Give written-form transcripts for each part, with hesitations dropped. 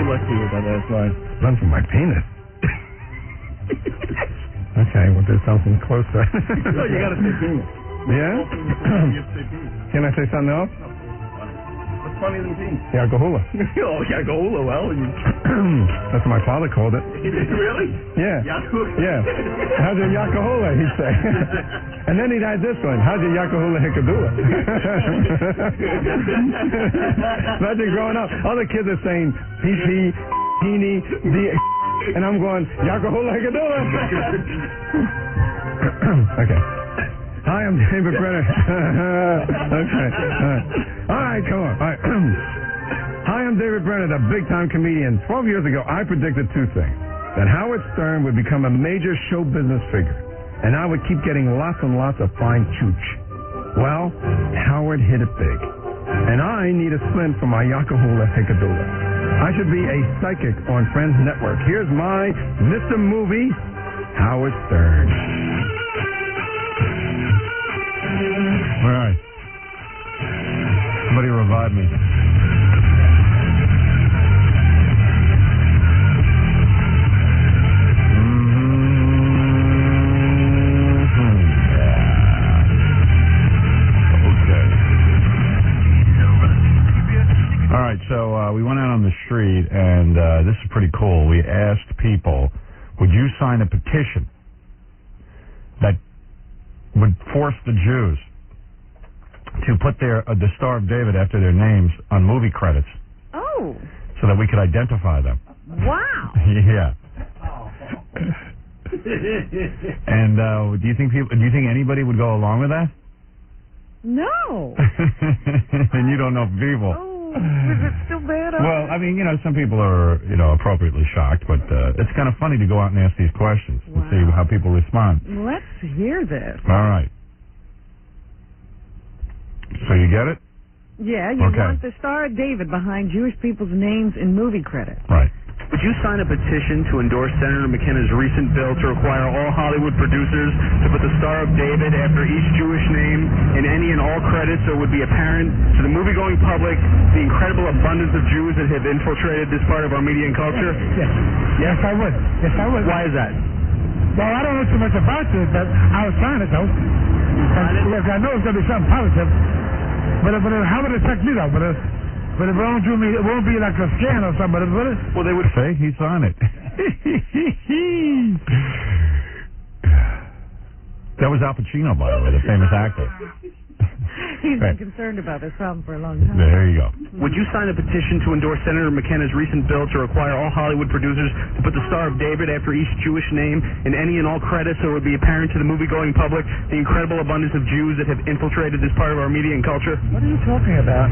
lucky with that last line. Run from my penis. Okay, well, there's something closer. No, you gotta say penis. Yeah? You have to say penis. Can I say something else? What's funnier than penis? Yakahula. Oh, Yakahula, well. That's what my father called it. Really? Yeah. Yakahula? Yeah. How's your Yakahula, he'd say. And then he'd add this one. How's your Yakahula Hickadula? Imagine growing up. Other kids are saying pee-pee, teeny, and I'm going, Yakahula Hickadula. Okay. Hi, I'm David Brenner. Okay. All right, come on. All right. Hi, I'm David Brenner, the big-time comedian. 12 years ago, I predicted two things. That Howard Stern would become a major show business figure, and I would keep getting lots and lots of fine chooch. Well, Howard hit it big, and I need a splint for my Yakahula Hickadula. I should be a psychic on Friends Network. Here's my Mr. Movie, Howard Stern. All right. Somebody revive me. All right, so we went out on the street, and this is pretty cool. We asked people, would you sign a petition that would force the Jews to put the Star of David after their names on movie credits? Oh. So that we could identify them. Wow. Yeah. And do you think anybody would go along with that? No. And you don't know people. Oh, is it still bad? Well, I mean, some people are, appropriately shocked, but it's kind of funny to go out and ask these questions and see how people respond. Let's hear this. All right. So you get it? Yeah, you want the Star of David behind Jewish people's names in movie credits. Right. Would you sign a petition to endorse Senator McKenna's recent bill to require all Hollywood producers to put the Star of David after each Jewish name in any and all credits so it would be apparent to the movie-going public the incredible abundance of Jews that have infiltrated this part of our media and culture? Yes, I would. Yes, I would. Why is that? Well, I don't know too much about it, but I would sign it, though. Look, I know it's going to be something positive, but how would it affect me, though? But if it won't do me, it won't be like a scan or something. Well, they would say he's on it. That was Al Pacino, by the way, the famous actor. He's been concerned about this problem for a long time. There you go. Would you sign a petition to endorse Senator McKenna's recent bill to require all Hollywood producers to put the Star of David after each Jewish name in any and all credits so it would be apparent to the movie-going public the incredible abundance of Jews that have infiltrated this part of our media and culture? What are you talking about?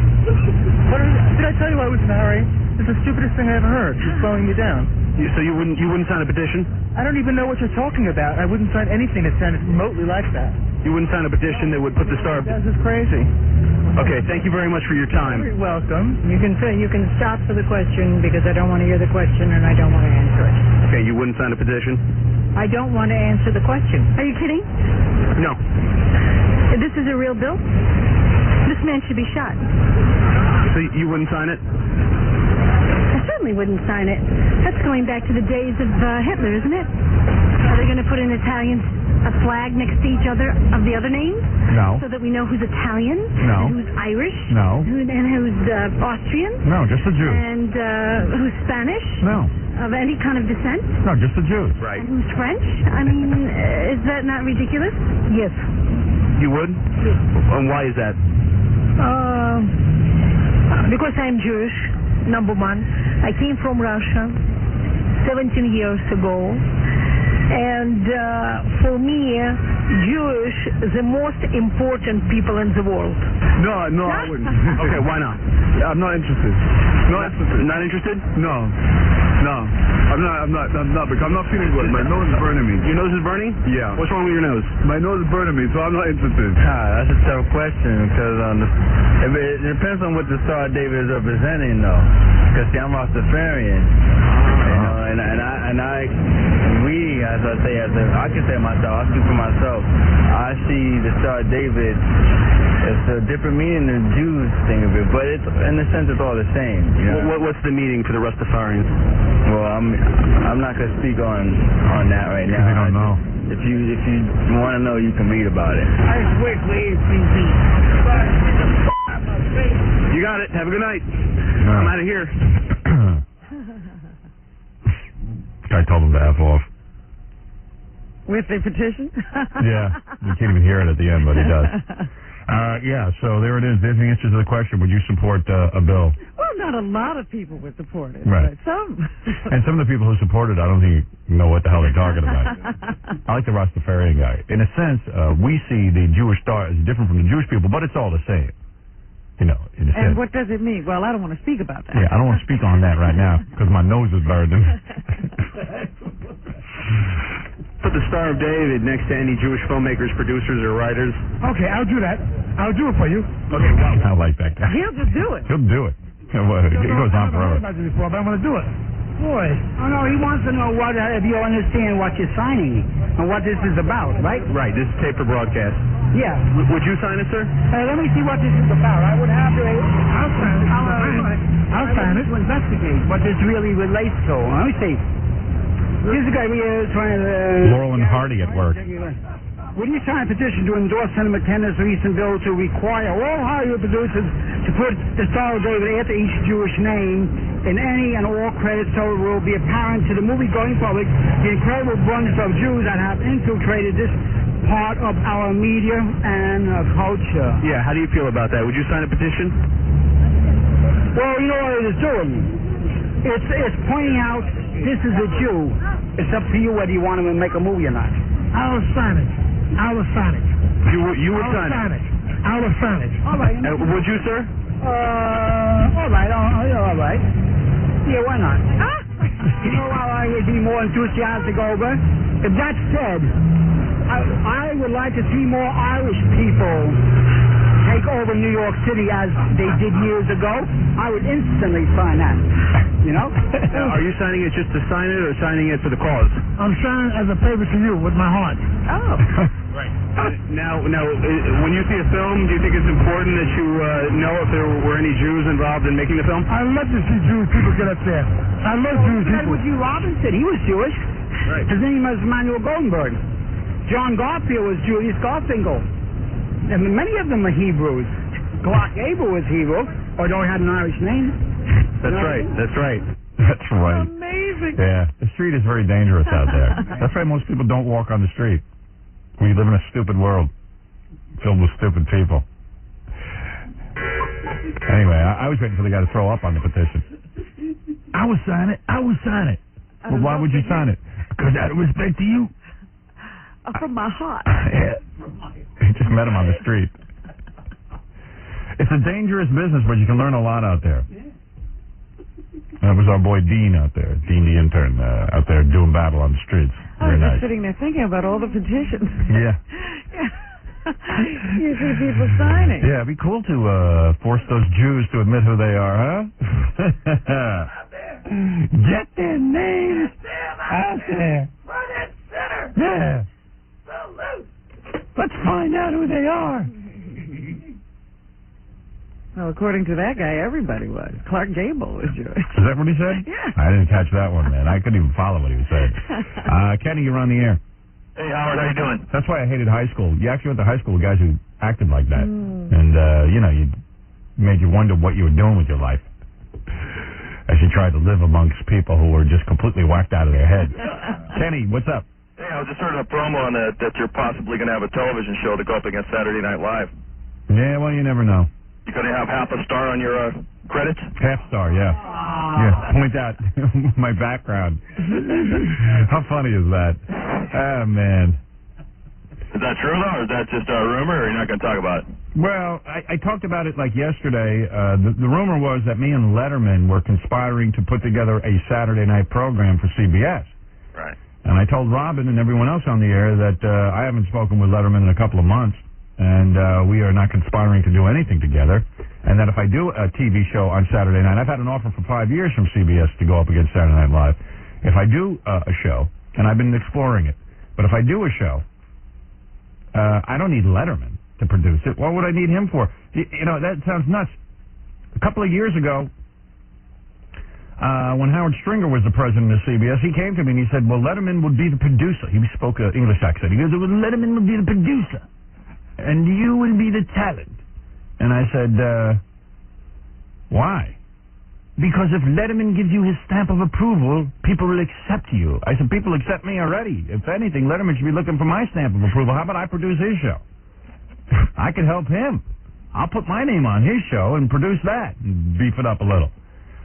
Did I tell you I was in a hurry? It's the stupidest thing I ever heard. It's slowing me down. So you wouldn't sign a petition? I don't even know what you're talking about. I wouldn't sign anything that sounded remotely like that. You wouldn't sign a petition that would put the Star of... This is crazy. Okay, thank you very much for your time. You're welcome. You can stop for the question because I don't want to hear the question and I don't want to answer it. Okay, you wouldn't sign a petition? I don't want to answer the question. Are you kidding? No. This is a real bill? This man should be shot. So you wouldn't sign it? I certainly wouldn't sign it. That's going back to the days of Hitler, isn't it? Are they going to put in a flag next to each other of the other names? No. So that we know who's Italian? No. And who's Irish? No. And who's Austrian? No, just the Jews. And who's Spanish? No. Of any kind of descent? No, just the Jews. Right. And who's French? I mean, is that not ridiculous? Yes. You would? Yes. And why is that? Because I'm Jewish, number one. I came from Russia 17 years ago. And for me, Jewish is the most important people in the world. No, I wouldn't. Okay, why not? I'm not interested. Not interested? No. I'm not, because I'm not feeling good. My nose is burning me. Your nose is burning? Yeah. What's wrong with your nose? My nose is burning me, so I'm not interested. That's a tough question, because it depends on what the Star of David is representing, though. Because, see, I'm Rastafarian. As I say, I can say myself, I speak for myself. I see the Star of David It's a different meaning than Jews think of it, but it's in a sense it's all the same. You know? What's the meaning for the Rastafarians? Well, I'm not gonna speak on that right now. They don't know. If you want to know, you can read about it. I wait for ACC. You got it. Have a good night. I'm out of here. Guy told him to F off. With the petition? Yeah, you can't even hear it at the end, but he does. Yeah, so there it is. There's the answer to the question. Would you support a bill? Well, not a lot of people would support it, Right. but some. And some of the people who support it, I don't think know what the hell they're talking about. I like the Rastafarian guy. In a sense, we see the Jewish star as different from the Jewish people, but it's all the same. You know, in a sense. And what does it mean? Well, I don't want to speak about that. Yeah, I don't want to speak on that right now because my nose is burning. Put the Star of David next to any Jewish filmmakers, producers, or writers. Okay, I'll do that. I'll do it for you. Okay, wow. I like that guy. He'll just do it. He'll do it. It goes on I haven't heard forever. about this before, but I'm going to do it. Boy. Oh, no, he wants to know if you understand what you're signing and what this is about, right? Right, this is taped for broadcast. Yeah. Would you sign it, sir? Let me see what this is about. I would have to... I'll sign it. I'll sign it. To investigate what this really relates to. Let me see. Here's the guy we are trying to... Laurel and Hardy at work. Would you sign a petition to endorse Senator McKenna's recent bill to require all Hollywood producers to put the Star of David after each Jewish name in any and all credits so it will be apparent to the movie-going public the incredible bunch of Jews that have infiltrated this part of our media and culture? Yeah, how do you feel about that? Would you sign a petition? Well, you know what it is doing? It's pointing out this is a Jew. It's up to you whether you want him to make a movie or not. I will sign it. I will sign it. You would I will sign sign it? it. I will sign it. All right. Would you, sir? All right. All right. Yeah, why not? You know how I would be more enthusiastic over? If that's said, I would like to see more Irish people take over New York City as they did years ago. I would instantly sign that. You know? Are you signing it just to sign it or signing it for the cause? I'm signing as a favor to you with my heart. Oh. Right. Now, when you see a film, do you think it's important that you know if there were any Jews involved in making the film? I love to see Jewish people get up there. I love Jewish That people. was Hugh Robinson. He was Jewish. Right. His name was Manuel Goldenberg. John Garfield was Julius Garfinkel. I mean, many of them are Hebrews. Clark Gable was Hebrew, although he had an Irish name. That's right. That's right. That's right. Amazing. Yeah, the street is very dangerous out there. That's why most people don't walk on the street. We live in a stupid world filled with stupid people. Anyway, I was waiting for the guy to throw up on the petition. I would sign it. I would sign it. Well, why would you sign it? Because out of respect to you. From my heart. Yeah. Just met him on the street. It's a dangerous business, but you can learn a lot out there. That was our boy Dean out there, Dean the intern, out there doing battle on the streets. I was Very just nice. sitting there thinking about all the petitions. Yeah. You see people signing. Yeah, it'd be cool to force those Jews to admit who they are, huh? Get their names out there. Yeah. Let's find out who they are. Well, according to that guy, everybody was. Clark Gable was Jewish. Is that what he said? Yeah. I didn't catch that one, man. I couldn't even follow what he was saying. Kenny, you're on the air. Hey, Howard, how you doing? That's why I hated high school. You actually went to high school with guys who acted like that. And, you made you wonder what you were doing with your life as you tried to live amongst people who were just completely whacked out of their heads. Kenny, what's up? Hey, I was just heard a promo on that you're possibly going to have a television show to go up against Saturday Night Live. Yeah, well, you never know. You going to have half a star on your credits? Half star, yeah. Yeah, point out my background. How funny is that? Oh, man. Is that true, though, or is that just a rumor, or you're not going to talk about it? Well, I talked about it like yesterday. The rumor was that me and Letterman were conspiring to put together a Saturday night program for CBS. Right. And I told Robin and everyone else on the air that I haven't spoken with Letterman in a couple of months, and we are not conspiring to do anything together, and that if I do a TV show on Saturday night, I've had an offer for 5 years from CBS to go up against Saturday Night Live. If I do a show, and I've been exploring it, but if I do a show, I don't need Letterman. to produce it. What would I need him for? You know, that sounds nuts. A couple of years ago, when Howard Stringer was the president of CBS, he came to me and he said, well, Letterman would be the producer. He spoke an English accent. He goes, well, Letterman would be the producer, and you would be the talent. And I said, why? Because if Letterman gives you his stamp of approval, people will accept you. I said, people accept me already. If anything, Letterman should be looking for my stamp of approval. How about I produce his show? I could help him. I'll put my name on his show and produce that and beef it up a little.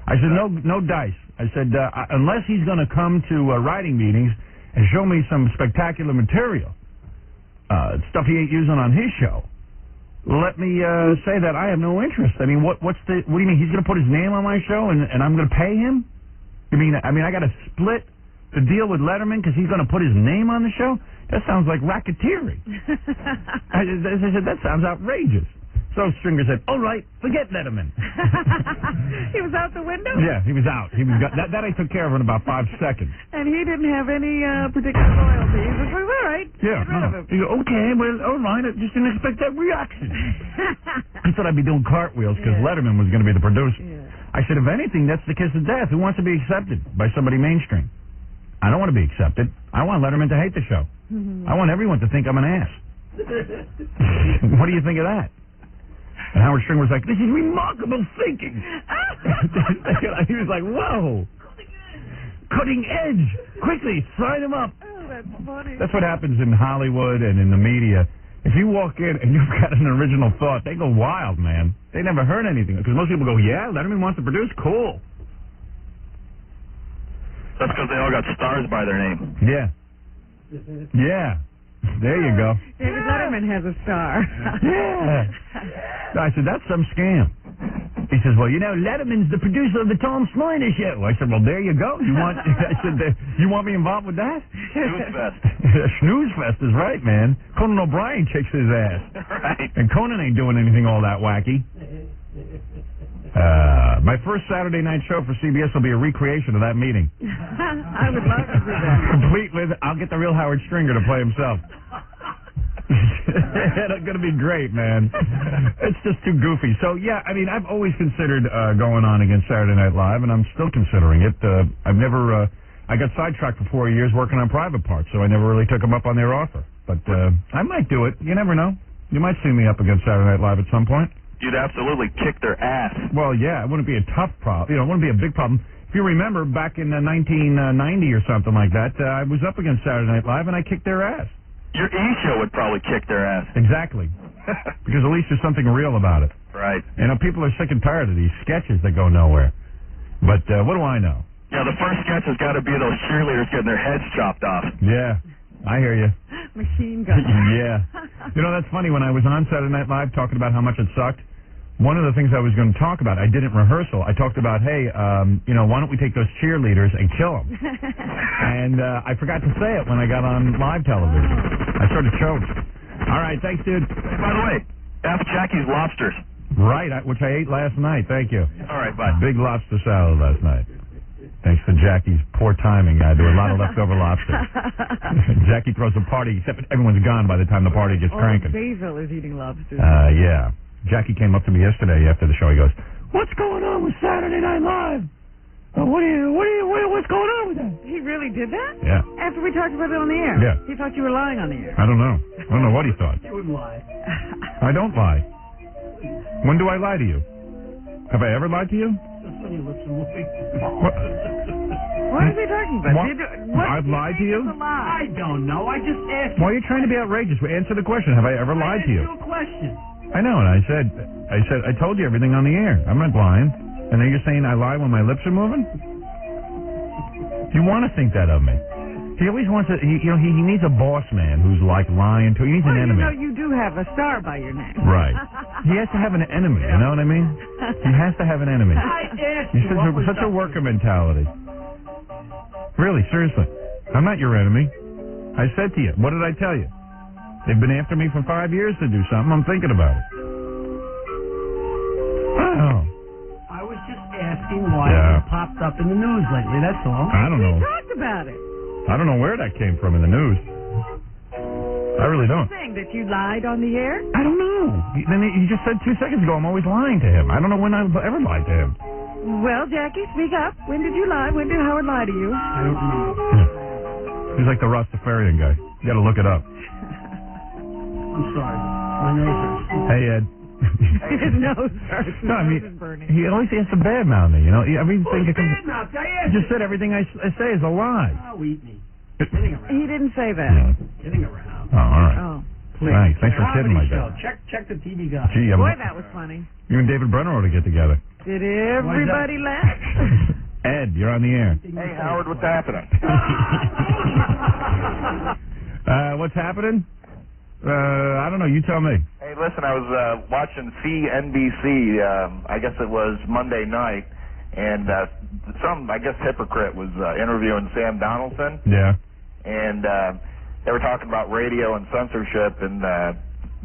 I said, no dice. I said, unless he's going to come to writing meetings and show me some spectacular material, stuff he ain't using on his show, let me say that I have no interest. I mean, what do you mean? He's going to put his name on my show and I'm going to pay him? You mean, I got to split the deal with Letterman because he's going to put his name on the show? That sounds like racketeering. I said, that sounds outrageous. So Stringer said, all right, forget Letterman. He was out the window? Yeah, he was out. That I took care of in about 5 seconds. And he didn't have any particular loyalty. He was like, all right, yeah, get rid of him. He goes, okay, well, all right, I just didn't expect that reaction. He thought I'd be doing cartwheels because Letterman was going to be the producer. Yeah. I said, if anything, that's the kiss of death. Who wants to be accepted by somebody mainstream? I don't want to be accepted. I want Letterman to hate the show. I want everyone to think I'm an ass. What do you think of that? And Howard Stringer was like, this is remarkable thinking. He was like, whoa. Cutting edge. Quickly, sign him up. Oh, that's funny. That's what happens in Hollywood and in the media. If you walk in and you've got an original thought, they go wild, man. They never heard anything. Because most people go, yeah, Letterman wants to produce? Cool. That's because they all got stars by their name. Yeah. Yeah. There you go. David Letterman has a star. Yeah. I said, that's some scam. He says, well, you know, Letterman's the producer of the Tom Snyder Show. I said, well, there you go. I said, you want me involved with that? Snooze Fest. Snooze Fest is right, man. Conan O'Brien kicks his ass. Right. And Conan ain't doing anything all that wacky. My first Saturday night show for CBS will be a recreation of that meeting. I would love to do that. Complete with, I'll get the real Howard Stringer to play himself. It's going to be great, man. It's just too goofy. So, yeah, I mean, I've always considered going on against Saturday Night Live, and I'm still considering it. I've never, I got sidetracked for 4 years working on Private Parts, so I never really took them up on their offer. But I might do it. You never know. You might see me up against Saturday Night Live at some point. You'd absolutely kick their ass. Well, yeah, it wouldn't be a tough problem. You know, it wouldn't be a big problem. If you remember, back in 1990 or something like that, I was up against Saturday Night Live, and I kicked their ass. Your E-show would probably kick their ass. Exactly. Because at least there's something real about it. Right. You know, people are sick and tired of these sketches that go nowhere. But what do I know? Yeah, the first sketch has got to be those cheerleaders getting their heads chopped off. Yeah, I hear you. Machine gun. Yeah. You know, that's funny. When I was on Saturday Night Live talking about how much it sucked, one of the things I was going to talk about, I did it in rehearsal. I talked about, hey, you know, why don't we take those cheerleaders and kill them? And I forgot to say it when I got on live television. I sort of choked. All right, thanks, dude. By the way, F. Jackie's Lobsters. Right, which I ate last night. Thank you. All right, bye. Big lobster salad last night. Thanks to Jackie's poor timing. I do a lot of leftover lobster. Jackie throws a party, except everyone's gone by the time the party gets cranking. Basil is eating lobsters. Yeah. Jackie came up to me yesterday after the show. He goes, "What's going on with Saturday Night Live? What's going on with that?" He really did that? Yeah. After we talked about it on the air? Yeah. He thought you were lying on the air. I don't know. I don't know what he thought. You wouldn't lie. I don't lie. When do I lie to you? Have I ever lied to you? Just when you listen to me. What? What is he talking about? I've lied to you? I don't know. I just asked you. Why are you trying to be outrageous? Answer the question. Have I ever lied to you? a question. I know, and I said, I told you everything on the air. I'm not lying. And then you're saying I lie when my lips are moving? You want to think that of me. He always wants to, he needs a boss man who's like lying to, he needs an enemy. You know you do have a star by your name. Right. He has to have an enemy, you know what I mean? He has to have an enemy. I asked He's you. such a worker mentality. Really, seriously. I'm not your enemy. I said to you, what did I tell you? They've been after me for 5 years to do something. I'm thinking about it. Oh. I was just asking why it popped up in the news lately, that's all. I don't know. We talked about it. I don't know where that came from in the news. I really don't. Saying that you lied on the air? I don't know. He just said 2 seconds ago I'm always lying to him. I don't know when I ever lied to him. Well, Jackie, speak up. When did you lie? When did Howard lie to you? I don't remember. He's like the Rastafarian guy. You got to look it up. I'm sorry. My nose hurts. Hey, Ed. His nose hurts. His No, I nose mean, is burning. he always has to badmouth me, you know? I mean, Who's bad mouth? I just said everything I say is a lie. Oh, eat me. Kidding around. He didn't say that. Yeah. Kidding around. Oh, all right. Oh. Thanks. Thanks for kidding my Comedy guy. show. Check the TV guy. Gee, Boy, that was funny. you and David Brenner ought to get together. Did everybody laugh? Ed, you're on the air. Hey, Howard, what's happening? What's happening? I don't know. You tell me. Hey, listen, I was watching CNBC, I guess it was Monday night, and some, I guess, hypocrite was interviewing Sam Donaldson, Yeah. and they were talking about radio and censorship, and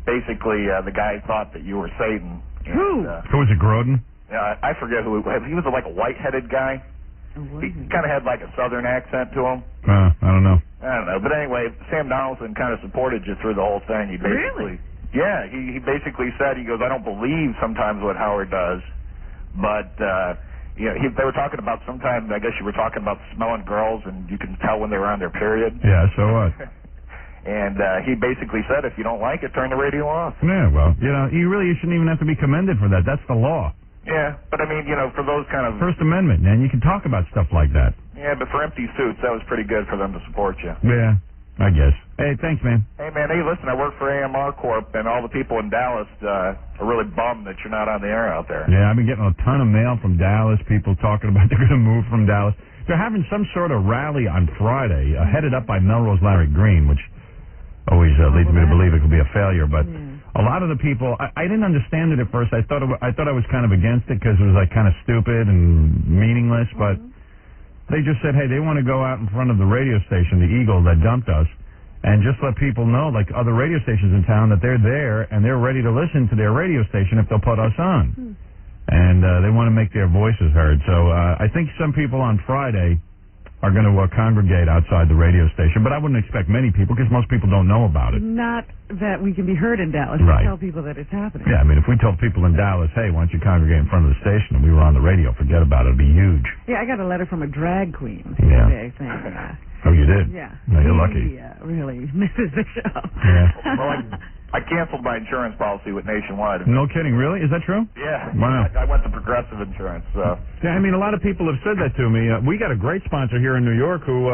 basically the guy thought that you were Satan. Who? Who was it, Grodin? I forget who he was. He was like a white-headed guy. He kind of had like a southern accent to him. I don't know. I don't know, but anyway, Sam Donaldson kind of supported you through the whole thing. He basically, yeah, he basically said, he goes, I don't believe sometimes what Howard does, but you know, they were talking about sometimes, I guess you were talking about smelling girls, and you can tell when they were on their period. Yeah, so what? And he basically said, if you don't like it, turn the radio off. Yeah, well, you know, you shouldn't even have to be commended for that. That's the law. Yeah, but I mean, you know, for those kind of... First Amendment, man. You can talk about stuff like that. Yeah, but for empty suits, that was pretty good for them to support you. Yeah, I guess. Hey, thanks, man. Hey, man, hey, listen, I work for AMR Corp, and all the people in Dallas are really bummed that you're not on the air out there. Yeah, I've been getting a ton of mail from Dallas, people talking about they're going to move from Dallas. They're having some sort of rally on Friday, headed up by Melrose Larry Green, which always leads me to believe it could be a failure, but... A lot of the people, I didn't understand it at first. I thought I was kind of against it because it was like kind of stupid and meaningless. But they just said, hey, they want to go out in front of the radio station, the Eagle that dumped us, and just let people know, like other radio stations in town, that they're there and they're ready to listen to their radio station if they'll put us on. And they want to make their voices heard. So I think some people on Friday are going to congregate outside the radio station, but I wouldn't expect many people because most people don't know about it. Not that we can be heard in Dallas. Right. We tell people that it's happening. Yeah, I mean, if we told people in Dallas, hey, why don't you congregate in front of the station, and we were on the radio, forget about it. It'd be huge. Yeah, I got a letter from a drag queen Yeah. today saying, Oh, you did? yeah. No, you're lucky. Yeah, really misses the show. Yeah. Well, I canceled my insurance policy with Nationwide. No kidding, really? Is that true? Yeah. Wow. I went to Progressive Insurance, so... Yeah, I mean, a lot of people have said that to me. We got a great sponsor here in New York who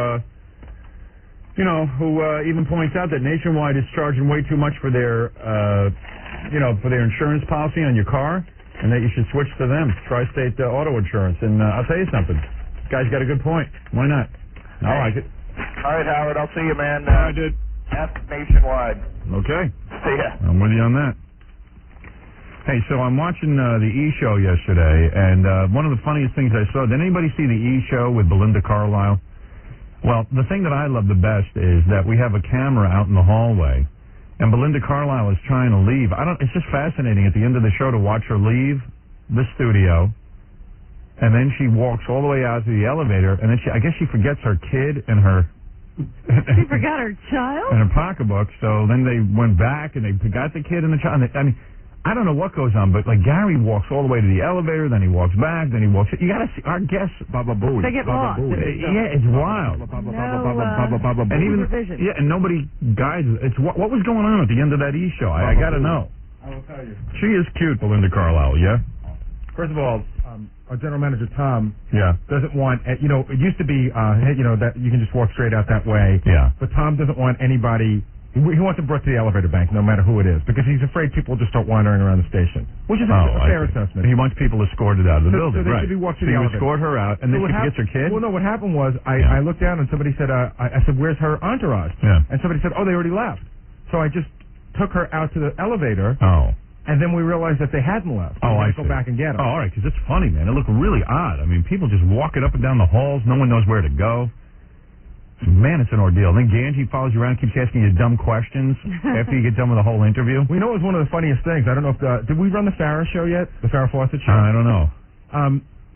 even points out that Nationwide is charging way too much for their, for their insurance policy on your car, and that you should switch to them, Tri-State Auto Insurance. And I'll tell you something. This guy's got a good point. Why not? I like it. All right, Howard, I'll see you, man. I did. Ask Nationwide. Okay. See ya. I'm with you on that. Hey, so I'm watching the E! Show yesterday, and one of the funniest things I saw, did anybody see the E! Show with Belinda Carlisle? Well, the thing that I love the best is that we have a camera out in the hallway, and Belinda Carlisle is trying to leave. It's just fascinating at the end of the show to watch her leave the studio, and then she walks all the way out to the elevator, and then I guess she forgets her kid and her... She forgot her child? And her pocketbook, so then they went back and they got the kid and the child. I mean, I don't know what goes on, but like Gary walks all the way to the elevator, then he walks back, then he walks... You got to see our guests... They get lost. Yeah, it's wild. And even supervision. yeah, and nobody guides. It's what was going on at the end of that E! Show. I got to know. I will tell you. She is cute, Belinda Carlisle. Yeah. First of all, our general manager Tom doesn't want. It used to be that you can just walk straight out that way. Yeah. But Tom doesn't want anybody. He wants them brought to the elevator bank, no matter who it is, because he's afraid people just start wandering around the station, which is a fair assessment. He wants people escorted out of the building. So they right. should be walked to the you elevator. escort her out, and then she gets her kid. Well, no. What happened was I looked down and somebody said, I said, "Where's her entourage?" Yeah. And somebody said, "Oh, they already left." So I just took her out to the elevator. Oh. And then we realized that they hadn't left. Oh, I go see. back and get them. Oh, all right, because it's funny, man. It looked really odd. I mean, people just walking up and down the halls. No one knows where to go. Man, it's an ordeal. Then Ganji follows you around, keeps asking you dumb questions after you get done with the whole interview. We know it was one of the funniest things. I don't know if did we run the Farrah show yet? The Farrah Fawcett show? I don't know.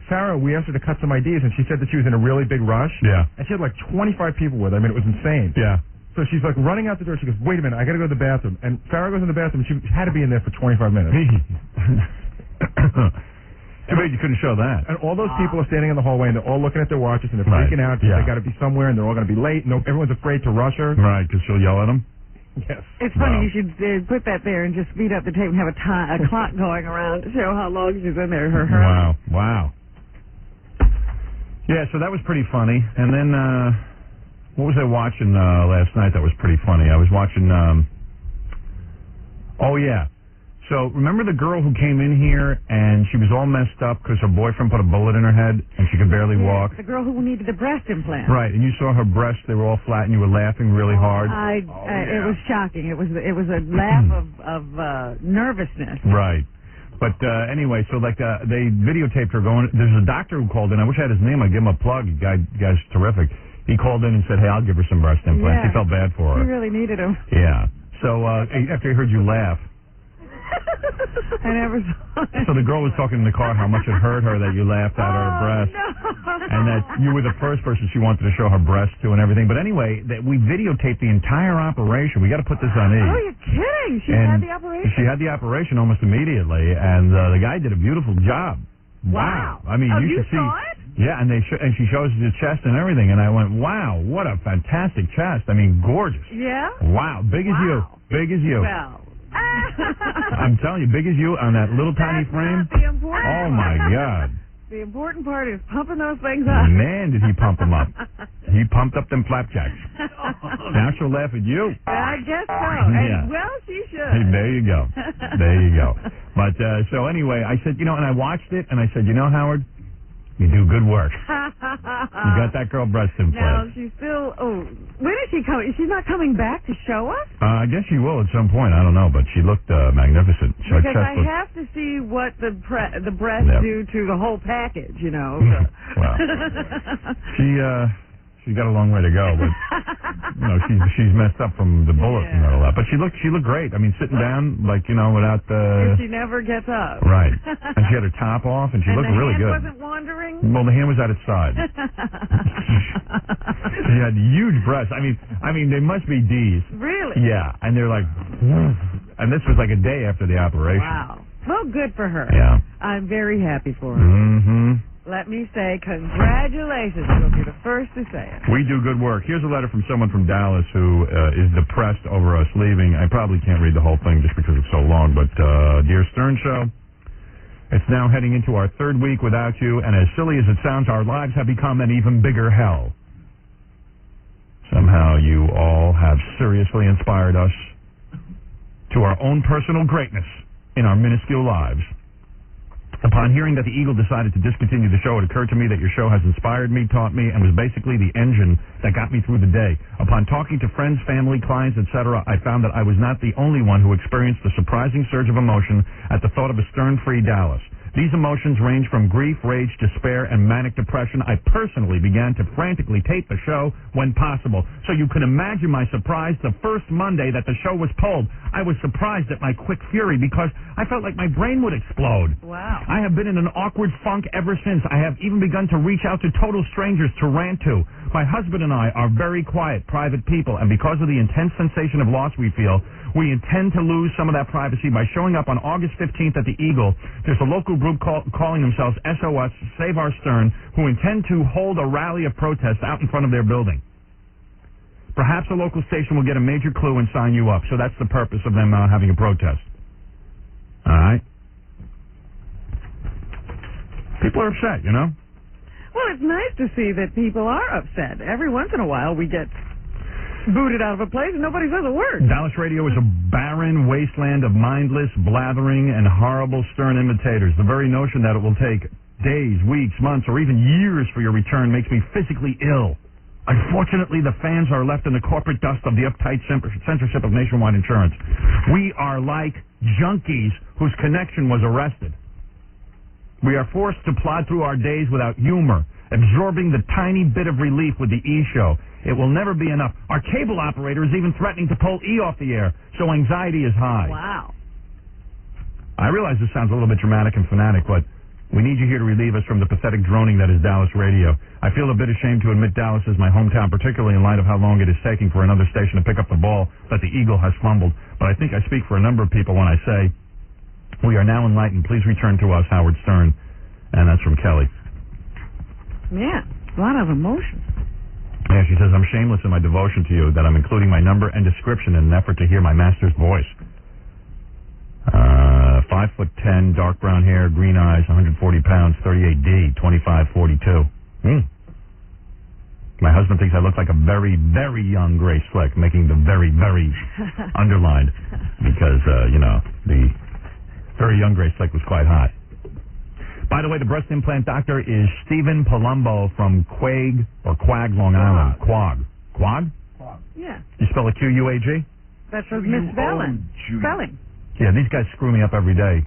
Farrah, we asked her to cut some ideas, and she said that she was in a really big rush. Yeah. And she had like 25 people with her. I mean, it was insane. Yeah. So she's like running out the door. She goes, wait a minute, I got to go to the bathroom. And Farrah goes in the bathroom. She had to be in there for 25 minutes. Too bad you couldn't show that. And all those people are standing in the hallway, and they're all looking at their watches, and they're freaking out because they got to be somewhere, and they're all going to be late. And everyone's afraid to rush her. Right, because she'll yell at them. Yes. It's funny. You should put that there and just speed up the tape and have a clock going around to show how long she's in there. Wow. Yeah, so that was pretty funny. And then, what was I watching last night that was pretty funny? I was watching, So remember the girl who came in here and she was all messed up because her boyfriend put a bullet in her head and she could barely walk? The girl who needed the breast implant. Right, and you saw her breasts, they were all flat and you were laughing really hard. It was shocking. It was a laugh of nervousness. Right. But anyway, so they videotaped her going. There's a doctor who called in. I wish I had his name. I'd give him a plug. The guy's terrific. He called in and said, hey, I'll give her some breast implants. He felt bad for her. He really needed them. Yeah. So after he heard you laugh. I never saw it. So the girl was talking in the car how much it hurt her that you laughed at her breast. No. And that you were the first person she wanted to show her breast to and everything. But anyway, that we videotaped the entire operation. We got to put this on E. Oh, you're kidding. She had the operation? She had the operation almost immediately, and the guy did a beautiful job. Wow. I mean, you should see. Saw it? Yeah, and she shows the chest and everything, and I went, wow, what a fantastic chest. I mean, gorgeous. Yeah? Wow, big as you. Big as you. Well. I'm telling you, big as you on that little tiny frame. Not the important Oh, my God. The important part is pumping those things up. Man, did he pump them up. He pumped up them flapjacks. Now she'll laugh at you. I guess so. Yeah. And, well, she should. Hey, there you go. There you go. But, so anyway, I said, and I watched it, and I said, Howard, you do good work. You got that girl breast implant. Now, she's still, when is she coming? She's not coming back to show us? I guess she will at some point. I don't know, but she looked magnificent. Because I have to see what the breasts do to the whole package, Well, she's got a long way to go, but she's messed up from the bullet and all that. But she looked great. I mean, sitting down without the. And she never gets up. Right, and she had her top off, and she looked really good. And the hand wasn't wandering. Well, the hand was at its side. She had huge breasts. I mean, they must be D's. Really? Yeah, and they're like, and this was like a day after the operation. Wow. Well, good for her. Yeah. I'm very happy for her. Mm-hmm. Let me say congratulations. You'll be the first to say it. We do good work. Here's a letter from someone from Dallas who is depressed over us leaving. I probably can't read the whole thing just because it's so long, but Dear Stern Show, it's now heading into our third week without you, and as silly as it sounds, our lives have become an even bigger hell. Somehow you all have seriously inspired us to our own personal greatness in our minuscule lives. Upon hearing that the Eagle decided to discontinue the show, it occurred to me that your show has inspired me, taught me, and was basically the engine that got me through the day. Upon talking to friends, family, clients, etc., I found that I was not the only one who experienced a surprising surge of emotion at the thought of a Stern-free Dallas. These emotions range from grief, rage, despair, and manic depression. I personally began to frantically tape the show when possible. So you can imagine my surprise the first Monday that the show was pulled. I was surprised at my quick fury because I felt like my brain would explode. Wow. I have been in an awkward funk ever since. I have even begun to reach out to total strangers to rant to. My husband and I are very quiet, private people, and because of the intense sensation of loss we feel, we intend to lose some of that privacy by showing up on August 15th at the Eagle. There's a local group calling themselves SOS, Save Our Stern, who intend to hold a rally of protest out in front of their building. Perhaps a local station will get a major clue and sign you up. So that's the purpose of them having a protest. All right? People are upset, Well, it's nice to see that people are upset. Every once in a while we get booted out of a place and nobody says a word. Dallas radio is a barren wasteland of mindless, blathering, and horrible Stern imitators. The very notion that it will take days, weeks, months, or even years for your return makes me physically ill. Unfortunately, the fans are left in the corporate dust of the uptight censorship of Nationwide Insurance. We are like junkies whose connection was arrested. We are forced to plod through our days without humor, absorbing the tiny bit of relief with the E! Show. It will never be enough. Our cable operator is even threatening to pull E! off the air, so anxiety is high. Wow. I realize this sounds a little bit dramatic and fanatic, but We need you here to relieve us from the pathetic droning that is Dallas radio. I feel a bit ashamed to admit Dallas is my hometown, particularly in light of how long it is taking for another station to pick up the ball that the Eagle has fumbled. But I think I speak for a number of people when I say, we are now enlightened. Please return to us, Howard Stern. And that's from Kelly. Yeah, a lot of emotion. Yeah, she says, I'm shameless in my devotion to you, that I'm including my number and description in an effort to hear my master's voice. 5'10", dark brown hair, green eyes, 140 pounds, 38D, 2542. My husband thinks I look like a very, very young Grace Slick, making the very, very underlined because, the very young Grace Slick was quite hot. By the way, the breast implant doctor is Stephen Palumbo from Quag, Long Island. Quag? Yeah. You spell it Q-U-A-G? That's Miss Spelling. Yeah, these guys screw me up every day.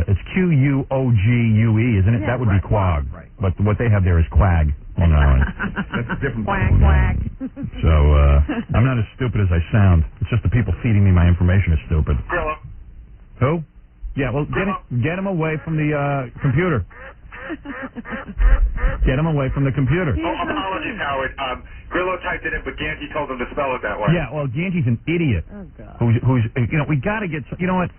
It's Q-U-O-G-U-E, isn't it? Yeah, that would be Quag. Right. But what they have there is Quag, Long Island. That's different. Quack. So, I'm not as stupid as I sound. It's just the people feeding me my information is stupid. Grillo. Who? Yeah, well, get him away from the computer. Get him away from the computer. Apologies, Howard. Grillo typed it in, but Ganty told him to spell it that way. Yeah, well, Ganty's an idiot. Oh, God. Who's we got to get, you know what?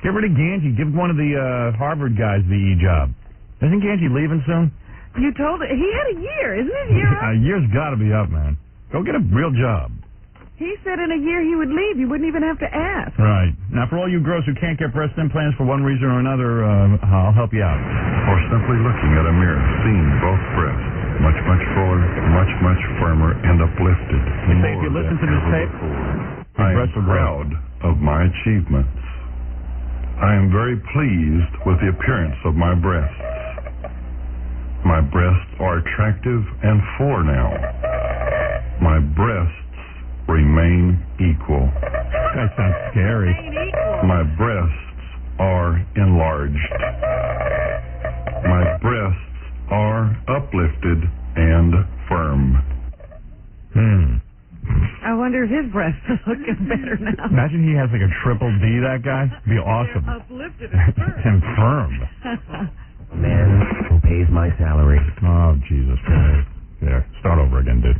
Get rid of Ganty. Give one of the Harvard guys the job. Isn't Ganty leaving soon? You told it. He had a year. Isn't his year up? A year's got to be up, man. Go get a real job. He said in a year he would leave. You wouldn't even have to ask. Right. Now, for all you girls who can't get breast implants for one reason or another, I'll help you out. Or simply looking at a mirror, seeing both breasts, much, much fuller, much, much firmer, and uplifted. You say if you listen to this tape, I am proud of my achievements. I am very pleased with the appearance of my breasts. My breasts are attractive and fuller now. My breasts remain equal. That sounds scary. My breasts are enlarged. My breasts are uplifted and firm. I wonder if his breasts are looking better now. Imagine he has like a triple D, that guy. Be awesome. Uplifted and And firm. firm. Man who pays my salary. Oh, Jesus Christ. There. Start over again, dude.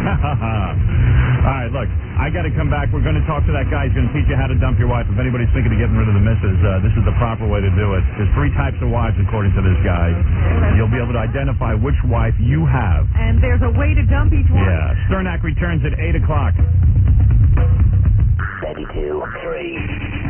All right, look, I got to come back. We're going to talk to that guy. He's going to teach you how to dump your wife. If anybody's thinking of getting rid of the missus, this is the proper way to do it. There's 3 types of wives, according to this guy. You'll be able to identify which wife you have. And there's a way to dump each one. Yeah. Sternak returns at 8 o'clock. Ready, 2, 3.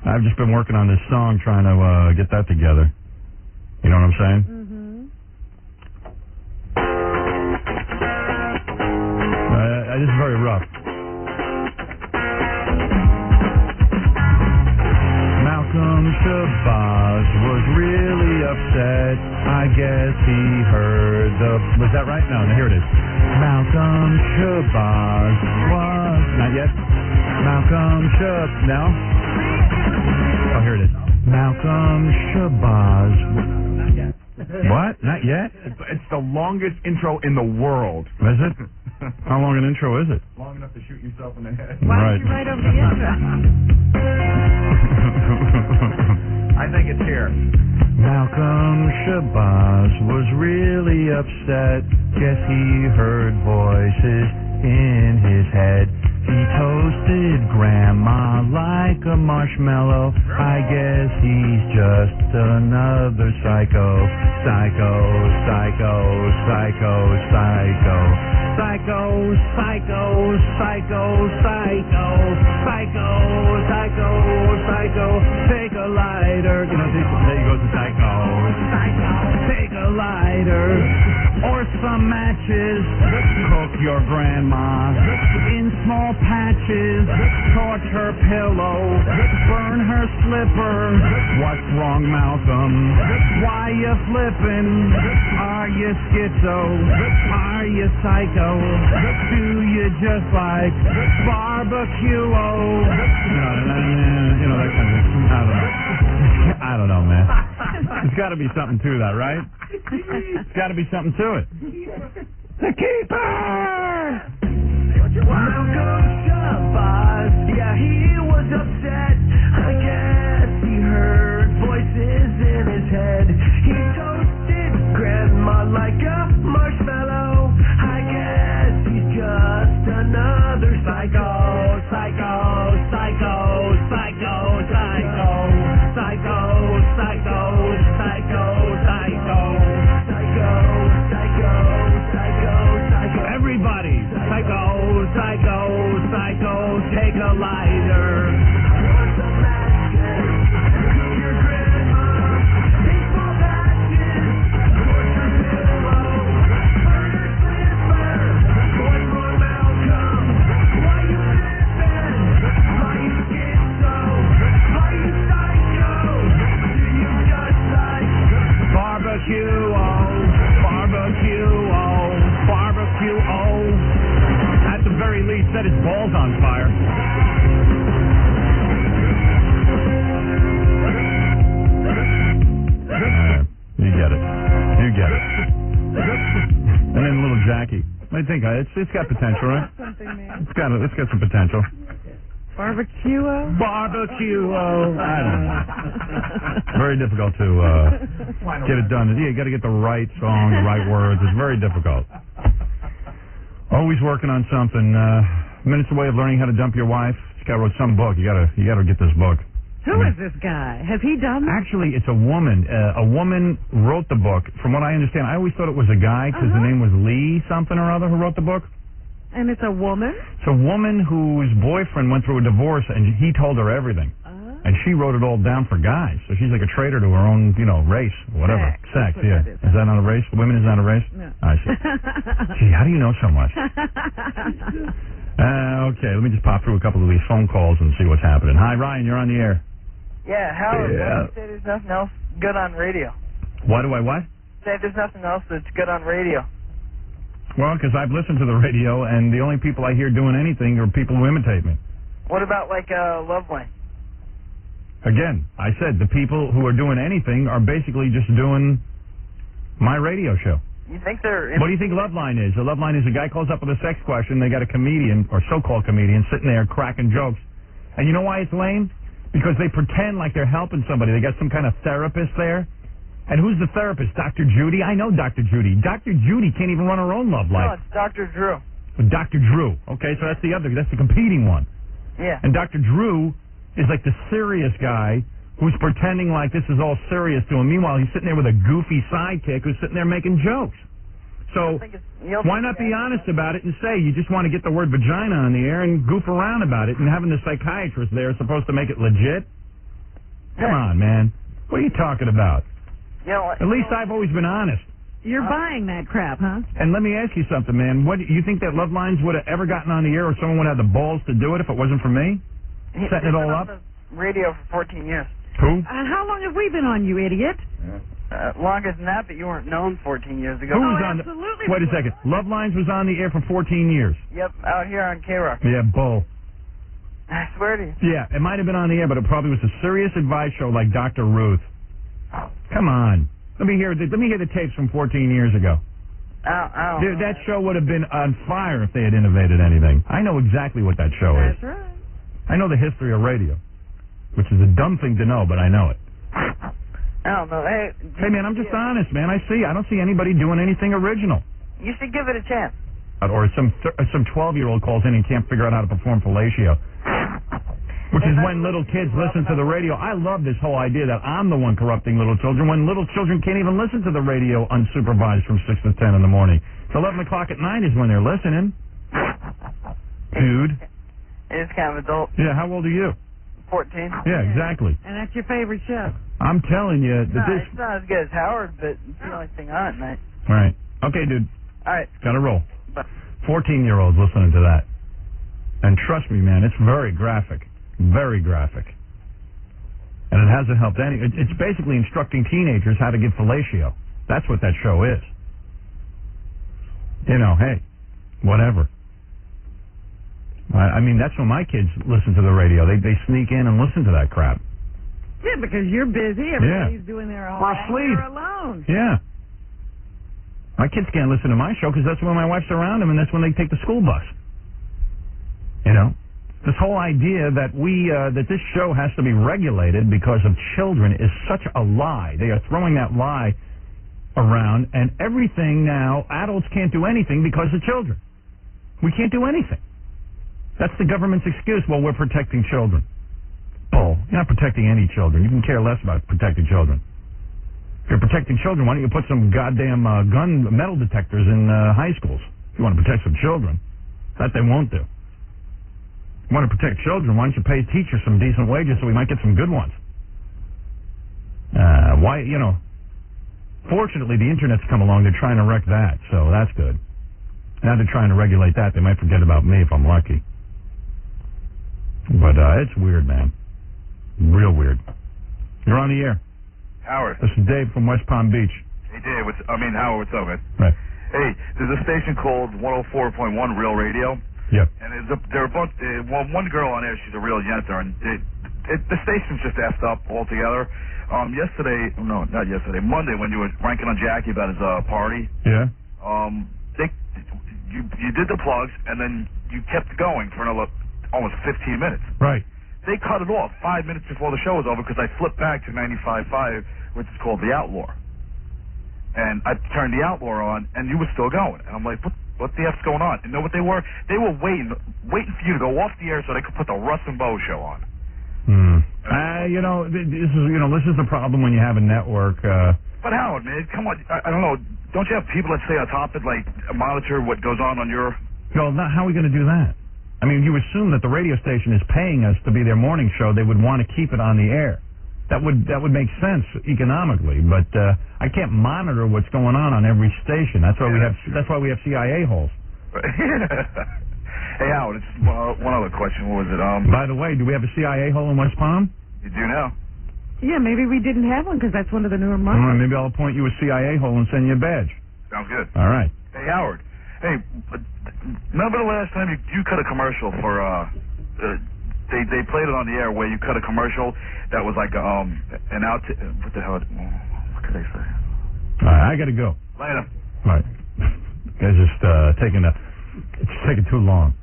I've just been working on this song, trying to get that together. You know what I'm saying? This is very rough. Malcolm Shabazz was really upset. I guess he heard the... Was that right? No, here it is. Malcolm Shabazz was... Not yet? Malcolm Shabazz... No? Oh, here it is. Malcolm Shabazz. Not yet. What? Not yet? It's the longest intro in the world. Is it? How long an intro is it? Long enough to shoot yourself in the head. Why don't you write over the intro? I think it's here. Malcolm Shabazz was really upset. Guess he heard voices in his head. He toasted Grandma like a marshmallow. I guess he's just another psycho. Psycho, psycho, psycho, psycho. Psycho, psycho, psycho, psycho. Psycho, psycho, psycho. Take a lighter. You know, there you go to psycho. Psycho. Take a lighter. Or some matches. Cook your grandma in small patches. Torch her pillow. Burn her slipper. What's wrong, Malcolm? Why you flippin'? Are you schizo? Are you psycho? Do you just like barbecue? You know, that kind of thing. I don't know, man. There's got to be something to that, right? There's got to be something to it. The keeper! Malcolm Shabazz, yeah, he was upset. I guess he heard voices in his head. He toasted Grandma like a marshmallow. I guess he's just another psycho. Psycho, psycho, psycho, psycho. Psycho, psycho, psycho, psycho. Psycho, psycho, psycho, psycho. Everybody, psycho, psycho, psycho, take a lighter. Your grandma, baseball patches, torture pillow, burn her slipper. What's wrong, Malcolm? Why you tripping? Why you schizo? Why you psycho? Do you just like barbecue? Barbecue, barbecue, at the very least, set his balls on fire. You get it. You get it. And then little Jackie. I think it's got potential, right? It's got some potential. Barbecue-o? Barbecue-o. I don't know. Very difficult to get it done. Yeah, you got to get the right song, the right words. It's very difficult. Always working on something. Minutes away of learning how to dump your wife. This guy wrote some book. You gotta get this book. Who is this guy? Has he done that? Actually, it's a woman. A woman wrote the book. From what I understand, I always thought it was a guy because the name was Lee something or other who wrote the book. And it's a woman? It's a woman whose boyfriend went through a divorce, and he told her everything. And she wrote it all down for guys. So she's like a traitor to her own, race, whatever. Sex, yeah. Is that not a race? Women is not a race? No. I see. Gee, how do you know so much? Okay, let me just pop through a couple of these phone calls and see what's happening. Hi, Ryan, you're on the air. Yeah, Howard, Yeah. why do you say there's nothing else good on radio? Why do I what? Say there's nothing else that's good on radio. Well, because I've listened to the radio, and the only people I hear doing anything are people who imitate me. What about, like, Loveline? Again, I said the people who are doing anything are basically just doing my radio show. You think they're... What do you think Loveline is? A Loveline is a guy calls up with a sex question. They got a comedian, or so-called comedian, sitting there cracking jokes. And you know why it's lame? Because they pretend like they're helping somebody. They got some kind of therapist there. And who's the therapist? Dr. Judy? I know Dr. Judy. Dr. Judy can't even run her own love No, life. it's Dr. Drew. Dr. Drew. Okay, so that's the competing one. Yeah. And Dr. Drew is like the serious guy who's pretending like this is all serious to him. Meanwhile, he's sitting there with a goofy sidekick who's sitting there making jokes. So why not be honest about it and say you just want to get the word vagina on the air and goof around about it, and having the psychiatrist there is supposed to make it legit? Come on, man. What are you talking about? At least I've always been honest. You're buying that crap, huh? And let me ask you something, man. What you think that Love Lines would have ever gotten on the air, or someone would have the balls to do it if it wasn't for me? Setting it all up? Radio for 14 years. Who? How long have we been on, you idiot? Longer than that, but you weren't known 14 years ago. Who was on absolutely. Wait a second. Love Lines was on the air for 14 years. Yep, out here on K-Rock. Yeah, bull. I swear to you. Yeah, it might have been on the air, but it probably was a serious advice show like Dr. Ruth. Come on. Let me hear the tapes from 14 years ago. Dude, that show would have been on fire if they had innovated anything. I know exactly what that show is. That's right. I know the history of radio, which is a dumb thing to know, but I know it. I don't know. Hey, man, I'm just honest, man. I don't see anybody doing anything original. you should give it a chance. Or some 12-year-old calls in and can't figure out how to perform fellatio. Which is when little kids listen to the radio. I love this whole idea that I'm the one corrupting little children when little children can't even listen to the radio unsupervised from 6 to 10 in the morning. It's 11 o'clock at night is when they're listening. Dude. It is kind of adult. Yeah, how old are you? 14. Yeah, exactly. And that's your favorite show. I'm telling you that this... It's not as good as Howard, but it's the only thing on at night. Right. Okay, dude. All right. Gotta roll. Bye. 14-year-olds listening to that. And trust me, man, it's very graphic. Very graphic. And it hasn't helped any... It's basically instructing teenagers how to give fellatio. That's what that show is. You know, hey, whatever. I mean, that's when my kids listen to the radio. They sneak in and listen to that crap. Yeah, because you're busy. Everybody's doing their own Or thing. asleep. You're alone. Yeah. My kids can't listen to my show because that's when my wife's around them and that's when they take the school bus. You know? This whole idea that that this show has to be regulated because of children is such a lie. They are throwing that lie around, and everything now, adults can't do anything because of children. We can't do anything. That's the government's excuse. Well, we're protecting children. Bull. You're not protecting any children. You can care less about protecting children. If you're protecting children, why don't you put some goddamn gun metal detectors in high schools? If you want to protect some children. That they won't do. You want to protect children, why don't you pay teachers some decent wages so we might get some good ones? Fortunately, the internet's come along. They're trying to wreck that, so that's good. Now they're trying to regulate that. They might forget about me if I'm lucky. But it's weird, man. Real weird. You're on the air. Howard. This is Dave from West Palm Beach. Hey, Dave. Howard, what's up, man? Right. Hey, there's a station called 104.1 Real Radio. Yep. And there are both, one girl on there, she's a real yenter, and the station's just effed up altogether. Monday, when you were ranking on Jackie about his party. Yeah. You did the plugs, and then you kept going for another almost 15 minutes. Right. They cut it off 5 minutes before the show was over because I flipped back to 95.5, which is called The Outlaw. And I turned The Outlaw on, and you were still going. And I'm like, what the F's going on? You know what they were? They were waiting for you to go off the air so they could put the Russ and Bo show on. This is the problem when you have a network. But Howard, man, come on. I don't know. Don't you have people that stay on top of it, like monitor what goes on your... No, how are we going to do that? I mean, you assume that the radio station is paying us to be their morning show. They would want to keep it on the air. That would make sense economically, but I can't monitor what's going on every station. That's why we have CIA holes. Hey Howard, it's one other question. What was it? By the way, do we have a CIA hole in West Palm? You do now. Yeah, maybe we didn't have one because that's one of the newer All right, maybe I'll appoint you a CIA hole and send you a badge. Sounds good. All right. Hey Howard. Hey, remember the last time you cut a commercial for they played it on the air where you cut a commercial that was like an out. What the hell? What could they say? All right, I gotta go. Later. All right. Guys, just it's taking too long.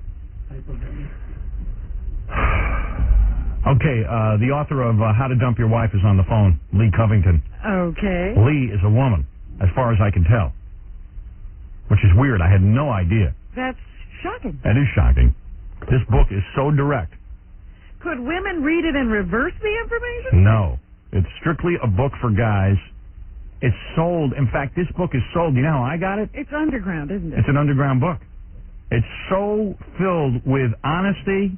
Okay, the author of How to Dump Your Wife is on the phone, Lee Covington. Okay. Lee is a woman, as far as I can tell. Which is weird. I had no idea. That's shocking. That is shocking. This book is so direct. Could women read it and reverse the information? No. It's strictly a book for guys. It's sold. In fact, this book is sold. You know how I got it? It's underground, isn't it? It's an underground book. It's so filled with honesty.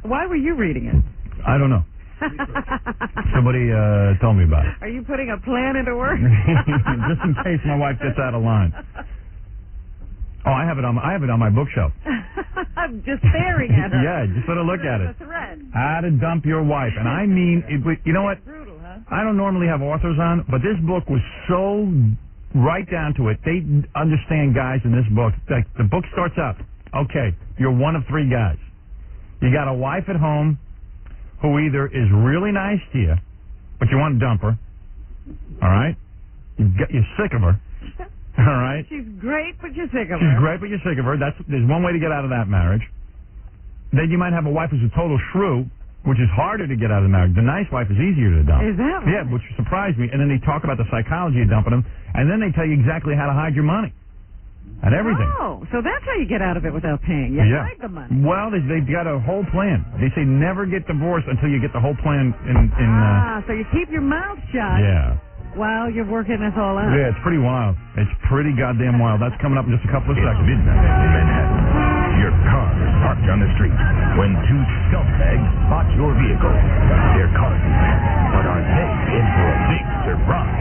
Why were you reading it? I don't know. Somebody told me about it. Are you putting a plan into work? Just in case my wife gets out of line. Oh, I have it on my bookshelf. I'm just staring at her. Yeah, just let her look at it. A thread. How to Dump Your Wife. And I mean, you know what? Brutal, huh? I don't normally have authors on, but this book was so right down to it. They understand guys in this book. Like, the book starts out, okay, you're one of three guys. You got a wife at home who either is really nice to you, but you want to dump her, all right? You're sick of her, all right? She's great, but you're sick of her. She's great, but you're sick of her. There's one way to get out of that marriage. Then you might have a wife who's a total shrew, which is harder to get out of the marriage. The nice wife is easier to dump. Is that right? Yeah, which surprised me. And then they talk about the psychology of dumping them, and then they tell you exactly how to hide your money and everything. Oh, so that's how you get out of it without paying. You hide the money. Well, they've got a whole plan. They say never get divorced until you get the whole plan in so you keep your mouth shut. Yeah. While you're working this all out. Yeah, it's pretty wild. It's pretty goddamn wild. That's coming up in just a couple of seconds. Midnight in Manhattan. Your car is parked on the street when two scumbags spot your vehicle. They're car thieves, but are they in for a big surprise?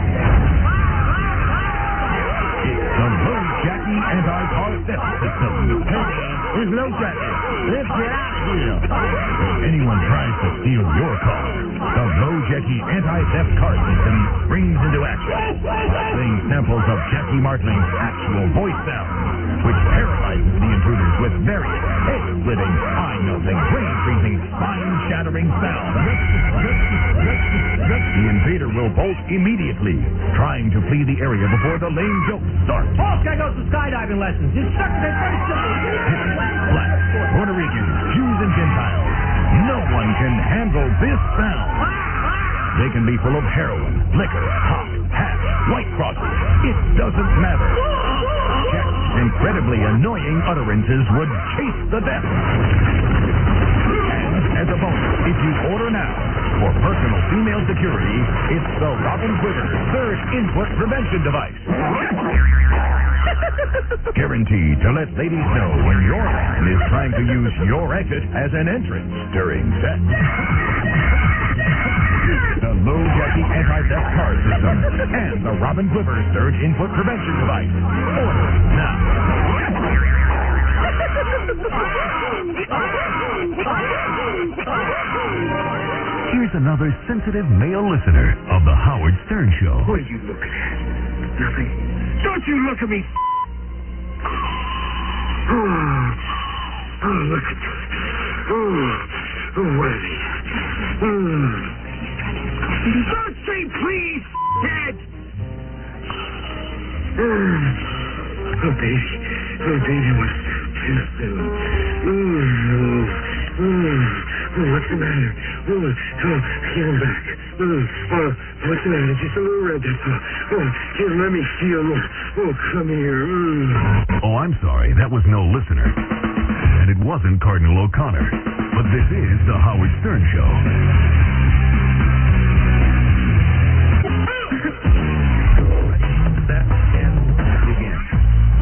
It's the Low Jackie Anti-Car Theft System. Hey, it's Low Jackie. Let's get out of here. If anyone tries to steal your car, the Low Jackie Anti-Theft Car System springs into action, playing samples of Jackie Martling's actual voice sound, which paralyzes the intruders with various head-splitting, eye-melting, brain-freezing, spine-shattering sounds. The invader will bolt immediately, trying to flee the area before the lame jokes start. Oh, guy goes to skydiving lessons. Instructor is very simple. Black, Puerto Ricans, Jews, and Gentiles. No one can handle this sound. They can be full of heroin, liquor, hop, hash, white crosses. It doesn't matter. Jack's incredibly annoying utterances would chase the death. And as a bonus, if you order now for personal female security, it's the Robin Quiver Third Input Prevention Device. Guaranteed to let ladies know when your man is trying to use your exit as an entrance during sex. The Low Jackie Anti-Theft Car System and the Robin Quiver Third Input Prevention Device. Order now. Here's another sensitive male listener of the Howard Stern Show. What are you looking at? Nothing. Don't you look at me. Oh, look at that. Oh, what is he? Don't say please, Dad. Oh, baby. Oh, baby, what's too soon? What's the matter? Give him back. What's the matter? Just a little red, that's all. Here, let me feel. Come here. Oh, I'm sorry. That was no listener. And it wasn't Cardinal O'Connor. But this is the Howard Stern Show.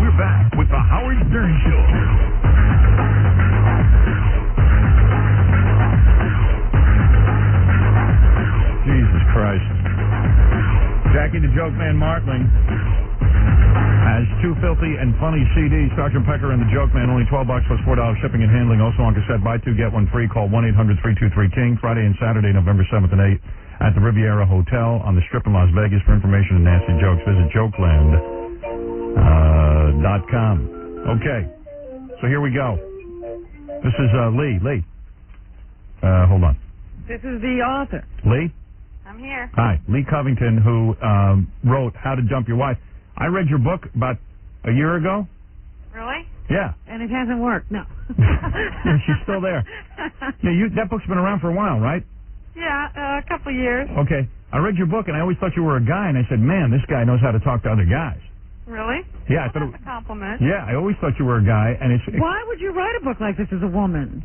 We're back with the Howard Stern Show. Jesus Christ. Jackie the Joke Man Martling has two filthy and funny CDs. Sgt. Pecker and the Joke Man, only $12 plus $4 shipping and handling. Also on cassette, buy two, get one free. Call 1-800-323-KING. Friday and Saturday, November 7th and 8th at the Riviera Hotel on the Strip in Las Vegas. For information and nasty jokes, visit jokeland.com. Okay, so here we go. This is Lee. Hold on. This is the author. Lee? I'm here. Hi, Lee Covington, who wrote How to Dump Your Wife. I read your book about a year ago. Really? Yeah. And it hasn't worked, no. She's still there. Yeah, that book's been around for a while, right? Yeah, a couple of years. Okay. I read your book, and I always thought you were a guy, and I said, man, this guy knows how to talk to other guys. Really? Yeah, I thought That's a compliment. Yeah, I always thought you were a guy, and it's... Why would you write a book like this as a woman?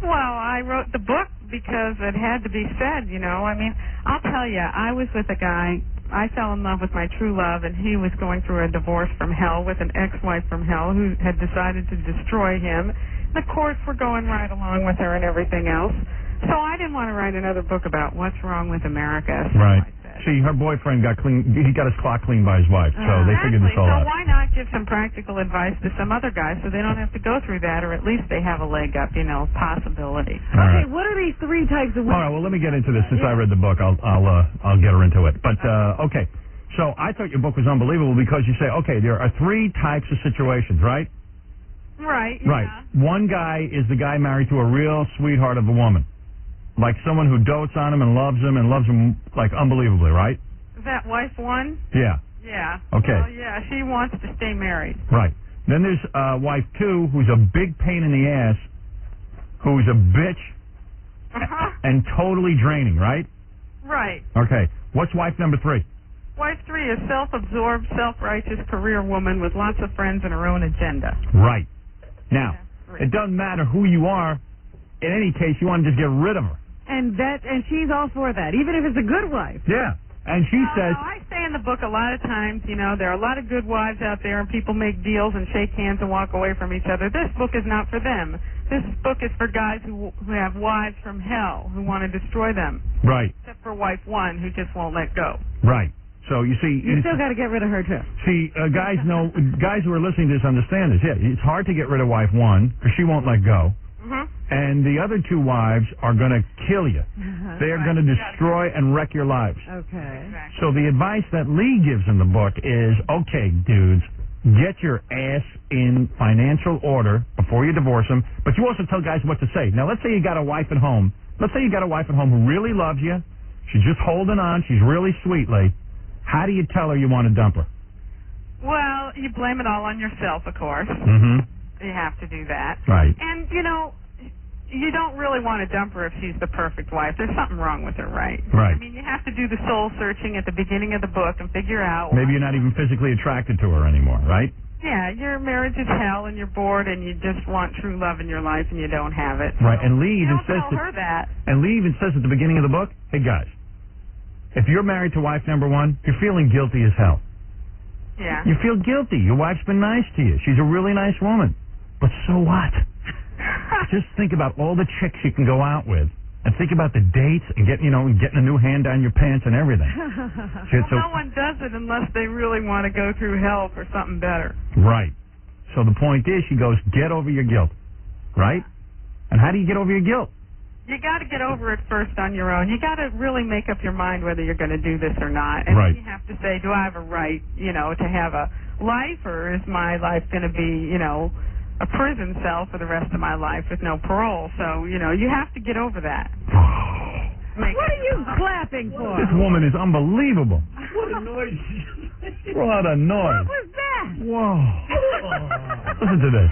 Well, I wrote the book because it had to be said, you know. I mean, I'll tell you, I was with a guy. I fell in love with my true love, and he was going through a divorce from hell with an ex-wife from hell who had decided to destroy him. The courts were going right along with her and everything else. So I didn't want to write another book about what's wrong with America. So Right. See, her boyfriend got clean. He got his clock cleaned by his wife, so they figured this all so out. why not give some practical advice to some other guys so they don't have to go through that, or at least they have a leg up, you know, possibility. All right. What are these three types of women? All right, well, let me get into this since I read the book. I'll get her into it. But, okay. So I thought your book was unbelievable because you say, okay, there are three types of situations, right? Right. Right. One guy is the guy married to a real sweetheart of a woman. Like someone who dotes on him and loves him like unbelievably, right? Is that wife one? Yeah. Yeah. Okay. Well, yeah, she wants to stay married. Right. Then there's wife two, who's a big pain in the ass, who's a bitch, and totally draining, right? Right. Okay. What's wife number 3? Wife 3 is self-absorbed, self-righteous career woman with lots of friends and her own agenda. Right. Now, it doesn't matter who you are. In any case, you want to just get rid of her. And she's all for that, even if it's a good wife. Yeah. And she says... I say in the book a lot of times, there are a lot of good wives out there, and people make deals and shake hands and walk away from each other. This book is not for them. This book is for guys who have wives from hell, who want to destroy them. Right. Except for wife 1, who just won't let go. Right. So you see... You still got to get rid of her, too. See, guys who are listening to this understand this. Yeah, it's hard to get rid of wife 1, because she won't let go. Mm-hmm. And the other 2 wives are going to kill you. They are going to destroy and wreck your lives. Okay. So the advice that Lee gives in the book is, okay, dudes, get your ass in financial order before you divorce them, but you also tell guys what to say. Now, let's say you got a wife at home. Let's say you got a wife at home who really loves you. She's just holding on. She's really sweet, Lee. How do you tell her you want to dump her? Well, you blame it all on yourself, of course. Mm-hmm. You have to do that. Right. And, you don't really want to dump her if she's the perfect wife. There's something wrong with her, right? Right. I mean, you have to do the soul searching at the beginning of the book and figure out... Maybe you're not even physically attracted to her anymore, right? Yeah, your marriage is hell and you're bored and you just want true love in your life and you don't have it. Right, and Lee even says tell her that. And Lee even says at the beginning of the book, hey guys, if you're married to wife number 1, you're feeling guilty as hell. Yeah. You feel guilty. Your wife's been nice to you. She's a really nice woman. But so what? Just think about all the chicks you can go out with, and think about the dates and getting a new hand down your pants and everything. No one does it unless they really want to go through hell for something better. Right. So the point is, she goes, get over your guilt. Right? And how do you get over your guilt? You got to get over it first on your own. You got to really make up your mind whether you're going to do this or not. And right. Then you have to say, do I have a right, to have a life, or is my life going to be, a prison cell for the rest of my life with no parole? So, you have to get over that. What are you clapping for? This woman is unbelievable. What a noise. What a noise. What was that? Whoa. Listen to this.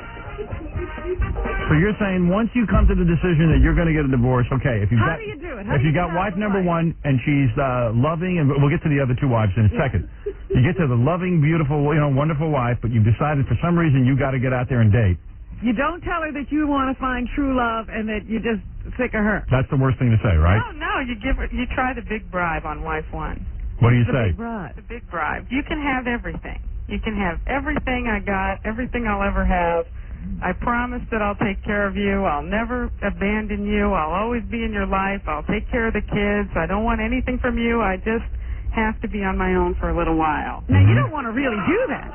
So you're saying once you come to the decision that you're going to get a divorce, okay, if you've How got, do you do it? if you got wife number 1 and she's loving, and we'll get to the other 2 wives in a second. You get to the loving, beautiful, wonderful wife, but you've decided for some reason you got to get out there and date. You don't tell her that you want to find true love and that you're just sick of her. That's the worst thing to say, right? No, you try the big bribe on wife 1. What do you say? The big bribe. You can have everything. You can have everything I got, everything I'll ever have. I promise that I'll take care of you. I'll never abandon you. I'll always be in your life. I'll take care of the kids. I don't want anything from you. I just have to be on my own for a little while. Now, you don't want to really do that.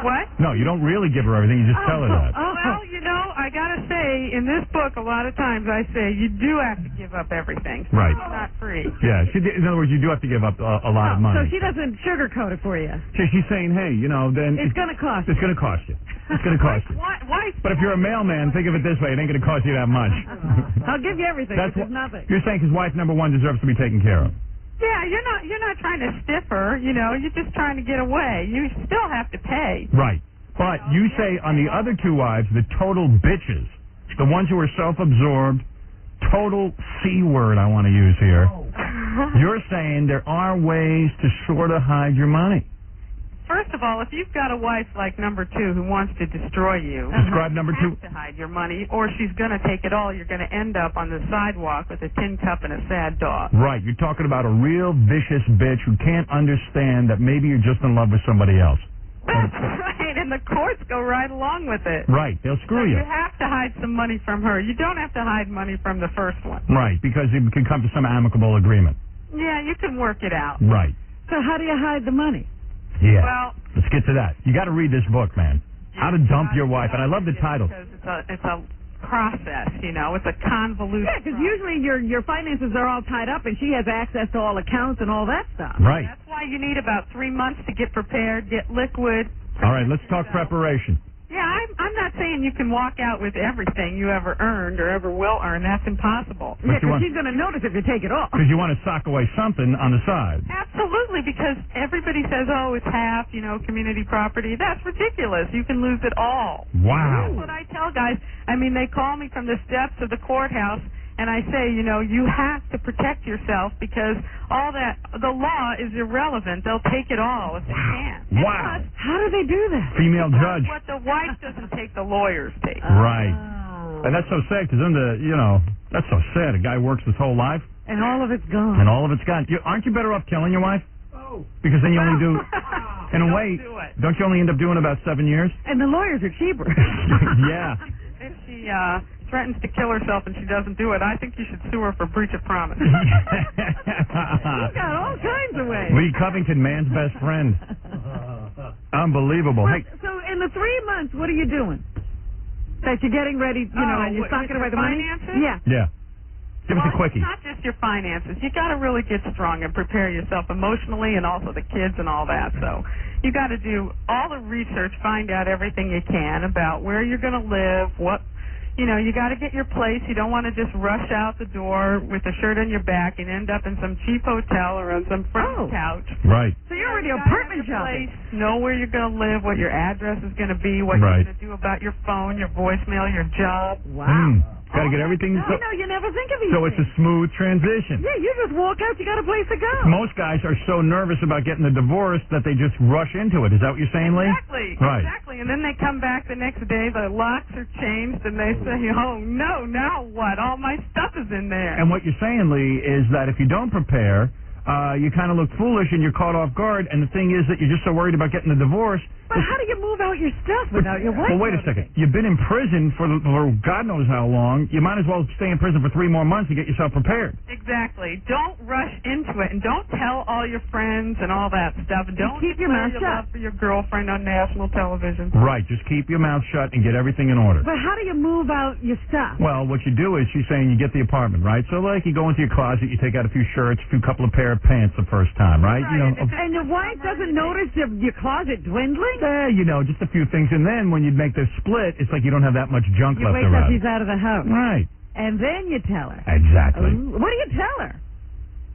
What? No, you don't really give her everything. You just tell her that. Well, I got to say, in this book, a lot of times I say you do have to give up everything. Right. It's not free. Yeah. In other words, you do have to give up a lot of money. So she doesn't sugarcoat it for you. She's saying, hey, then... It's going to cost you. It's going to cost you. It's going to cost you. Why? But if you're a mailman, think of it this way. It ain't going to cost you that much. I'll give you everything, That's which is nothing. You're saying because wife number 1 deserves to be taken care of. Yeah, you're not trying to stiff her, you're just trying to get away. You still have to pay. Right. But you say on the other 2 wives, the total bitches, the ones who are self-absorbed, total C word I want to use here, you're saying there are ways to sort of hide your money. First of all, if you've got a wife like number 2 who wants to destroy you, describe number 2. You have to hide your money, or she's going to take it all. You're going to end up on the sidewalk with a tin cup and a sad dog. Right. You're talking about a real vicious bitch who can't understand that maybe you're just in love with somebody else. That's right, and the courts go right along with it. Right. They'll screw you. You have to hide some money from her. You don't have to hide money from the first one. Right, because you can come to some amicable agreement. Yeah, you can work it out. Right. So how do you hide the money? Yeah. Well, let's get to that. You got to read this book, man. How to dump your wife, and I love the title. Because it's a process, it's a convoluted. Yeah, because usually your finances are all tied up, and she has access to all accounts and all that stuff. Right. That's why you need about 3 months to get prepared, get liquid. All right, let's talk preparation. Yeah, I'm not saying you can walk out with everything you ever earned or ever will earn. That's impossible. Yeah, because she's going to notice if you take it off. Because you want to sock away something on the side. Absolutely, because everybody says, oh, it's half, community property. That's ridiculous. You can lose it all. Wow. That's what I tell guys. I mean, they call me from the steps of the courthouse, And I say, you know, you have to protect yourself because all that, the law is irrelevant. They'll take it all if they can. Wow. How do they do that? Female judge. What the wife doesn't take, the lawyers take. Right. And that's so sad because that's so sad. A guy works his whole life. And all of it's gone. And all of it's gone. Aren't you better off killing your wife? Oh. Because then you only do, in a way, don't you only end up doing about 7 years? And the lawyers are cheaper. Yeah. If she threatens to kill herself and she doesn't do it, I think you should sue her for breach of promise. You've got all kinds of ways. Lee Covington, man's best friend. Unbelievable. Hey, So in the 3 months, what are you doing? That you're getting ready, and you're talking about the money? Finances? Yeah. Yeah. Give us a quickie. It's not just your finances. You got to really get strong and prepare yourself emotionally and also the kids and all that. So you got to do all the research, find out everything you can about where you're going to live, you got to get your place. You don't want to just rush out the door with a shirt on your back and end up in some cheap hotel or on some friend's couch. Right. So you're already apartment shopping. Know where you're going to live, what your address is going to be, what you're going to do about your phone, your voicemail, your job. Wow. Got to get everything. You never think of these So things. it's a smooth transition. Yeah, you just walk out, you got a place to go. Most guys are so nervous about getting the divorce that they just rush into it. Is that what you're saying, Lee? Exactly. Right. Exactly. And then they come back the next day, the locks are changed, and they say, oh, no, now what? All my stuff is in there. And what you're saying, Lee, is that if you don't prepare, you kind of look foolish and you're caught off guard. And the thing is that you're just so worried about getting the divorce. But how do you move out your stuff without your wife? Well, wait a second. You've been in prison for God knows how long. You might as well stay in prison for 3 more months to get yourself prepared. Exactly. Don't rush into it, and don't tell all your friends and all that stuff. Don't keep your mouth your shut love for your girlfriend on national television. Right. Just keep your mouth shut and get everything in order. But how do you move out your stuff? Well, what you do is she's saying you get the apartment, right? So, like, you go into your closet, you take out a few shirts, a couple of pair of pants the first time, right? And your wife doesn't notice your closet dwindling? Just a few things. And then when you make the split, it's like you don't have that much junk You left wait around. till she's out of the house. Right. And then you tell her. Exactly. What do you tell her?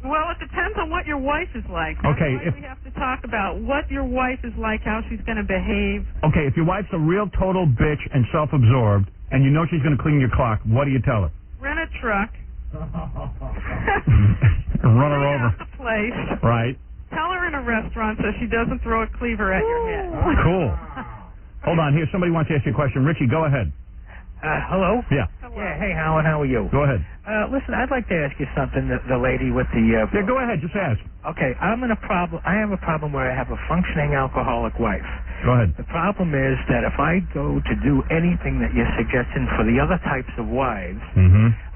Well, it depends on what your wife is like. Okay, That's why we have to talk about what your wife is like, how she's going to behave. Okay, if your wife's a real total bitch and self-absorbed, and you know she's going to clean your clock, what do you tell her? Rent a truck. Run her over. Out the place. Right. Tell her in a restaurant so she doesn't throw a cleaver at your head. Cool. Hold on. Here, somebody wants to ask you a question. Richie, go ahead. Hello? Yeah. Yeah, hey, Howard, how are you? Go ahead. Listen, I'd like to ask you something, the lady with the... Yeah, go ahead. Just ask. Okay, I have a problem where I have a functioning alcoholic wife. Go ahead. The problem is that if I go to do anything that you're suggesting for the other types of wives,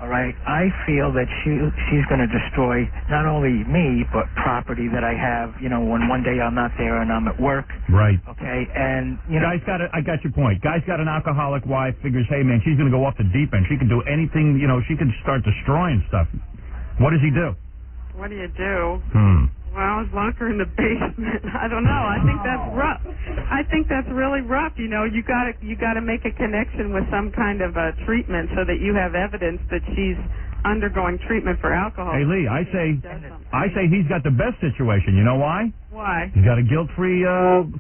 all right, I feel that she's going to destroy not only me, but property that I have, when one day I'm not there and I'm at work. Right. Okay, and, I got your point. Guy's got an alcoholic wife, figures, hey, man, she's going to go off the deep end. She can do anything, she can start destroying stuff. What does he do? What do you do? Well, lock her in the basement. I don't know. I think that's rough. I think that's really rough. You gotta make a connection with some kind of a treatment so that you have evidence that she's undergoing treatment for alcohol. Hey, Lee, I say he's got the best situation. You know why? Why? He's got a guilt-free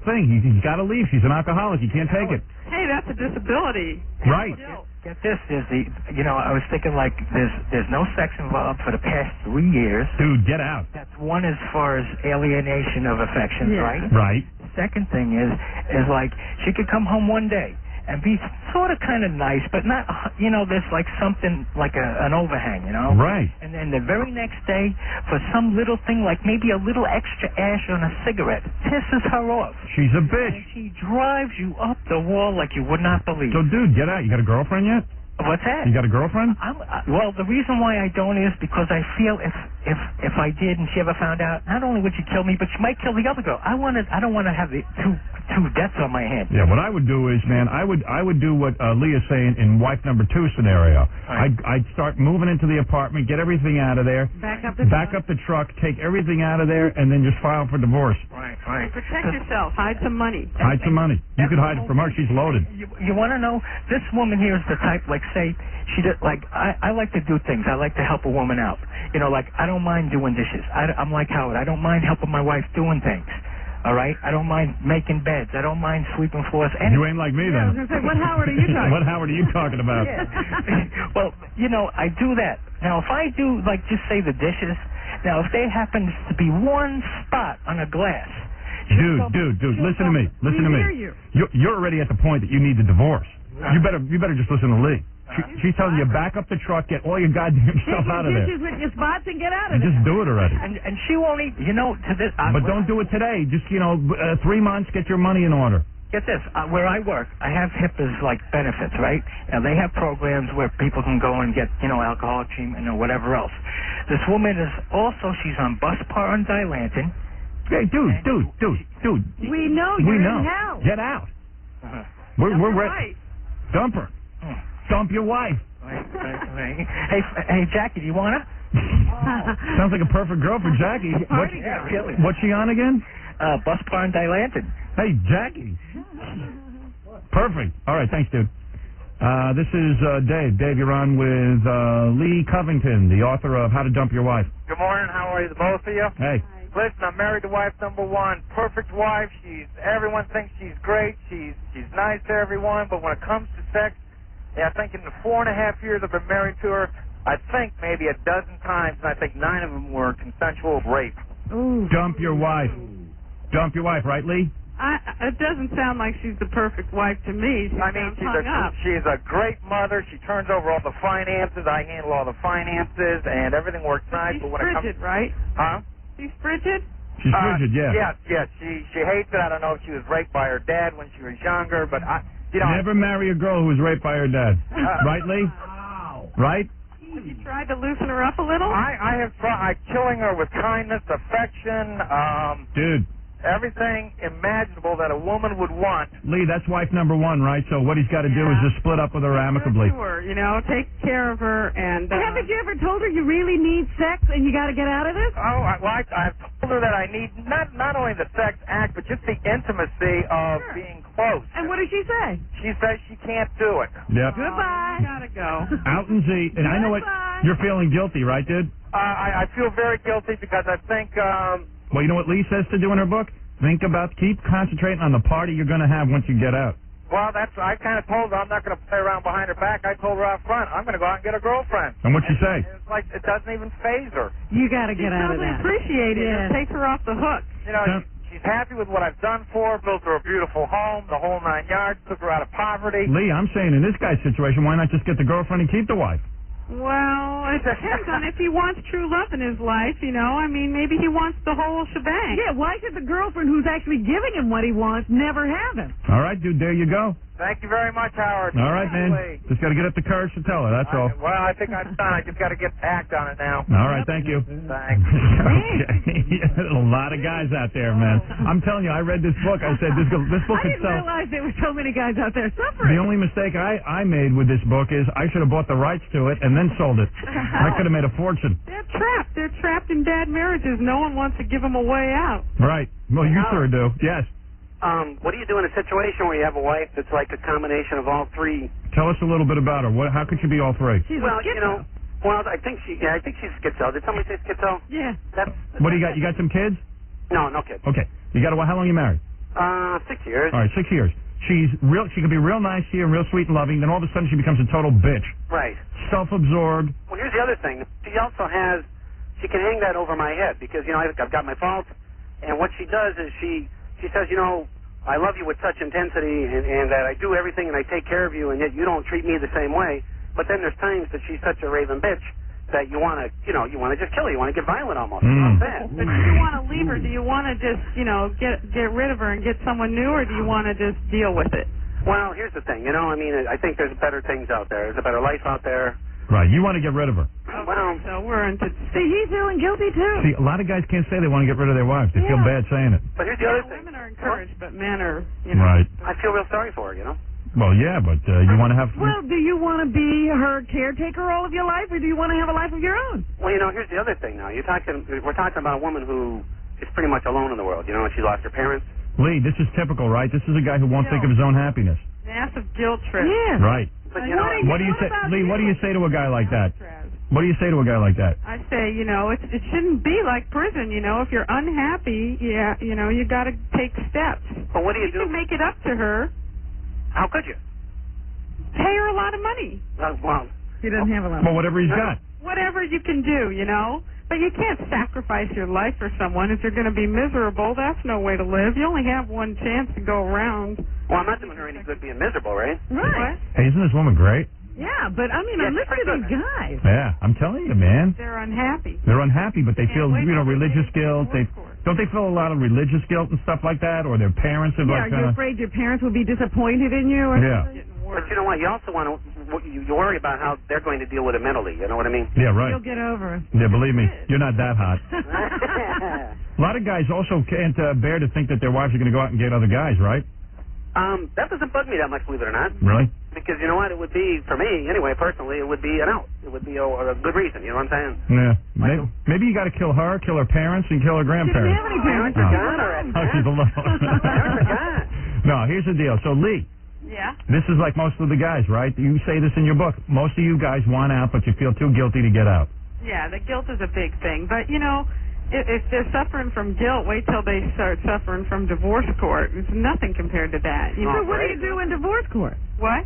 thing. He's got to leave. She's an alcoholic. He can't take it. Hey, that's a disability. Right. Get this, I was thinking like there's no sex involved for the past 3 years. Dude, get out. That's one as far as alienation of affections, right? Right. Second thing is like she could come home one day and be sort of kind of nice, but not, there's like something like an overhang, Right. And then the very next day, for some little thing like maybe a little extra ash on a cigarette, pisses her off. She's a bitch. And she drives you up the wall like you would not believe. So, dude, get out. You got a girlfriend yet? What's that? You got a girlfriend? Well, the reason why I don't is because I feel if I did and she ever found out, not only would she kill me, but she might kill the other girl. I don't want to have the two deaths on my hands. Yeah, what I would do is, man, I would do what Leah's saying in wife number 2 scenario. Right. I'd start moving into the apartment, get everything out of there, back up the truck, take everything out of there, and then just file for divorce. Right. Protect yourself. Hide some money. Hide some money. You could hide it from her. She's loaded. You want to know? This woman here is the type, like, say, she did, like, I like to do things. I like to help a woman out. Like, I don't mind doing dishes. I'm like Howard. I don't mind helping my wife doing things. All right? I don't mind making beds. I don't mind sweeping floors. You ain't like me, then. I was going to say, what Howard are you talking What Howard are you talking about? Well, I do that. Now, if I do, like, just say the dishes, now, if there happens to be one spot on a glass... Dude, listen to me. Listen to me. You're already at the point that you need the divorce. You better just listen to Lee. She's telling you, back up the truck, get all your goddamn stuff out of there. Take your dishes with your spots and get out of there. Just do it already. And she won't eat, to this... But don't do it today. Just, 3 months, get your money in order. Get this, where I work, I have HIPAA's, like, benefits, right? Now, they have programs where people can go and get, alcoholic treatment or whatever else. This woman is also, she's on Buspar and Dilantin. Hey, dude. We know you're in hell. Get out. We're ready. Dump her. Dump your wife. Hey, Jackie, do you want to? Sounds like a perfect girl for Jackie. What's she on again? Buspar and Dilantin. Hey, Jackie. Perfect. All right, thanks, dude. This is Dave. Dave, you're on with Lee Covington, the author of How to Dump Your Wife. Good morning. How are you, the both of you? Hey. Listen, I'm married to wife number one. Perfect wife. Everyone thinks she's great. She's nice to everyone. But when it comes to sex, I think in the 4.5 years I've been married to her, I think maybe a dozen times, and I think 9 of them were consensual rape. Ooh. Dump your wife. Dump your wife, right, Lee? It doesn't sound like she's the perfect wife to me. She's a great mother. She turns over all the finances. I handle all the finances, and everything works nice. She's but when frigid, it comes, right? Huh? She's frigid? She's frigid, yeah. Yes. She hates it. I don't know if she was raped by her dad when she was younger, but never marry a girl who was raped by her dad. Right, Lee? Right? Have you tried to loosen her up a little? I have tried killing her with kindness, affection, dude, everything imaginable that a woman would want. Lee, that's wife number one, right? So what he's got to do is just split up with her amicably. Sure, take care of her and... Haven't you ever told her you really need sex and you got to get out of this? Oh, I've told her that I need not only the sex act, but just the intimacy of being close. And what does she say? She says she can't do it. Yep. Goodbye. Gotta go. Out and Z. And I know what you're feeling guilty, right, dude? I feel very guilty because I think... Well, you know what Lee says to do in her book? Keep concentrating on the party you're going to have once you get out. Well, I kind of told her I'm not going to play around behind her back. I told her out front, I'm going to go out and get a girlfriend. And what'd she say? It's like, it doesn't even faze her. You got to get out of that. Appreciate it. Yeah. Take her off the hook. She's happy with what I've done for her, built her a beautiful home, the whole 9 yards, took her out of poverty. Lee, I'm saying in this guy's situation, why not just get the girlfriend and keep the wife? Well, it depends on if he wants true love in his life, maybe he wants the whole shebang. Yeah, why should the girlfriend who's actually giving him what he wants never have him? All right, dude, there you go. Thank you very much, Howard. All right, man. Just got to get up the courage to tell her, that's all. Well, I think I'm done. I just got to get act on it now. All right, thank you. Thanks. Okay. A lot of guys out there, man. I'm telling you, I read this book. I said, this book could sell. I didn't realize there were so many guys out there suffering. The only mistake I made with this book is I should have bought the rights to it and then sold it. I could have made a fortune. They're trapped. They're trapped in bad marriages. No one wants to give them a way out. Right. Well, you sure do. Yes. What do you do in a situation where you have a wife that's like a combination of all three? Tell us a little bit about her. How could she be all three? She's I think she's schizo. Did somebody say schizo? Yeah. What do you got? You got some kids? No kids. Okay. You got how long you married? 6 years. All right, 6 years. She can be real nice to you and real sweet and loving, then all of a sudden she becomes a total bitch. Right. Self-absorbed. Well, here's the other thing. She can hang that over my head because, I've got my faults, and what she does is she says, I love you with such intensity and that I do everything and I take care of you and yet you don't treat me the same way. But then there's times that she's such a raven bitch that you want to just kill her. You want to get violent almost. You know what I'm saying? But do you want to leave her? Do you want to just, get rid of her and get someone new, or do you want to just deal with it? Well, here's the thing. I think there's better things out there. There's a better life out there. Right. You want to get rid of her. Well, so we're into... See, he's feeling guilty, too. See, a lot of guys can't say they want to get rid of their wives. They feel bad saying it. But here's the other thing. Women are encouraged, but men are, Right. I feel real sorry for her, Well, yeah, but you want to have... Well, do you want to be her caretaker all of your life, or do you want to have a life of your own? Well, here's the other thing now. We're talking about a woman who is pretty much alone in the world. She lost her parents. Lee, this is typical, right? This is a guy who won't think of his own happiness. Massive guilt trip. Yeah. Right. But, what do you say, Lee, what do you say to a guy like that? What do you say to a guy like that? I say, it shouldn't be like prison, If you're unhappy, you got to take steps. But what do you do? You can make it up to her. How could you? Pay her a lot of money. Well, he doesn't have a lot. Well, whatever he's got. Whatever whatever you can do, you know. But you can't sacrifice your life for someone if you're going to be miserable. That's no way to live. You only have one chance to go around. Well, I'm not doing her any good being miserable, right? Right. Hey, isn't this woman great? Yeah, but I mean, Yeah, listen to these guys. Yeah, I'm telling you, man. They're unhappy. They're unhappy, but they feel, wait you know, till they religious get guilt. Don't they feel a lot of religious guilt and stuff like that? Or their parents have Yeah, like are you afraid your parents will be disappointed in you? Or Yeah. something? But you know what? You also want to you worry about how they're going to deal with it mentally. You know what I mean? Yeah, right. You'll get over it. Yeah, believe me, you're not that hot. A lot of guys also can't bear to think that their wives are going to go out and get other guys, right? That doesn't bug me that much, believe it or not. Really? Because you know what? It would be, for me, anyway, personally, it would be an out. It would be a good reason, you know what I'm saying? Yeah. Maybe you got to kill her, kill her parents, and kill her grandparents. Have any parents are gone already. Oh, she's alone. Parents are gone. No, here's the deal. So, Lee, Yeah. this is like most of the guys, right? You say this in your book. Most of you guys want out, but you feel too guilty to get out. Yeah, the guilt is a big thing. But, you know, if they're suffering from guilt, wait till they start suffering from divorce court. It's nothing compared to that. You So know, what do you do in divorce court? What?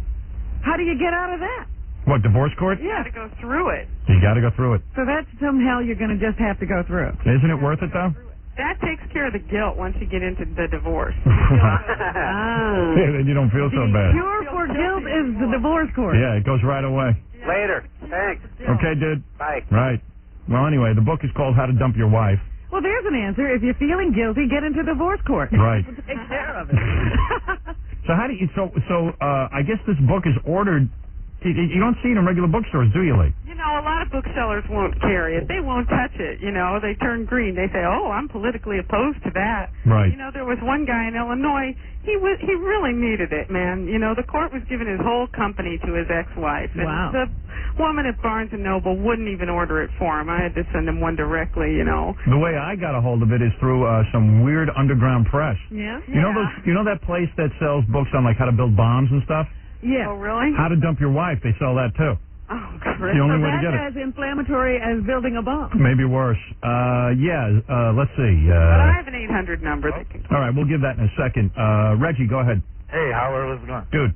How do you get out of that? What, divorce court? You got to go through it. You got to go through it. So that's some hell you're going to just have to go through. Isn't it worth it, though? That takes care of the guilt once you get into the divorce. Yeah, then you don't feel so bad. Cure for guilt is the divorce court. Yeah, it goes right away. Later. Thanks. Okay, dude? Bye. Right. Well, anyway, the book is called How to Dump Your Wife. Well, there's an answer. If you're feeling guilty, get into divorce court. Right. Take care of it. So how do you, I guess this book is ordered, you don't see it in regular bookstores, do you, Lee? You know, a lot of booksellers won't carry it. They won't touch it. You know, they turn green. They say, "Oh, I'm politically opposed to that." Right. You know, there was one guy in Illinois. He really needed it, man. You know, the court was giving his whole company to his ex-wife, and Wow. the woman at Barnes and Noble wouldn't even order it for him. I had to send him one directly. You know. The way I got a hold of it is through some weird underground press. Yeah. You know those? You know that place that sells books on like how to build bombs and stuff? Yeah. Oh, really? How to Dump Your Wife? They sell that too. Oh, The only way to get it. That's as inflammatory as building a bomb. Maybe worse. Let's see. But I have an 800 number. That can... All right, we'll give that in a second. Reggie, go ahead. Hey, Howard, what's going on? Dude.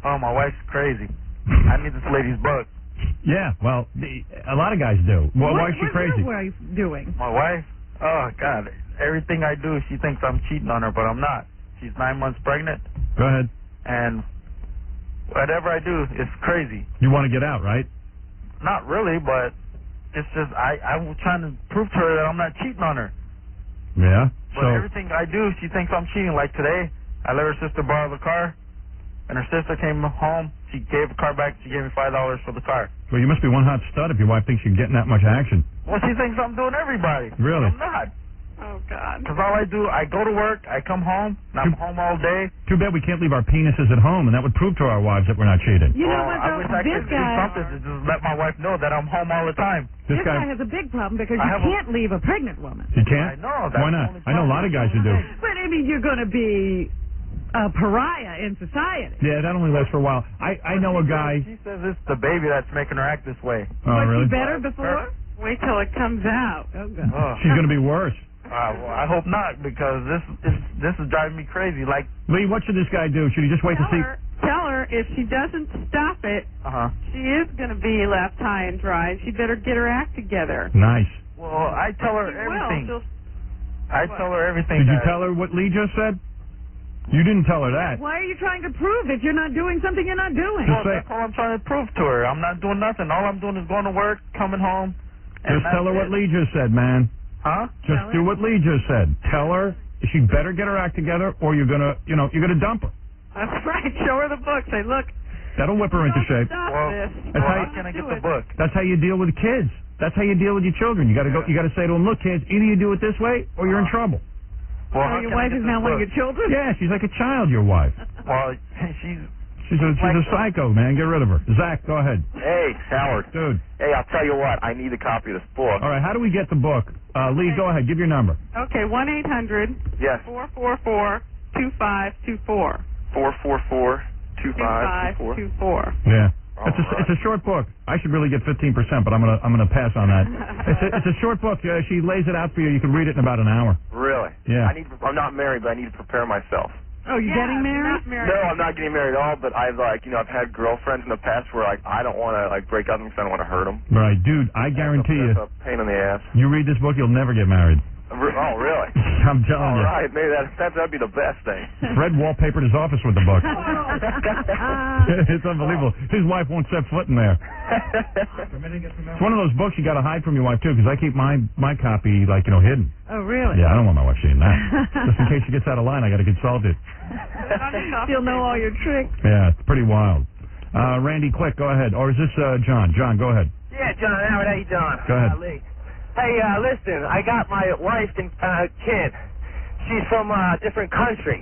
Oh, my wife's crazy. I need this lady's book. Yeah, well, a lot of guys do. Well, why is she crazy? What's your wife doing? My wife? Oh, God. Everything I do, she thinks I'm cheating on her, but I'm not. She's 9 months pregnant, Go ahead. and whatever I do is crazy. You want to get out, right? Not really, but it's just I'm trying to prove to her that I'm not cheating on her. Yeah. But everything I do, she thinks I'm cheating. Like today, I let her sister borrow the car, and her sister came home. She gave the car back. She gave me $5 for the car. Well, you must be one hot stud if your wife thinks you're getting that much action. Well, she thinks I'm doing everybody. Really? I'm not. Oh, God. Because all I do, I go to work, I come home, and I'm home all day. Too bad we can't leave our penises at home, and that would prove to our wives that we're not cheating. You know Well, what, I though? wish I This could do guy, something to just let my wife know that I'm home all the time. this guy has a big problem because I you have can't leave a pregnant woman. You can't? I know. That's Why the not? only I know a lot of guys who do. But, I mean, you're going to be a pariah in society. Yeah, that only lasts for a while. I know a guy. She says it's the baby that's making her act this way. Oh, Was really? she better before? Wait till it comes out. Oh, God. Oh. She's going to be worse. Well, I hope not, because this is driving me crazy. Like, Lee, what should this guy do? Should he just wait to see? Tell her if she doesn't stop it, she is going to be left high and dry. She better get her act together. Nice. well, I tell her She everything. will. I tell her everything. Did you that- tell her what Lee just said? You didn't tell her that. Why are you trying to prove that you're not doing something you're not doing? Well, that's all I'm trying to prove to her. I'm not doing nothing. All I'm doing is going to work, coming home. Just tell her what Lee just said, man. Huh? Just do what Lee just said. Tell her she better get her act together, or you're gonna dump her. That's right. Show her the book. Say, look. That'll whip her into shape. Well, That's how how can I get the book? That's how you deal with kids. That's how you deal with your children. You got to go. You got to say to them, look, kids, either you do it this way, or you're in trouble. Well, So your wife is now one of your children? Yeah, she's like a child. Your wife. Well, she's a psycho, man. Get rid of her. Zach, go ahead. Hey, Howard. Dude. Hey, I'll tell you what. I need a copy of this book. All right, how do we get the book? Lee, go ahead. Give your number. Okay, 1-800. Yes. 444-2524. 444-2524. Yeah. It's a short book. I should really get 15%, but I'm gonna pass on that. It's a short book. She lays it out for you. You can read it in about an hour. Really? Yeah. I'm not married, but I need to prepare myself. Oh, you getting married? Not married. No, I'm not getting married at all. But I've I've had girlfriends in the past where I don't want to break up because I don't want to hurt them. Right, dude, I guarantee you, That's a pain in the ass. you read this book, you'll never get married. Oh, really? I'm telling All you. right, maybe that'd be the best thing. Fred wallpapered his office with the book. It's unbelievable. His wife won't set foot in there. It's one of those books you got to hide from your wife too, because I keep my copy hidden. Oh, really? Yeah, I don't want my wife seeing that. Just in case she gets out of line, I got to consult it. She'll know all your tricks. Yeah, it's pretty wild. Randy, quick, go ahead. Or is this John? John, go ahead. Yeah, John Howard, how you doing? Go ahead. Lee. Hey, listen, I got my wife and kid. She's from a different country,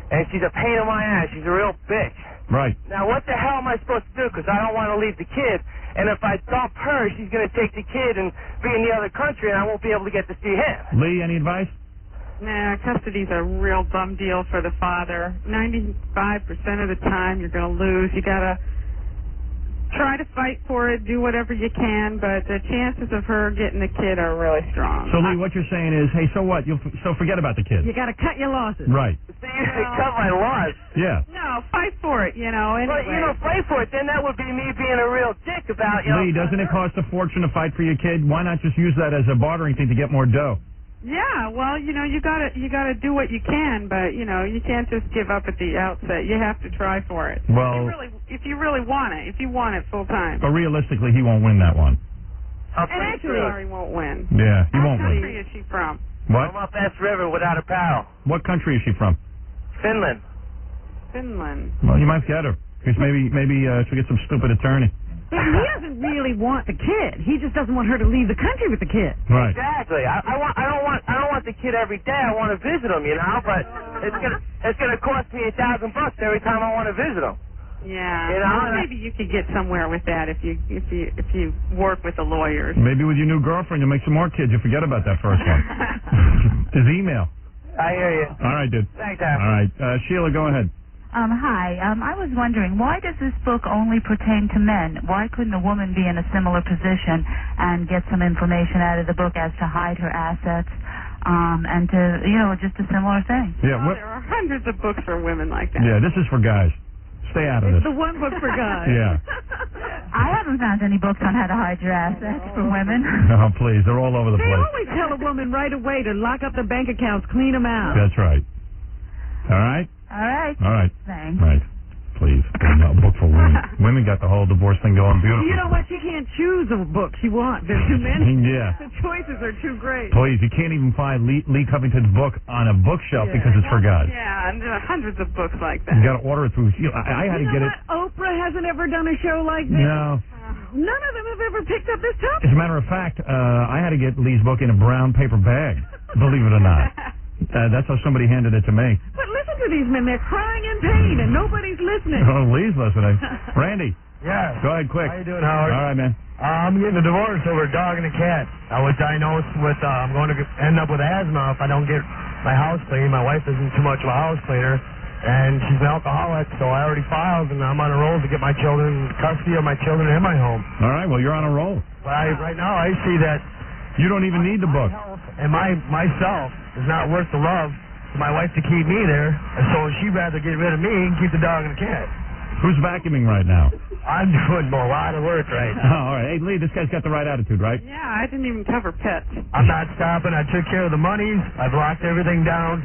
and she's a pain in my ass. She's a real bitch. Right. Now, what the hell am I supposed to do? Because I don't want to leave the kid, and if I dump her, she's going to take the kid and be in the other country, and I won't be able to get to see him. Lee, any advice? Nah, custody's a real bum deal for the father. 95% of the time you're going to lose. You got to try to fight for it, do whatever you can, but the chances of her getting the kid are really strong. So, Lee, what you're saying is, hey, so what? So forget about the kid. You got to cut your losses. Right. See, you cut my loss. Yeah. No, fight for it, anyway. But, fight for it, then that would be me being a real dick about, Lee, doesn't it cost a fortune to fight for your kid? Why not just use that as a bartering thing to get more dough? Yeah, well, you gotta do what you can, but you can't just give up at the outset. You have to try for it. Well, if you really want it, if you want it full time. But realistically, he won't win that one. And actually, he won't win. Yeah, he won't What win. country is she from? What? I'm up East River without a paddle. What country is she from? Finland. Finland. Well, you might get her. Because maybe she'll get some stupid attorney. He doesn't really want the kid. He just doesn't want her to leave the country with the kid. Right. Exactly. I don't want the kid every day. I want to visit him, but it's gonna cost me $1,000 every time I want to visit him. Yeah. Well, maybe you could get somewhere with that if you work with the lawyers. Maybe with your new girlfriend, you'll make some more kids. You forget about that first one. His email. I hear you. All right, dude. Thanks, All right. Sheila, go ahead. Hi. I was wondering, why does this book only pertain to men? Why couldn't a woman be in a similar position and get some information out of the book as to hide her assets, and to, just a similar thing? Yeah. There are hundreds of books for women like that. Yeah, this is for guys. Stay out of It's this. the one book for guys. Yeah. I haven't found any books on how to hide your assets for women. Oh, please. They're all over the They place. always tell a woman right away to lock up the bank accounts, clean them out. That's right. All right? All right. All right. Thanks. Right. Please. A book for women. Women got the whole divorce thing going beautiful. You know what? She can't choose a book she wants. There's too many. Yeah. The choices are too great. Please, you can't even find Lee Covington's book on a bookshelf because it's for guys. Yeah, and there are hundreds of books like that. You got to order it through. I had to get it. Oprah hasn't ever done a show like this. No. None of them have ever picked up this topic. As a matter of fact, I had to get Lee's book in a brown paper bag. Believe it or not. That's how somebody handed it to me. But listen to these men. They're crying in pain, and nobody's listening. Oh, Lee's listening. Randy. Yeah. Go ahead, quick. How you doing, Howard? All right, man. I'm getting a divorce over a dog and a cat. I was diagnosed with, I'm going to end up with asthma if I don't get my house cleaned. My wife isn't too much of a house cleaner, and she's an alcoholic, so I already filed, and I'm on a roll to get my children, custody of my children in my home. All right, well, you're on a roll. But right now I see that you don't even need the book. And myself is not worth the love for my wife to keep me there, and so she'd rather get rid of me and keep the dog and the cat. Who's vacuuming right now? I'm doing a lot of work right now. Oh, all right. Hey, Lee, this guy's got the right attitude, right? Yeah, I didn't even cover pets. I'm not stopping. I took care of the monies. I blocked everything down.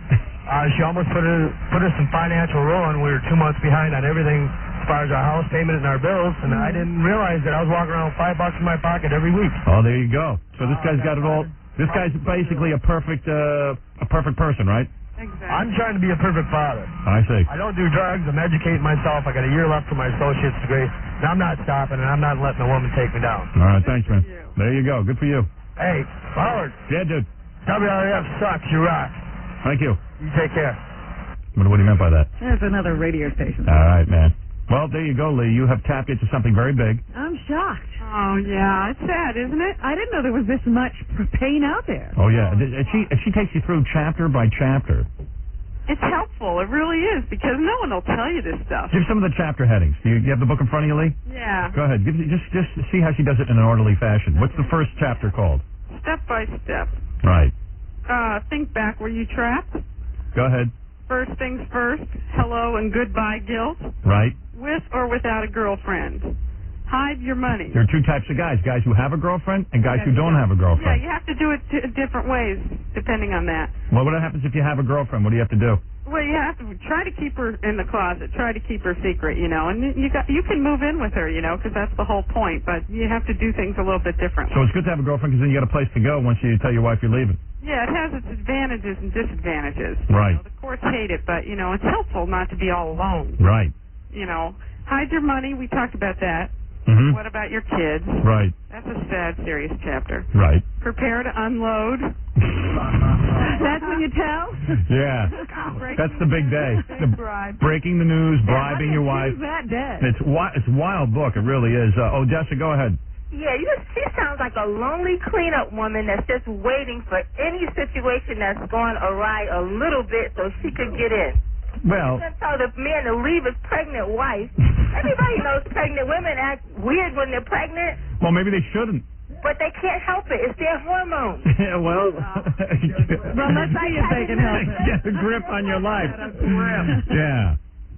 She almost put us in financial ruin. We were 2 months behind on everything as far as our house payment and our bills, and I didn't realize that I was walking around with $5 in my pocket every week. Oh, there you go. So this guy's got it all. This guy's basically a perfect person, right? Exactly. I'm trying to be a perfect father. I see. I don't do drugs. I'm educating myself. I got a year left for my associate's degree. And I'm not stopping, and I'm not letting a woman take me down. All right, thanks, man. There you go. Good for you. Hey, Howard. Yeah, dude. WRF sucks. You rock. Thank you. You take care. What do you meant by that? There's another radio station. All right, man. Well, there you go, Lee. You have tapped into something very big. I'm shocked. Oh, yeah. It's sad, isn't it? I didn't know there was this much pain out there. Oh, yeah. She takes you through chapter by chapter. It's helpful. It really is, because no one will tell you this stuff. Give some of the chapter headings. Do you have the book in front of you, Lee? Yeah. Go ahead. Just see how she does it in an orderly fashion. What's the first chapter called? Step by step. Right. Think back. Were you trapped? Go ahead. first things first, hello and goodbye guilt, Right. with or without a girlfriend. Hide your money. There are two types of guys who have a girlfriend and guys who don't have a Yeah, girlfriend. you have to do it different ways depending on that. Well, what happens if you have a girlfriend? What do you have to do? Well, you have to try to keep her in the closet, try to keep her secret, and you can move in with her, because that's the whole point, but you have to do things a little bit differently. So it's good to have a girlfriend because then you got a place to go once you tell your wife you're leaving. Yeah, it has its advantages and disadvantages. Right. The courts hate it, but, it's helpful not to be all alone. Right. Hide your money, we talked about that. Mm-hmm. What about your kids? Right. That's a sad, serious chapter. Right. Prepare to unload. That's when you tell? Yeah. That's the big day. Breaking the news, bribing your wife. Who's that dead? It's a wild book. It really is. Odessa, go ahead. Yeah, she sounds like a lonely cleanup woman that's just waiting for any situation that's going awry a little bit so she could get in. Well, She told the man to leave his pregnant wife. Everybody knows pregnant women act weird when they're pregnant, well, maybe they shouldn't. but they can't help it. It's their hormones. Yeah, well, Well, let's see if they can help it. get a grip on your life. Yeah.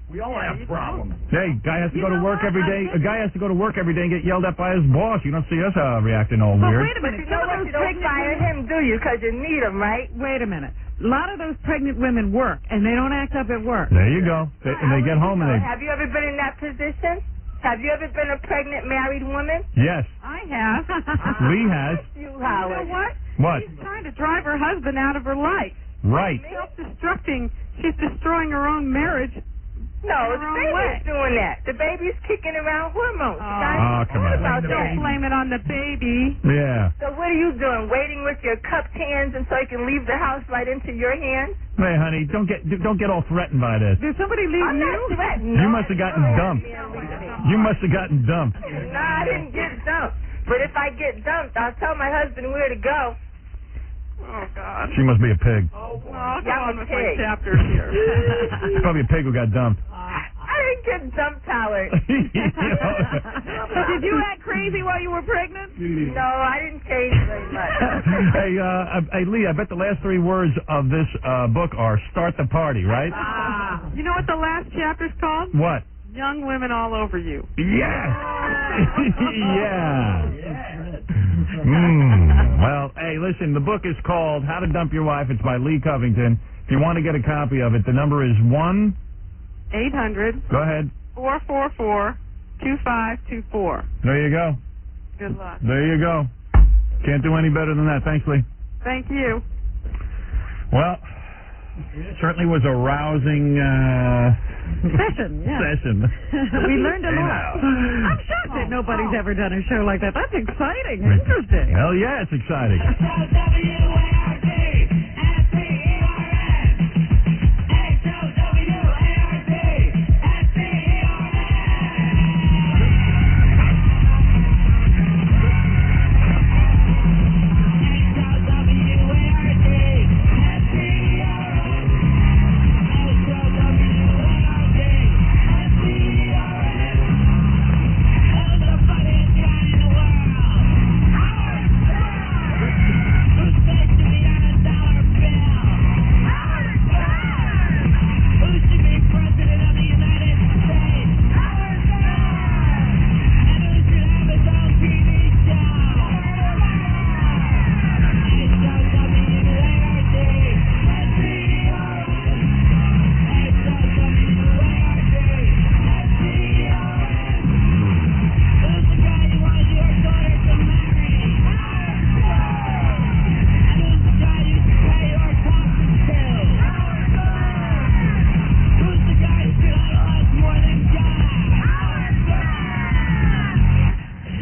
We all have problems. Hey, guy has to go to work every day. A guy has to go to work every day and get yelled at by his boss. You don't see us reacting all But weird. wait a minute. You know what? You don't fire him, do you? Because you need him, right? Wait a minute. A lot of those pregnant women work, and they don't act up at work. There you go. And they get home and they... Have you ever been in that position? Have you ever been a pregnant married woman? Yes. I have. Lee has. You, You Howard. know what? What? She's trying to drive her husband out of her life. Right. Self-destructing. She's destroying her own marriage. No, the the wrong baby's way. doing that. The baby's kicking around hormones. Oh, come on. About that. Don't blame it on the baby. Yeah. So what are you doing? Waiting with your cupped hands and so you can leave the house right into your hands? Hey, honey, don't get all threatened by this. Did somebody leave I'm you? not threatened. You must have gotten dumped. You must have gotten dumped. No, I didn't get dumped. But if I get dumped, I'll tell my husband where to go. Oh, God. She must be a pig. Well, I'll go Yeah, on with my pig. chapters here. She's probably a pig who got dumped. I didn't get dumped, Howard. Did you act crazy while you were pregnant? No, I didn't change very much. Hey, Lee, I bet the last three words of this book are "start the party," right? You know what the last chapter's called? What? Young women all over you. Yes. Yeah. Well, hey, listen, the book is called How to Dump Your Wife. It's by Lee Covington. If you want to get a copy of it, the number is 800. Go ahead. 444-2524. There you go. Good luck. There you go. Can't do any better than that. Thanks, Lee. Thank you. Well, it certainly was a rousing Session, yeah. session. We learned a lot. I'm shocked that nobody's ever done a show like that. That's exciting and interesting. Hell yeah, it's exciting.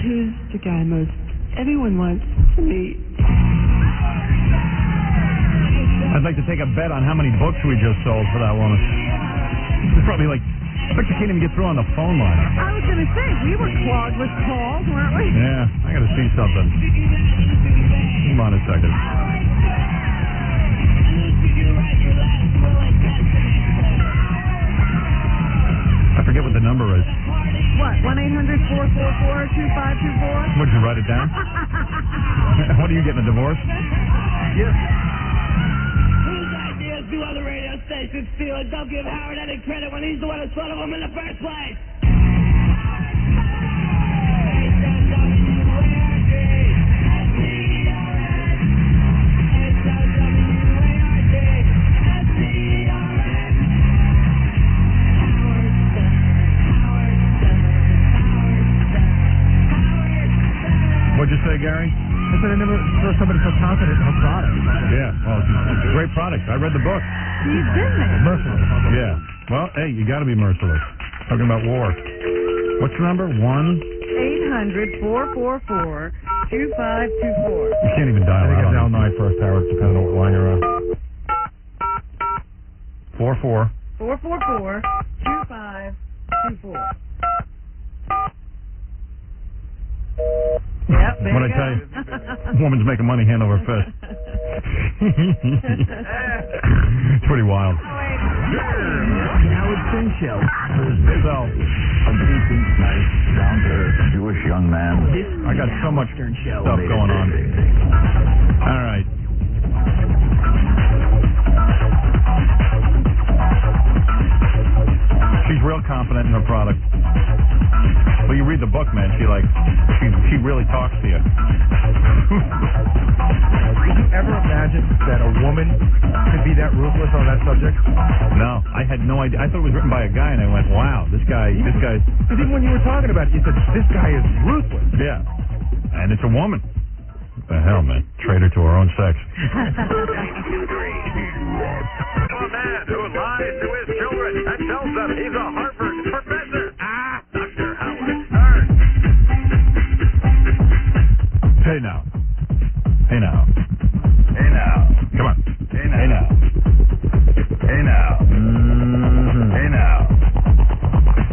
Who's the guy everyone wants to meet? I'd like to take a bet on how many books we just sold for that woman. It's probably like, I bet you can't even get through on the phone line. I was going to say, we were clogged with calls, weren't we? Yeah, I got to see something. Hold on a second. I forget what the number is. What, 1-800-444-2524? Would you write it down? What are you getting, a divorce? Whose ideas do other radio they should steal it. Don't give Howard any credit when he's the one who thought of them in the first place. What'd you say, Gary? I said I never saw somebody so confident in her product. Yeah, well, it's a great product. I read the book. He's been there. Merciless. Yeah. Well, hey, you got to be merciless. Talking about war. What's the number? 1-800-444-2524. You can't even dial I think out. it's L9 first, Howard, depending on what line you're on. 44. 444-2524. Yep, there What'd I you tell go. you? Woman's making money hand over fist. It's pretty wild. Howard Stern Show. So, A decent, nice, down-to-earth Jewish young man. I got so much stuff going on. All right. She's real confident in her product. Well, you read the book, man. She really talks to you. Did you ever imagine that a woman could be that ruthless on that subject? No, I had no idea. I thought it was written by a guy, and I went, "Wow, this guy." Because even when you were talking about it, you said this guy is ruthless. Yeah, and it's a woman. What the hell, man? Traitor to her own sex. A man who lies to his children and tells them he's a Harvard professor. Dr. Howard Stern. Hey now. Hey now. Hey now. Come on. Hey now. Hey now. Hey now. Hey now.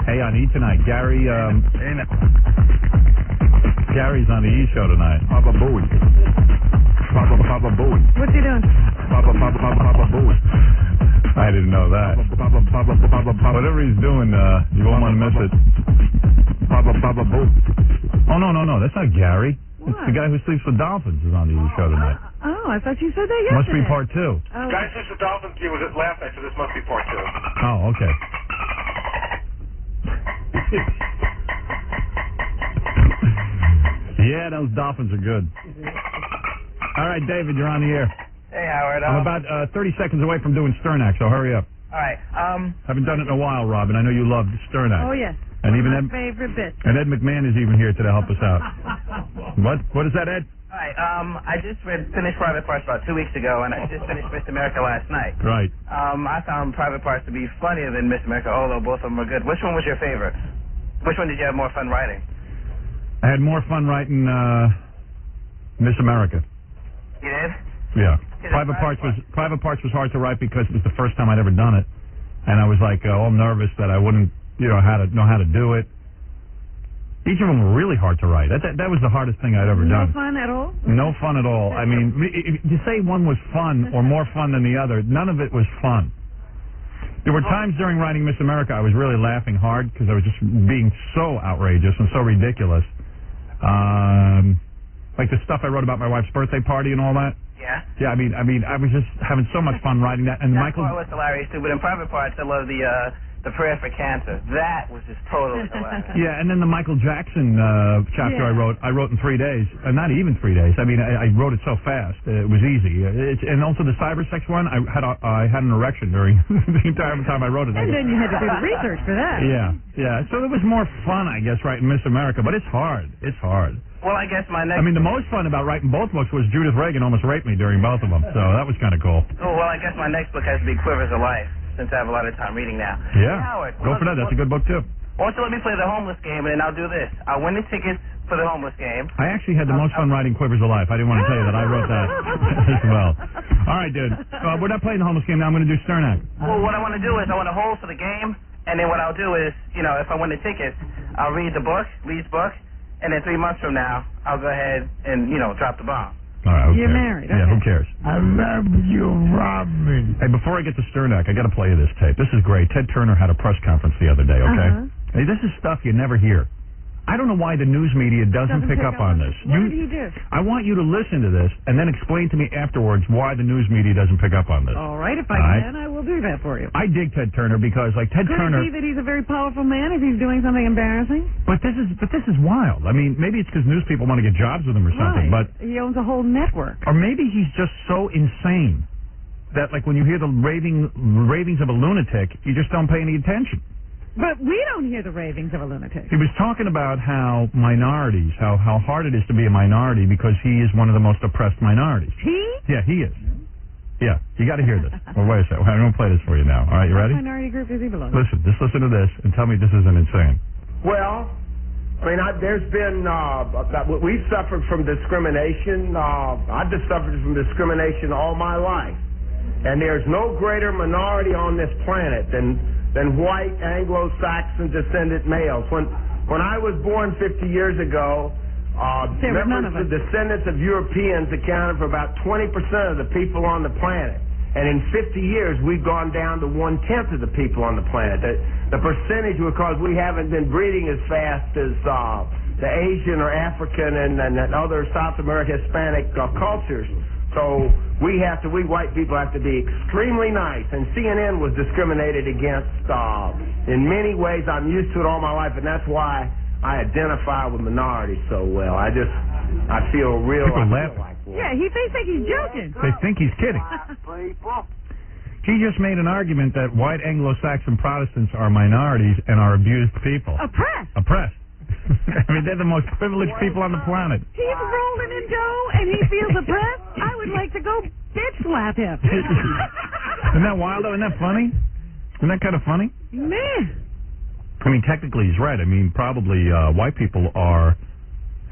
Hey, on E tonight, Gary. Hey now. Gary's on the E show tonight. Papa Bowie. Papa Bowie. What's he doing? Papa Bowie. I didn't know that. Whatever he's doing, you won't want to miss it. Papa Bowie. Oh, no. That's not Gary. What? It's the guy who sleeps with dolphins is on the E show tonight. Oh, I thought you said that yesterday. Must be part 2. Oh. Guys, this is Dolphins. He was at last night, so this must be part 2. Oh, okay. Yeah, those dolphins are good. All right, David, you're on the air. Hey, Howard. I'm about 30 seconds away from doing Sternak, so hurry up. All right. Haven't done it in a while, Robin. I know you love Sternak. Oh, yes. And even my Ed, favorite bit. and Ed McMahon is even here to help us out. What is that, Ed? All right. I just finished Private Parts about 2 weeks ago, and I just finished Miss America last night. Right. I found Private Parts to be funnier than Miss America, although both of them are good. Which one was your favorite? Which one did you have more fun writing? I had more fun writing Miss America. You did? Yeah. Private Parts was hard to write because it was the first time I'd ever done it, and I was like all nervous that I wouldn't know how to do it. Each of them were really hard to write. That was the hardest thing I'd ever No done. fun at all? No fun at all. I mean, to say one was fun or more fun than the other, none of it was fun. There were times during writing Miss America I was really laughing hard because I was just being so outrageous and so ridiculous. Like the stuff I wrote about my wife's birthday party and all that. Yeah. Yeah, I mean, I was just having so much fun writing that. And That Michael. part was hilarious too. But in Private Parts, I love the prayer for cancer. That was just totally hilarious. Yeah, and then the Michael Jackson chapter Yeah. I wrote in 3 days. Not even 3 days. I mean, I wrote it so fast. It was easy. And also the cybersex one, I had an erection during the entire time I wrote it. And then you had to do the research for that. Yeah. So it was more fun, I guess, writing Miss America. But it's hard. It's hard. Well, I guess my next. I mean, the most fun about writing both books was Judith Reagan almost raped me during both of them. So that was kind of cool. Oh, well, I guess my next book has to be Quivers of Life, since I have a lot of time reading now. Yeah. Howard, Go for that. That's a good book, too. Why don't you let me play the homeless game, and then I'll do this. I'll win the tickets for the homeless game. I actually had the most fun writing Quivers of Life. I didn't want to tell you that I wrote that as well. All right, dude. We're not playing the homeless game now. I'm going to do Sternak. Well, what I want to do is I want to hold for the game, and then what I'll do is, if I win the tickets, I'll read the book, Lee's book, and then 3 months from now, I'll go ahead and, drop the bomb. All right, You're married. Yeah, okay. who cares? I love you, Robin. Hey, before I get to Sternak, I got to play you this tape. This is great. Ted Turner had a press conference the other day, okay? Hey, this is stuff you never hear. I don't know why the news media doesn't pick up on this. What did he do? I want you to listen to this and then explain to me afterwards why the news media doesn't pick up on this. All right, if I can, I will do that for you. I dig Ted Turner because, like, Ted Could Turner. it be that he's a very powerful man if he's doing something embarrassing? But this is wild. I mean, maybe it's because news people want to get jobs with him or something. Right. But He owns a whole network. or maybe he's just so insane that, like, when you hear the ravings of a lunatic, you just don't pay any attention. But we don't hear the ravings of a lunatic. He was talking about how minorities, how hard it is to be a minority because he is one of the most oppressed minorities. He? Yeah, he is. Yeah, you got to hear this. Well, wait a second. I'm going to play this for you now. All right, you ready? What minority group does he belong to? Listen, just listen to this and tell me this isn't insane. Well, I mean, there's been, we've suffered from discrimination. I've just suffered from discrimination all my life. And there's no greater minority on this planet than white Anglo-Saxon descendant males. When I was born 50 years ago, the descendants of Europeans accounted for about 20% of the people on the planet. And in 50 years, we've gone down to 1/10 of the people on the planet. The percentage, because we haven't been breeding as fast as the Asian or African and other South American Hispanic cultures. So we white people have to be extremely nice. And CNN was discriminated against in many ways. I'm used to it all my life, and that's why I identify with minorities so well. I feel real. People laugh. Yeah, they think he's joking. They think he's kidding. He just made an argument that white Anglo-Saxon Protestants are minorities and are abused people. Oppressed. I mean, they're the most privileged people on the planet. He's rolling in dough and he feels oppressed. I would like to go bitch slap him. Isn't that wild, though? Isn't that funny? Isn't that kind of funny? Man. I mean, technically, he's right. I mean, probably white people are...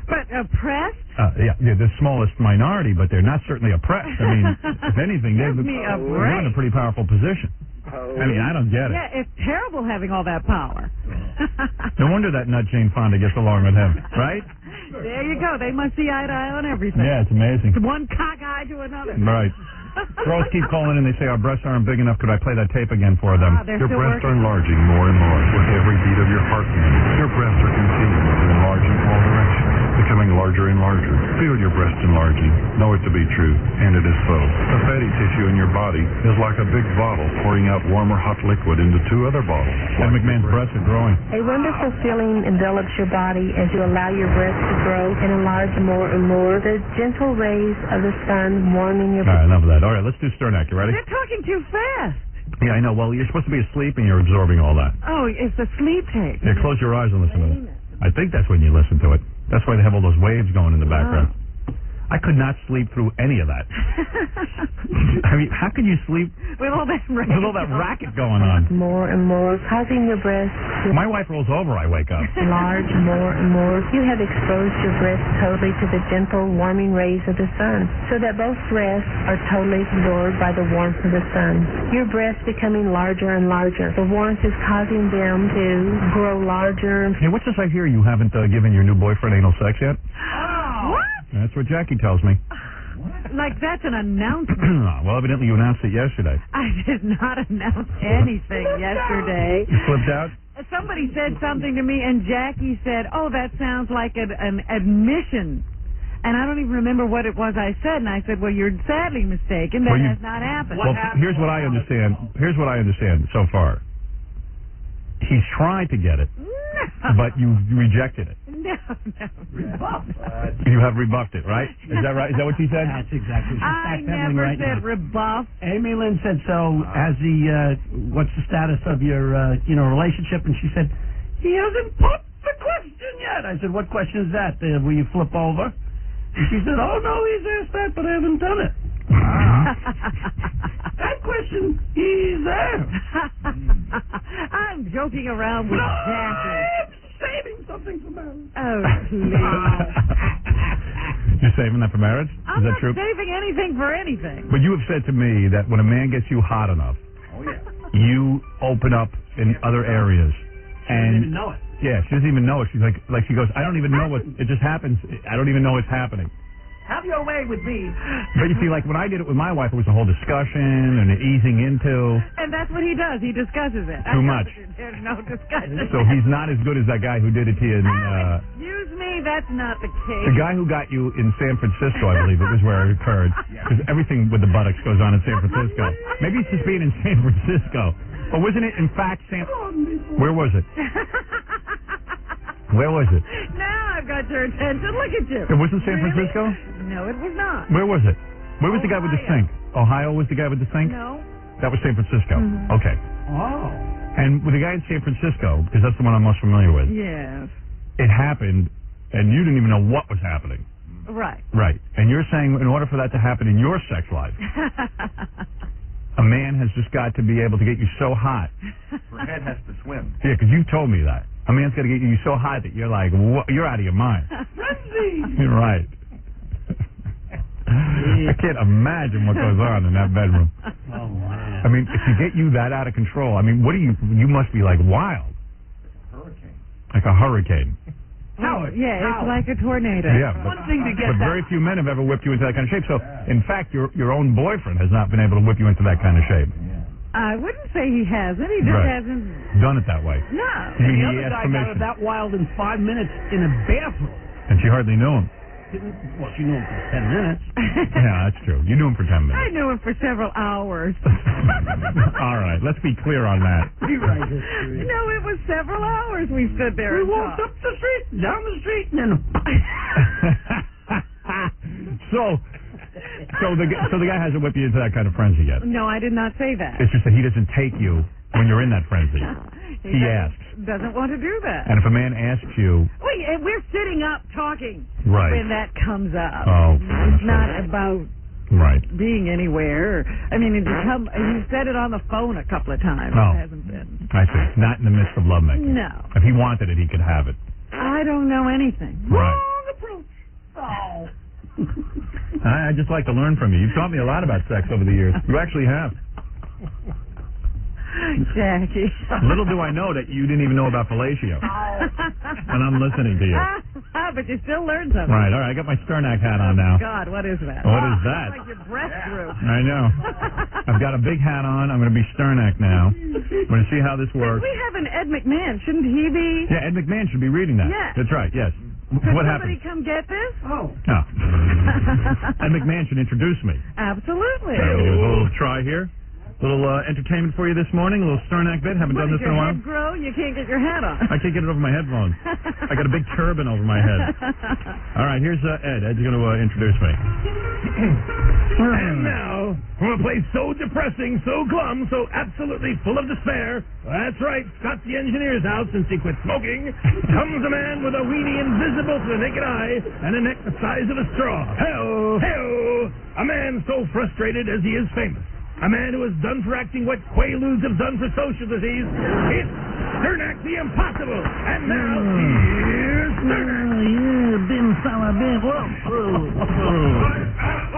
But oppressed? Yeah, they're the smallest minority, but they're not certainly oppressed. I mean, if anything, they're in a pretty powerful position. I mean, I don't get it. Yeah, it's terrible having all that power. No wonder that nut Jane Fonda gets along with him, right? There you go. They must see eye to eye on everything. Yeah, it's amazing. One cock eye to another. Right. Girls keep calling in. They say, our breasts aren't big enough. Could I play that tape again for them? Your breasts are enlarging more and more with every beat of your heartbeat. Your breasts are continuing to enlarge in all directions, becoming larger and larger. Feel your breasts enlarging. Know it to be true, and it is so. The fatty tissue in your body is like a big bottle pouring out warm or hot liquid into two other bottles. Ed McMahon's breasts are growing. A wonderful feeling envelops your body as you allow your breasts to grow and enlarge more and more. The gentle rays of the sun warming your All right, enough of that. All right, let's do Sternak. You ready? They're talking too fast. Yeah, I know. Well, you're supposed to be asleep and you're absorbing all that. Oh, it's the sleep tape. Yeah, close your eyes and listen to it. I think that's when you listen to it. That's why they have all those waves going in the background. I could not sleep through any of that. I mean, how can you sleep with all that racket going on? More and more, causing your breasts to My wife rolls over, I wake up. enlarge more and more. You have exposed your breasts totally to the gentle, warming rays of the sun, so that both breasts are totally absorbed by the warmth of the sun. Your breasts becoming larger and larger. The warmth is causing them to grow larger. Hey, what's this I hear? You haven't given your new boyfriend anal sex yet? What? That's what Jackie tells me. Like that's an announcement. Well, evidently you announced it yesterday. I did not announce anything yesterday. You slipped out? Somebody said something to me, and Jackie said, oh, that sounds like an admission. And I don't even remember what it was I said, and I said, well, you're sadly mistaken. That has not happened. Well, here's what I understand. Here's what I understand so far. He's tried to get it, but you rejected it. No. You have rebuffed it, right? Is that right? Is that what you said? That's exactly what I she's never right said now. rebuff. Amy Lynn said, so has he, what's the status of your, relationship? And she said, he hasn't put the question yet. I said, what question is that? Will you flip over? And she said, oh, no, he's asked that, but I haven't done it. That question, he's there. I'm joking around with Jackie. I'm saving something for marriage. Oh, please. You're saving that for marriage? I'm Is that not true? saving anything for anything. But you have said to me that when a man gets you hot enough, you open up in other areas. She doesn't even know it. Yeah, she doesn't even know it. She's like she goes, I don't even know what, it just happens. I don't even know it's happening. Have your way with me. But you see, like when I did it with my wife, it was a whole discussion and an easing into. And that's what he does. He discusses it. Too much. There's no discussion. So he's not as good as that guy who did it to you in. Excuse me, that's not the case. The guy who got you in San Francisco, I believe it was where it occurred. Because everything with the buttocks goes on in San Francisco. Maybe it's just being in San Francisco. Or wasn't it, in fact, Where was it? Where was it? Now I've got your attention. Look at you. It wasn't San Francisco? No, it was not. Where was it? Where was the guy with the sink? Ohio was the guy with the sink? No. That was San Francisco. Mhm. Okay. Oh. And with the guy in San Francisco, because that's the one I'm most familiar with, Yes. it happened, and you didn't even know what was happening. Right. Right. And you're saying in order for that to happen in your sex life, a man has just got to be able to get you so hot. Her head has to swim. Yeah, because you told me that. A man's got to get you so hot that you're like, what? You're out of your mind. You're right. I can't imagine what goes on in that bedroom. Oh, man. I mean, if you get you that out of control, I mean, what do you must be like wild. Hurricane. Like a hurricane. Howard. Yeah, it's like a tornado. Yeah, One thing to get but that. very few men have ever whipped you into that kind of shape. So, in fact, your own boyfriend has not been able to whip you into that kind of shape. I wouldn't say he hasn't. He just Right. hasn't. Done it that way. No. You mean The he other asked guy got permission, her that wild in 5 minutes in a bathroom. and she hardly knew him. Well, she knew him for 10 minutes. Yeah, that's true. You knew him for 10 I minutes. knew him for several hours. All right, let's be clear on that. Rewrite history. No, it was several hours we stood there We and walked talked. up the street, down the street, and then. So the guy hasn't whipped you into that kind of frenzy yet. No, I did not say that. It's just that he doesn't take you when you're in that frenzy. He asks. Doesn't want to do that. And if a man asks you, Wait, and we're sitting up talking Right. when that comes up. Oh, It's not about right. being anywhere. I mean, you said it on the phone a couple of times. Oh. It hasn't been. I see. Not in the midst of lovemaking. No. If he wanted it, he could have it. I don't know anything. Right. Wrong approach. Oh. I just like to learn from you. You've taught me a lot about sex over the years. You actually have. Jackie. Little do I know that you didn't even know about fellatio. And I'm listening to you. But you still learned something. Right, all right. I got my Sternak hat on now. God, what is that? What is that? It's like your breast grew. I know. I've got a big hat on. I'm going to be Sternak now. I'm going to see how this works. We have an Ed McMahon. Shouldn't he be? Yeah, Ed McMahon should be reading that. Yes. That's right, yes. Could What somebody happened? come get this? Oh. No. Ed McMahon should introduce me. Absolutely. A little try here. A little entertainment for you this morning. A little Sternak bit. Haven't done this in a while. Your head grow? You can't get your hat on. I can't get it over my headphones. I got a big turban over my head. All right, here's Ed. Ed's going to introduce me. And now, from a place so depressing, so glum, so absolutely full of despair, that's right, Scott the engineer's house since he quit smoking, comes a man with a weenie invisible to the naked eye and a neck the size of a straw. Hell, hell, a man so frustrated as he is famous. A man who has done for acting what Quaaludes have done for social disease. It's Sternak the Impossible. And now, here's Sternak. Yeah, Bim Salah Bim.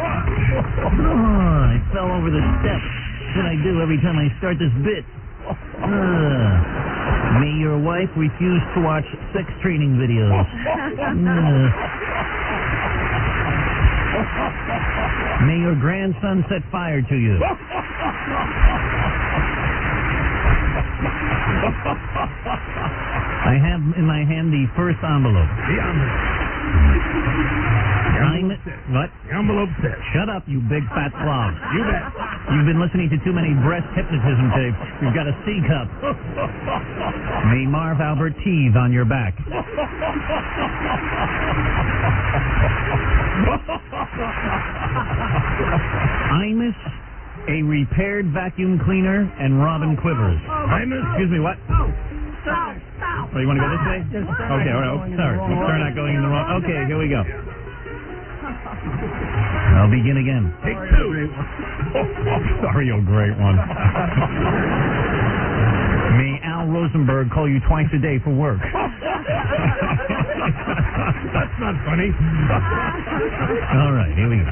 I fell over the steps. That's what I do every time I start this bit. May your wife refuse to watch sex training videos. May your grandson set fire to you. I have in my hand the first envelope. The envelope. What? The envelope says. Shut up, you big fat slob. You bet. You've been listening to too many breast hypnotism tapes. You've got a C cup. May Marv Albert teethe on your back. Imus, a repaired vacuum cleaner, and Robin Quivers. Imus. Excuse me, what? Stop. Oh, you want to go this way? Okay, all right. Oh, sorry. We're not going in the wrong. Okay, here we go. I'll begin again. Take two. Sorry, oh great one. May Al Rosenberg call you twice a day for work. That's not funny. All right, here we go.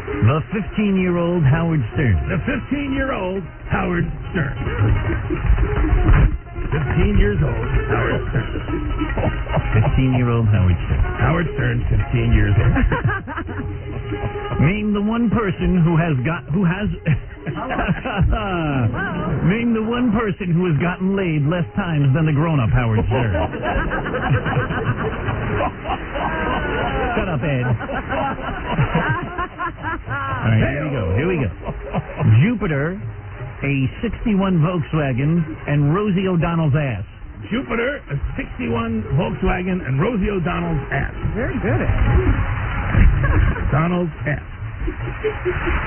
The 15-year-old Howard Stern. The 15-year-old Howard Stern. 15 years old, Howard Stern. 15-year-old Howard Stern. Howard Stern, 15 years old. Name the one person who has Name the one person who has gotten laid less times than the grown-up Howard Stern. Shut up, Ed. All right, here we go. Jupiter, a 61 Volkswagen, and Rosie O'Donnell's ass. Jupiter, a 61 Volkswagen, and Rosie O'Donnell's ass. Very good, Ed. Donald's ass.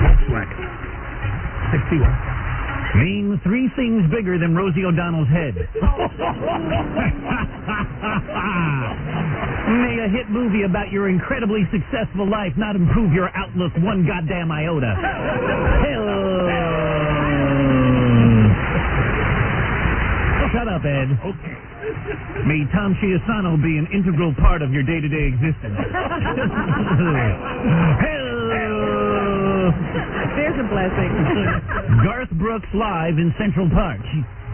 Volkswagen. 61. Name three things bigger than Rosie O'Donnell's head. May a hit movie about your incredibly successful life not improve your outlook one goddamn iota. Shut up, Ed. Okay. May Tom Chiasano be an integral part of your day-to-day existence. There's a blessing. Garth Brooks live in Central Park.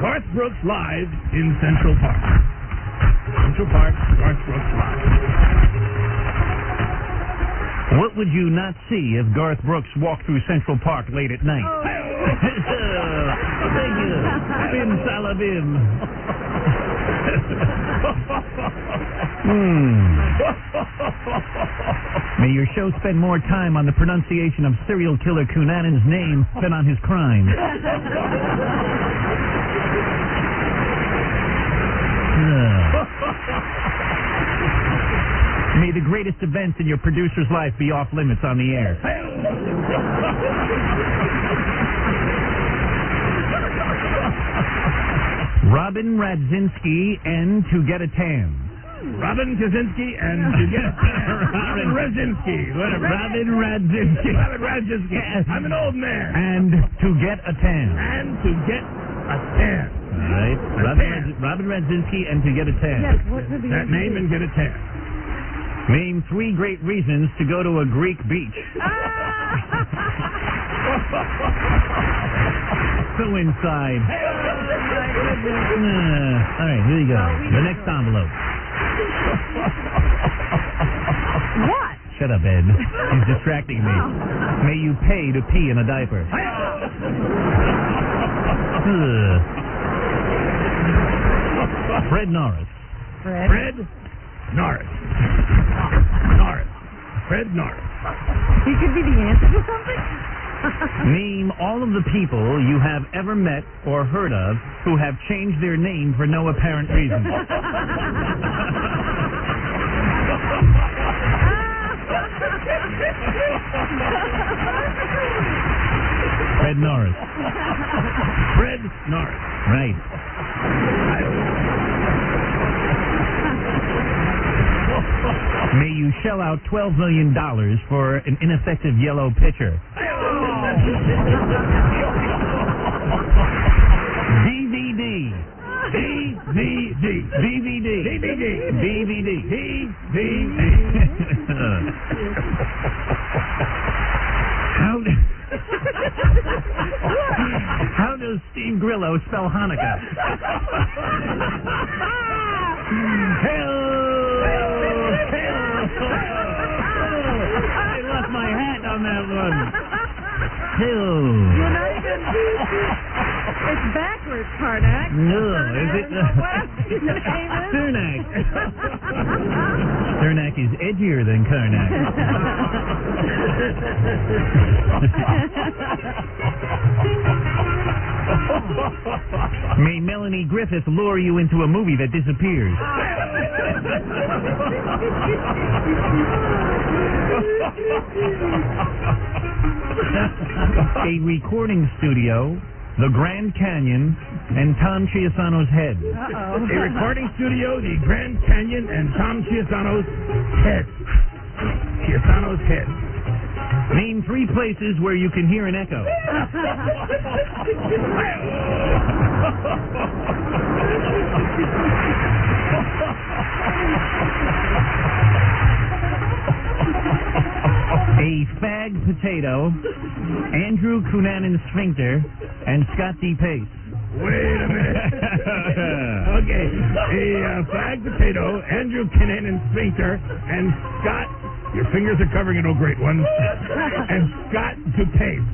Garth Brooks live in Central Park. Central Park, Garth Brooks live. What would you not see if Garth Brooks walked through Central Park late at night? Thank you. Bim Salabim. May your show spend more time on the pronunciation of serial killer Cunanan's name than on his crimes. May the greatest events in your producer's life be off limits on the air. Robin Radzinski and To Get a Tan. Robin Kaczynski and To Get a Tan. Robin Radzinski. Whatever. Robin Radzinski. Robin Radzinski. I'm an old man. And To Get a Tan. And To Get a Tan. All right. Robin Radzinski and To Get a Tan. Yes, what would be that name and get a tan. Name three great reasons to go to a Greek beach. So inside. All right, here you go. The next envelope. What? Shut up, Ed. He's distracting me. May you pay to pee in a diaper. Fred Norris. Fred Norris. Fred Norris. He could be the answer to something? Name all of the people you have ever met or heard of who have changed their name for no apparent reason. Fred Norris. Fred Norris. Right. May you shell out $12 million for an ineffective yellow pitcher. DVD. How does Steve Grillo spell Hanukkah? I left my hat on that one. You're not even... It's backwards, Karnak. No, is it? Cernak. Cernak is edgier than Karnak. May Melanie Griffith lure you into a movie that disappears. A recording studio, the Grand Canyon, and Tom Chiasano's head. A recording studio, the Grand Canyon, and Tom Chiasano's head. Chiasano's head. Name three places where you can hear an echo. A fag potato, Andrew Cunanan Sphincter, and Scott D. Pace. Wait a minute. Okay. A fag potato, Andrew Cunanan Sphincter, and Scott Your fingers are covering it, oh great one. And got to tape.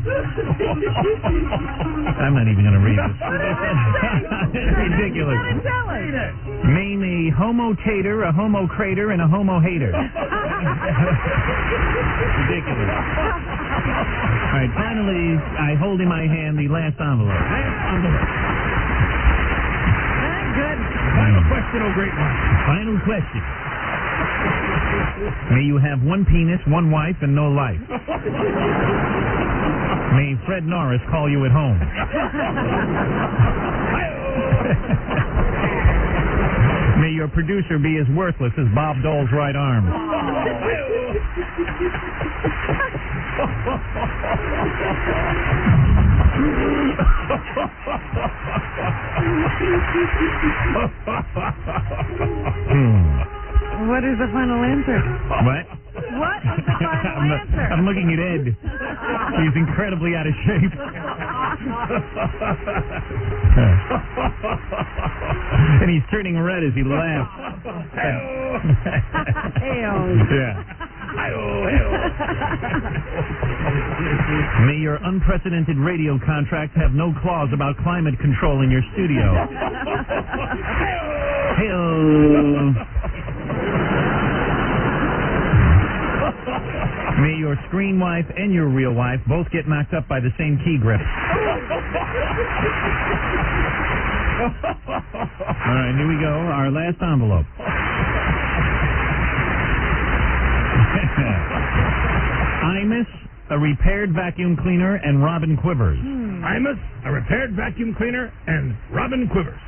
I'm not even going to read this. It's ridiculous. Name a homo tater, a homo crater, and a homo hater. Ridiculous. All right, finally, I hold in my hand the last envelope. Good. Final question, oh great one. Final question. May you have one penis, one wife, and no life. May Fred Norris call you at home. May your producer be as worthless as Bob Dole's right arm. What is the final answer? What? What is the final answer? I'm looking at Ed. He's incredibly out of shape. And he's turning red as he laughs. Yeah. May your unprecedented radio contract have no clause about climate control in your studio. Hey-oh. May your screen wife and your real wife both get knocked up by the same key grip. All right, here we go. Our last envelope. Imus, a repaired vacuum cleaner, and Robin Quivers. Imus, a repaired vacuum cleaner, and Robin Quivers.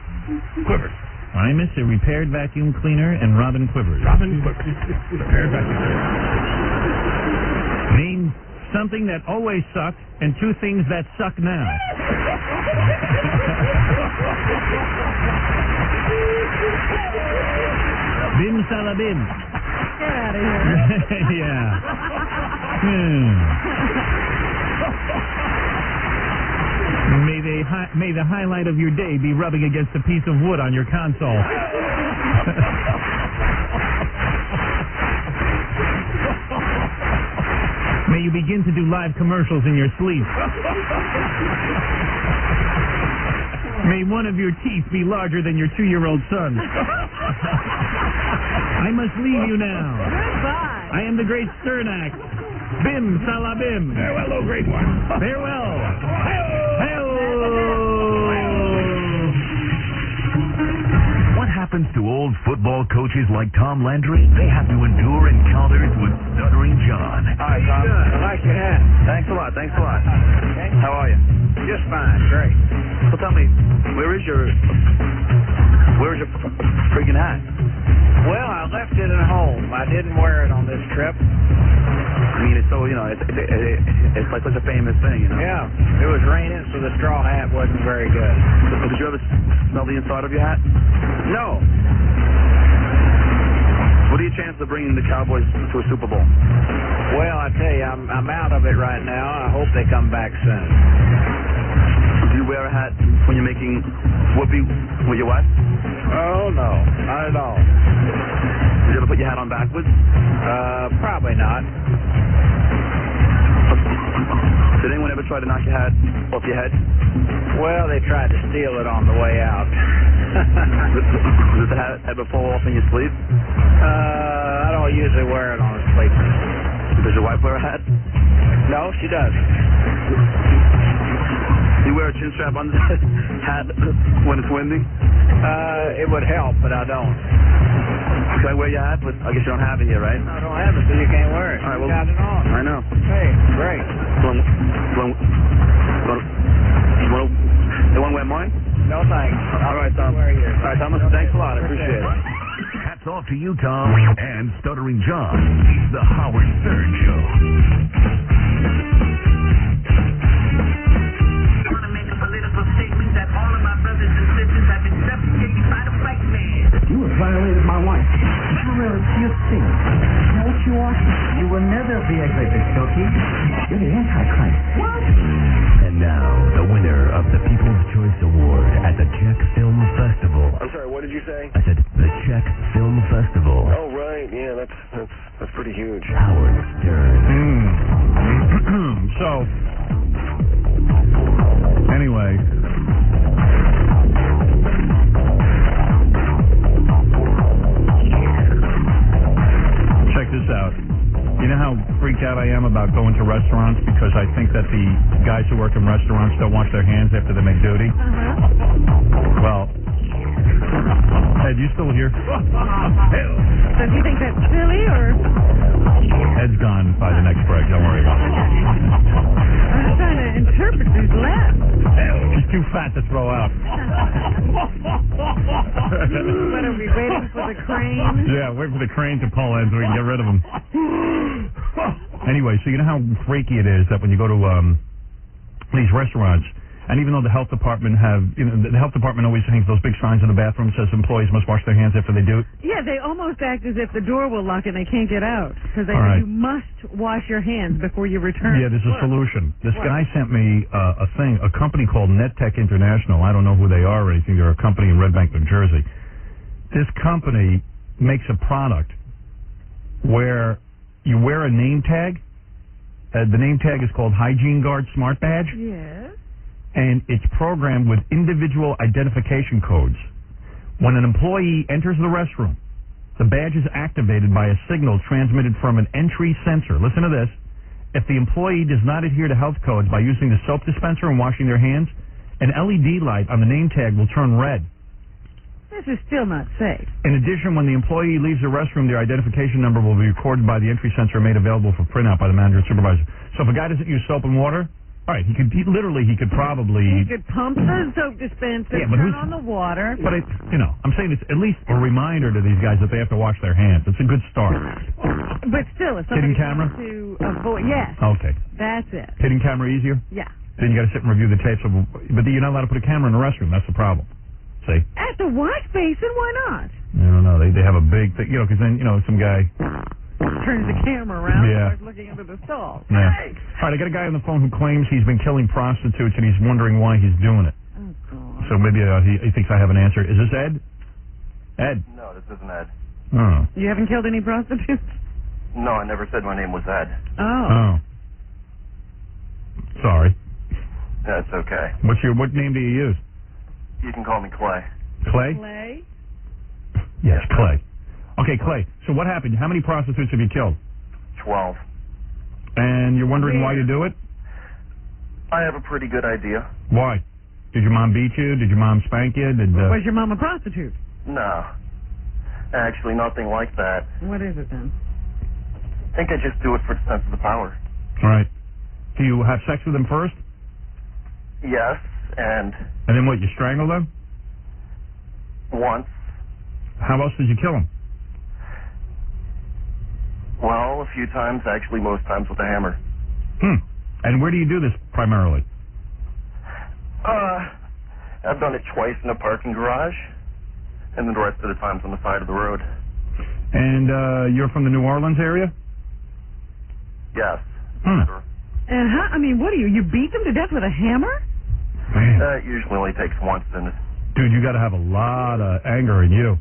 Quivers. Imus, a repaired vacuum cleaner, and Robin Quivers. Robin Quivers. Repaired vacuum cleaner. Name something that always sucked and two things that suck now. Bim salabim. Get out of here. Yeah. May the highlight of your day be rubbing against a piece of wood on your console. May you begin to do live commercials in your sleep. May one of your teeth be larger than your 2-year-old son. I must leave you now. Goodbye. I am the great Sternak. Bim salabim. Farewell, oh great one. Farewell. Hey-o. What happens to old football coaches like Tom Landry? They have to endure encounters with Stuttering John. Hi, Tom. I like your hat. Thanks a lot. Thanks a lot. Okay. How are you? Just fine. Great. So tell me, where is your freaking hat? Well, I left it at home. I didn't wear it on this trip. I mean, it's so, it's like such a famous thing, you know? Yeah. It was raining, so the straw hat wasn't very good. So did you ever smell the inside of your hat? No. What are your chances of bringing the Cowboys to a Super Bowl? Well, I tell you, I'm out of it right now. I hope they come back soon. Do you wear a hat when you're making whoopee with your wife? Oh, no. Not at all. Did you ever put your hat on backwards? Probably not. Did anyone ever try to knock your hat off your head? Well, they tried to steal it on the way out. Does the hat ever fall off in your sleep? I don't usually wear it on a sleeper. Does your wife wear a hat? No, she doesn't. Do you wear a chin strap under the hat when it's windy? It would help, but I don't. Can I wear your hat? But I guess you don't have it here, right? I don't have it, so you can't wear it. All right, well, got it on. I know. Hey, great. You want to wear mine? No, thanks. All right, Tom. All right, Thomas, thanks a lot. I appreciate it. Hats off to you, Tom, and Stuttering John. It's the Howard Stern Show. I want to make a political statement that all of my brothers and sisters have been suffocated by the white man. You have violated my wife. You really you think. You know what you are? You will never be a great Cookie. You're the Antichrist. What? And now, the winner of the People's Choice Award at the Czech Film Festival. I'm sorry, what did you say? I said the Czech Film Festival. Oh, right. Yeah, that's pretty huge. Howard Stern. So, anyway. Check this out. You know how freaked out I am about going to restaurants because I think that the guys who work in restaurants don't wash their hands after they make duty? Well, Ed, you still here? So do you think that's silly, or? Ed's gone by the next break. Don't worry about it. I'm just trying to interpret these laughs. She's too fat to throw out. What are we waiting for the crane? Yeah, wait for the crane to pull in so we can get rid of them. Anyway, so you know how freaky it is that when you go to these restaurants, and even though the health department the health department always hangs those big signs in the bathroom that says employees must wash their hands after they do it. Yeah, they almost act as if the door will lock and they can't get out because they All right. say you must wash your hands before you return. Yeah, there's to a work. solution. This What? guy sent me a company called NetTech International. I don't know who they are or anything. They're a company in Red Bank, New Jersey. This company makes a product where you wear a name tag. The name tag is called Hygiene Guard Smart Badge. Yes. And it's programmed with individual identification codes. When an employee enters the restroom, the badge is activated by a signal transmitted from an entry sensor. Listen to this. If the employee does not adhere to health codes by using the soap dispenser and washing their hands, an LED light on the name tag will turn red. This is still not safe. In addition, when the employee leaves the restroom, their identification number will be recorded by the entry sensor and made available for printout by the manager and supervisor. So if a guy doesn't use soap and water, all right, he could probably... He could pump the soap dispenser, Yeah, but turn on the water. But I'm saying it's at least a reminder to these guys that they have to wash their hands. It's a good start. But still, if Hidden somebody camera? wants to avoid... Yes. Okay. That's it. Hidden camera easier? Yeah. Then you got to sit and review the tapes. But you're not allowed to put a camera in the restroom. That's the problem. See? At the wash basin, why not? I don't know. They have a big thing, because then, some guy... Turns the camera around Yeah. and starts looking into the stall. Yeah. Hey! All right, I got a guy on the phone who claims he's been killing prostitutes and he's wondering why he's doing it. Oh, God. So maybe he thinks I have an answer. Is this Ed? Ed? No, this isn't Ed. Oh. You haven't killed any prostitutes? No, I never said my name was Ed. Oh. Sorry. That's okay. What name do you use? You can call me Clay. Clay? Clay? Yes, Clay. Okay, Clay. So what happened? How many prostitutes have you killed? 12. And you're wondering why you do it? I have a pretty good idea. Why? Did your mom beat you? Did your mom spank you? Was your mom a prostitute? No. Actually, nothing like that. What is it then? I think I just do it for the sense of the power. All right. Do you have sex with them first? Yes, and And then what, you strangle them? once. How else did you kill them? Well, a few times, actually most times with a hammer. And where do you do this primarily? I've done it twice in a parking garage, and then the rest of the times on the side of the road. And you're from the New Orleans area? Yes. And what do you beat them to death with a hammer? Man. It usually only takes once, and Dude, you got to have a lot of anger in you.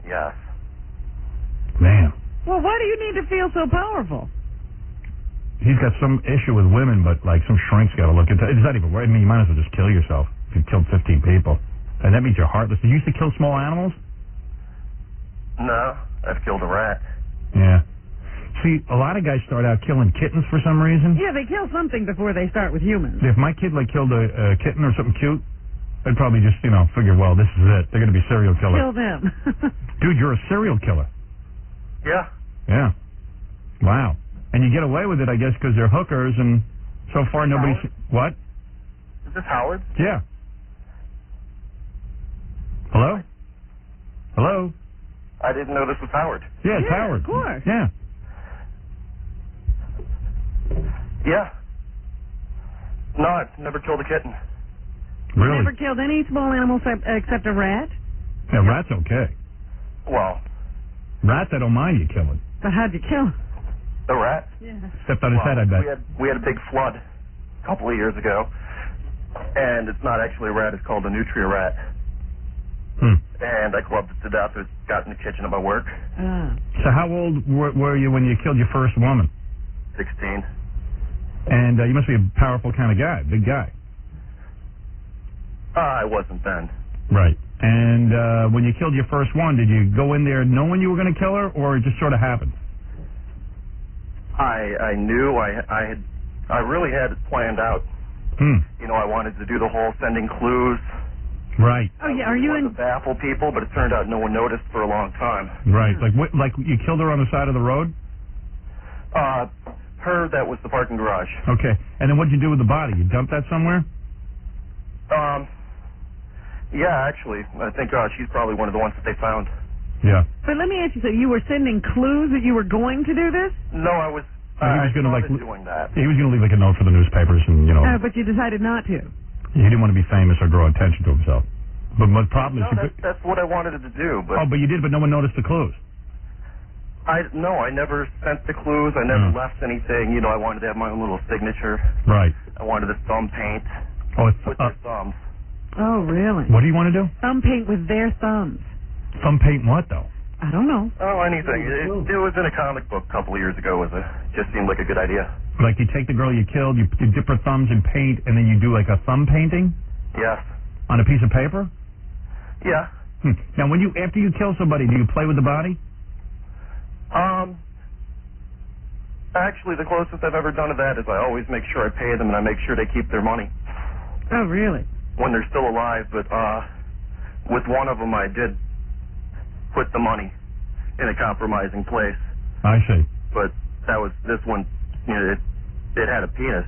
yes. Man. Well, why do you need to feel so powerful? He's got some issue with women, but some shrink's got to look into it. It's not even worth. You might as well just kill yourself if you killed 15 people. And that means you're heartless. Did you used to kill small animals? No, I've killed a rat. Yeah. See, a lot of guys start out killing kittens for some reason. Yeah, they kill something before they start with humans. If my kid killed a kitten or something cute, I'd probably just figure, well, this is it. They're going to be serial killers. Kill them. Dude, you're a serial killer. Yeah. Yeah. Wow. And you get away with it, I guess, because they're hookers, and so far nobody's... What? Is this Howard? Yeah. Hello? Hello? I didn't know this was Howard. Yeah, it's Howard. Of course. Yeah. Yeah. No, I've never killed a kitten. Really? Never killed any small animal except a rat? Yeah, rat's okay. Well, Rats, I don't mind you killing. But how'd you kill him? the rat? Yeah. Stepped on his head, I bet. We had a big flood a couple of years ago, and it's not actually a rat. It's called a nutria rat. and I clubbed it to death. It got in the kitchen at my work. So how old were you when you killed your first woman? 16. And you must be a powerful kind of guy, big guy. I wasn't then. Right. And when you killed your first one, did you go in there knowing you were going to kill her, or it just sort of happened? I knew I really had it planned out. You know, I wanted to do the whole sending clues. Right. Oh yeah, are you in? To baffle people, but it turned out no one noticed for a long time. Right. Like you killed her on the side of the road? Her, that was the parking garage. Okay. And then what'd you do with the body? You dumped that somewhere? Yeah, actually, I think she's probably one of the ones that they found. Yeah. But let me ask you something. You were sending clues that you were going to do this? No, I was. He was going to doing that. He was going to leave like a note for the newspapers, and you know. But you decided not to. He didn't want to be famous or draw attention to himself. But my problem is. No, that's what I wanted to do. But but you did, but no one noticed the clues. I never sent the clues. I never left anything. You know, I wanted to have my own little signature. Right. I wanted to thumb paint with their thumbs. Oh, really? What do you want to do? Thumb paint with their thumbs. Thumb paint what, though? I don't know. Oh, anything. It was in a comic book a couple of years ago. Just seemed like a good idea. Like you take the girl you killed, you dip her thumbs in paint, and then you do like a thumb painting? Yes. On a piece of paper? Yeah. Now, after you kill somebody, do you play with the body? Actually, the closest I've ever done to that is I always make sure I pay them and I make sure they keep their money. Oh, really? When they're still alive, but with one of them I did put the money in a compromising place. I see. But this one, you know, it had a penis.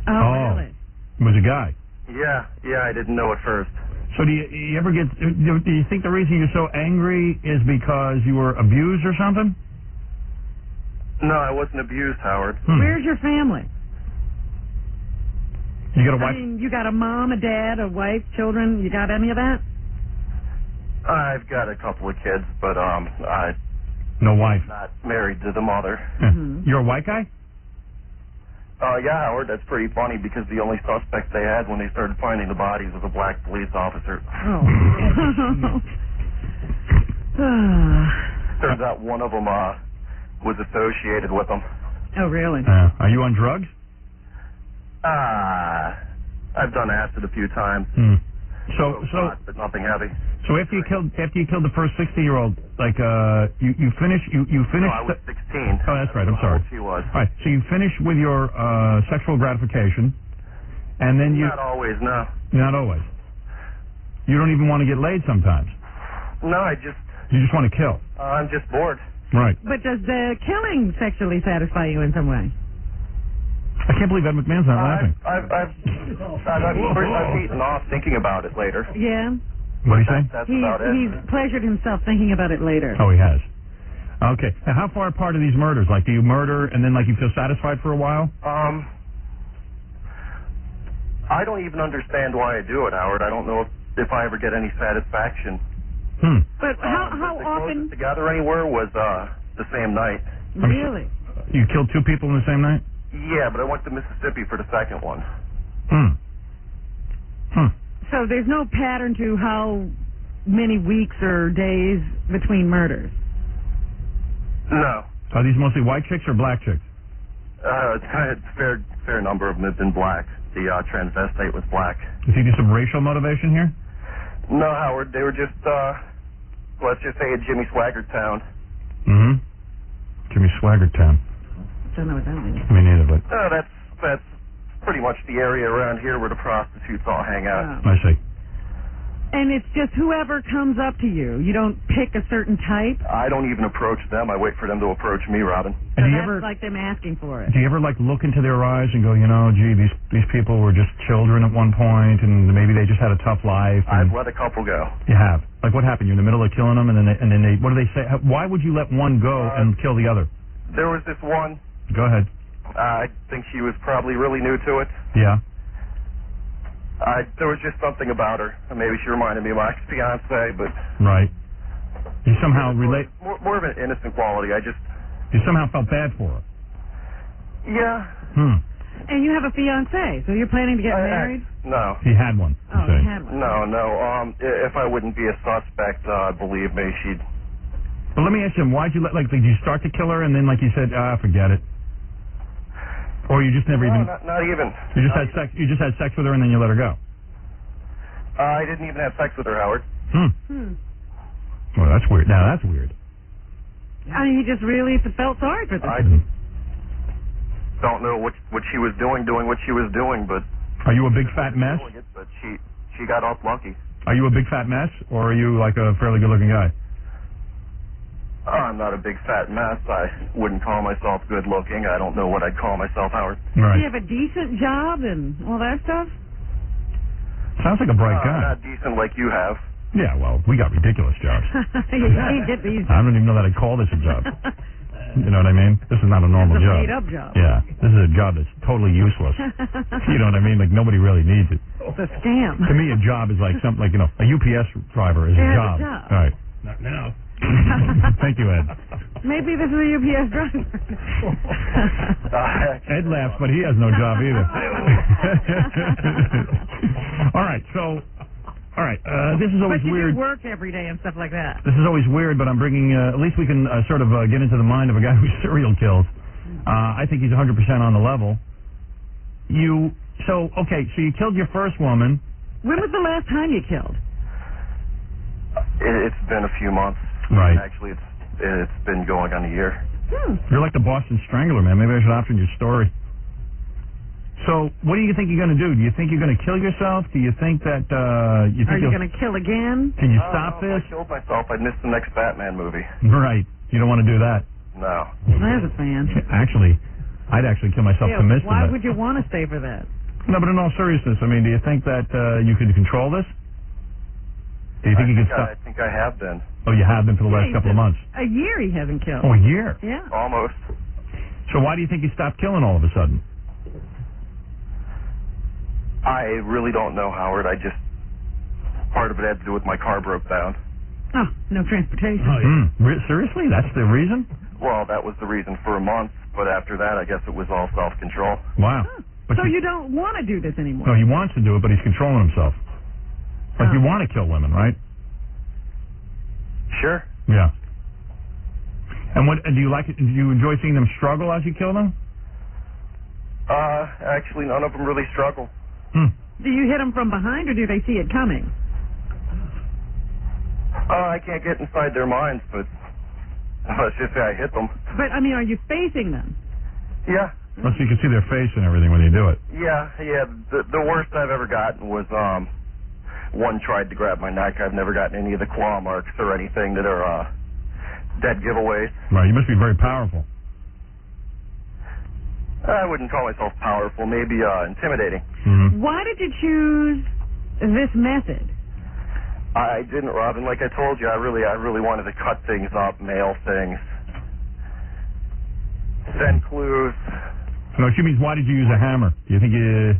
Oh, really? It was a guy. Yeah, I didn't know at first. So do you ever get, do you think the reason you're so angry is because you were abused or something? No, I wasn't abused, Howard. Where's your family? You got a wife? I mean, you got a mom, a dad, a wife, children. You got any of that? I've got a couple of kids, but no wife. Not married to the mother. You're a white guy? Yeah, Howard, that's pretty funny because the only suspect they had when they started finding the bodies was a black police officer. Oh. Turns out one of them was associated with them. Oh, really? Are you on drugs? I've done acid a few times. So, but nothing heavy. So after you killed the first 60-year-old, like you finished. No, I was 16. Oh, that's right. I'm sorry. She was. All right. So you finish with your sexual gratification, and then you. Not always, no. Not always. You don't even want to get laid sometimes. No, You just want to kill. I'm just bored. Right. But does the killing sexually satisfy you in some way? I can't believe Ed McMahon's not laughing. I've eaten off thinking about it later. Yeah. What do you say? That's about it. He's pleasured himself thinking about it later. Oh, he has. Okay. Now, how far apart are these murders? Like, do you murder and then, like, you feel satisfied for a while? I don't even understand why I do it, Howard. I don't know if I ever get any satisfaction. But how often? The together anywhere was the same night. Really? You killed two people in the same night? Yeah, but I went to Mississippi for the second one. So there's no pattern to how many weeks or days between murders? No. Are these mostly white chicks or black chicks? A fair number of them have been black. The transvestite was black. You think there's some racial motivation here? No, Howard. They were just, let's just say a Jimmy Swaggart town. Jimmy Swaggart town. Don't know what that means. Me neither, but... That's pretty much the area around here where the prostitutes all hang out. I see. And it's just whoever comes up to you. You don't pick a certain type? I don't even approach them. I wait for them to approach me, Robin. So that's like them asking for it. Do you ever, like, look into their eyes and go, you know, gee, these people were just children at one point, and maybe they just had a tough life? I've let a couple go. You have? Like, what happened? You're in the middle of killing them, and then they what do they say? Why would you let one go and kill the other? There was this one. Go ahead. I think she was probably really new to it. Yeah. There was just something about her. Maybe she reminded me of my ex-fiance, but... Right. You somehow relate... More of an innocent quality. You somehow felt bad for her. Yeah. And you have a fiance, so you're planning to get married? No. He had one. Oh, he had one. No. If I wouldn't be a suspect, believe me, she'd... But let me ask you, why'd you did you start to kill her and then, like you said, forget it? Or you just never even... Not even. You just had sex. You just had sex with her and then you let her go. I didn't even have sex with her, Howard. Well, that's weird. Now that's weird. I mean, he just really felt sorry for this. I don't know what she was doing what she was doing, but... Are you a big fat mess? But she got off lucky. Are you a big fat mess, or are you like a fairly good-looking guy? I'm not a big fat mess. I wouldn't call myself good-looking. I don't know what I'd call myself, Howard. Right. Do you have a decent job and all that stuff? Sounds like a bright guy. Not decent like you have. Yeah, well, we got ridiculous jobs. You get these. I don't even know that I'd call this a job. You know what I mean? This is not a normal It's a job. made-up job. Yeah, this is a job that's totally useless. You know what I mean? Like, nobody really needs it. It's a scam. To me, a job is like something like, a UPS driver is a Yeah, job. it's a job. All right. Not now. Thank you, Ed. Maybe this is a UPS driver. Ed laughs, but he has no job either. All right, so... All right, this is always but you weird. do work every day and stuff like that. This is always weird, but I'm bringing, at least we can sort of get into the mind of a guy who serial kills. I think he's 100% on the level. So you killed your first woman. When was the last time you killed? It's been a few months. Right. Actually, it's been going on a year. You're like the Boston Strangler, man. Maybe I should option your story. So, what do you think you're going to do? Do you think you're going to kill yourself? Do you think that Are you going to kill again? Can you stop this? If I killed myself, I'd miss the next Batman movie. Right. You don't want to do that. No. There's a fan. Actually, I'd actually kill myself to miss why that. would you want to stay for that? No, but in all seriousness, I mean, do you think that you could control this? Do you think you could stop? I think I have been. Oh, you have been for the last couple of months. A year he hasn't killed. Oh, a year? Yeah. Almost. So why do you think you stopped killing all of a sudden? I really don't know, Howard. Part of it had to do with my car broke down. Oh, no transportation. Seriously? That's the reason? Well, that was the reason for a month, but after that, I guess it was all self-control. Wow. So you don't want to do this anymore? No, he wants to do it, but he's controlling himself. Like, you want to kill women, right? Sure. Yeah. And do you like it? Do you enjoy seeing them struggle as you kill them? Actually, none of them really struggle. Do you hit them from behind, or do they see it coming? I can't get inside their minds, but let's just say I hit them. But, I mean, are you facing them? Yeah. Well, so you can see their face and everything when you do it. Yeah. The worst I've ever gotten was one tried to grab my neck. I've never gotten any of the claw marks or anything that are dead giveaways. Right. You must be very powerful. I wouldn't call myself powerful. Maybe intimidating. Why did you choose this method? I didn't, Robin. Like I told you, I really wanted to cut things up, mail things, send clues. No, she means why did you use a hammer? Do you think you...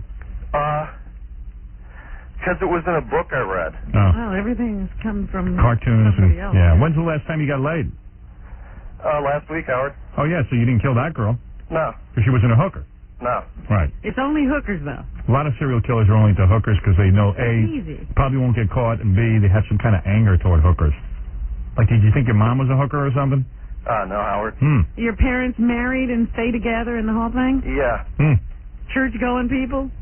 Because it was in a book I read. Oh. Well, everything's come from Cartoons somebody and... else. Yeah. When's the last time you got laid? Last week, Howard. Oh, yeah, so you didn't kill that girl? No. Because she wasn't a hooker? No. Right. It's only hookers, though. A lot of serial killers are only into hookers because they know, A, easy. probably won't get caught, and B, they have some kind of anger toward hookers. Like, did you think your mom was a hooker or something? No, Howard. Your parents married and stay together and the whole thing? Yeah. Church-going people?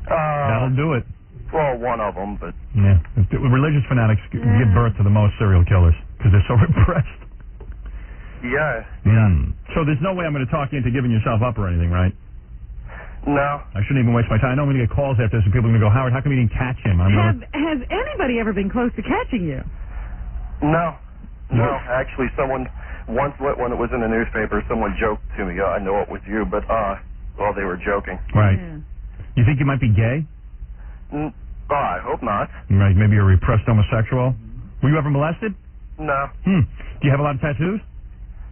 That'll do it. Well, one of them, but... Yeah. Religious fanatics give birth to the most serial killers because they're so repressed. Yeah. So there's no way I'm going to talk you into giving yourself up or anything, right? No. I shouldn't even waste my time. I know I'm going to get calls after this and people are going to go, Howard, how come you didn't catch him? Has anybody ever been close to catching you? No. Actually, someone... Once when it was in the newspaper, someone joked to me, I know it was you, but, they were joking. Right. Yeah. You think you might be gay? I hope not. Right, maybe you're a repressed homosexual. Were you ever molested? No. Do you have a lot of tattoos?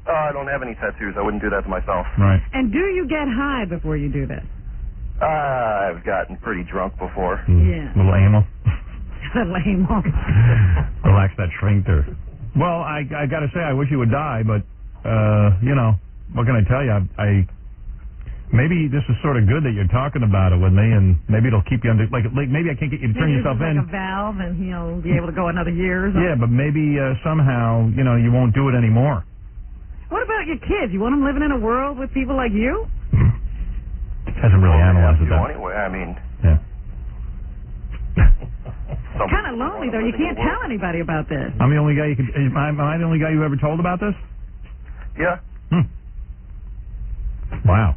I don't have any tattoos. I wouldn't do that to myself. Right. And do you get high before you do this? I've gotten pretty drunk before. Yeah. A little anal. Anal. Relax that sphincter. Well, I got to say, I wish you would die, but, what can I tell you? Maybe this is sort of good that you're talking about it with me, and maybe it'll keep you under. Like maybe I can't get you to turn Maybe yourself this in. is like a valve, and he'll be able to go another year or something. Yeah, but maybe somehow you won't do it anymore. What about your kids? You want them living in a world with people like you? Hasn't really analyzed it. Anyway, I mean. Yeah. It's kind of lonely though. You can't tell anybody about this. I'm the only guy you could. Am I the only guy you ever told about this? Yeah. Wow.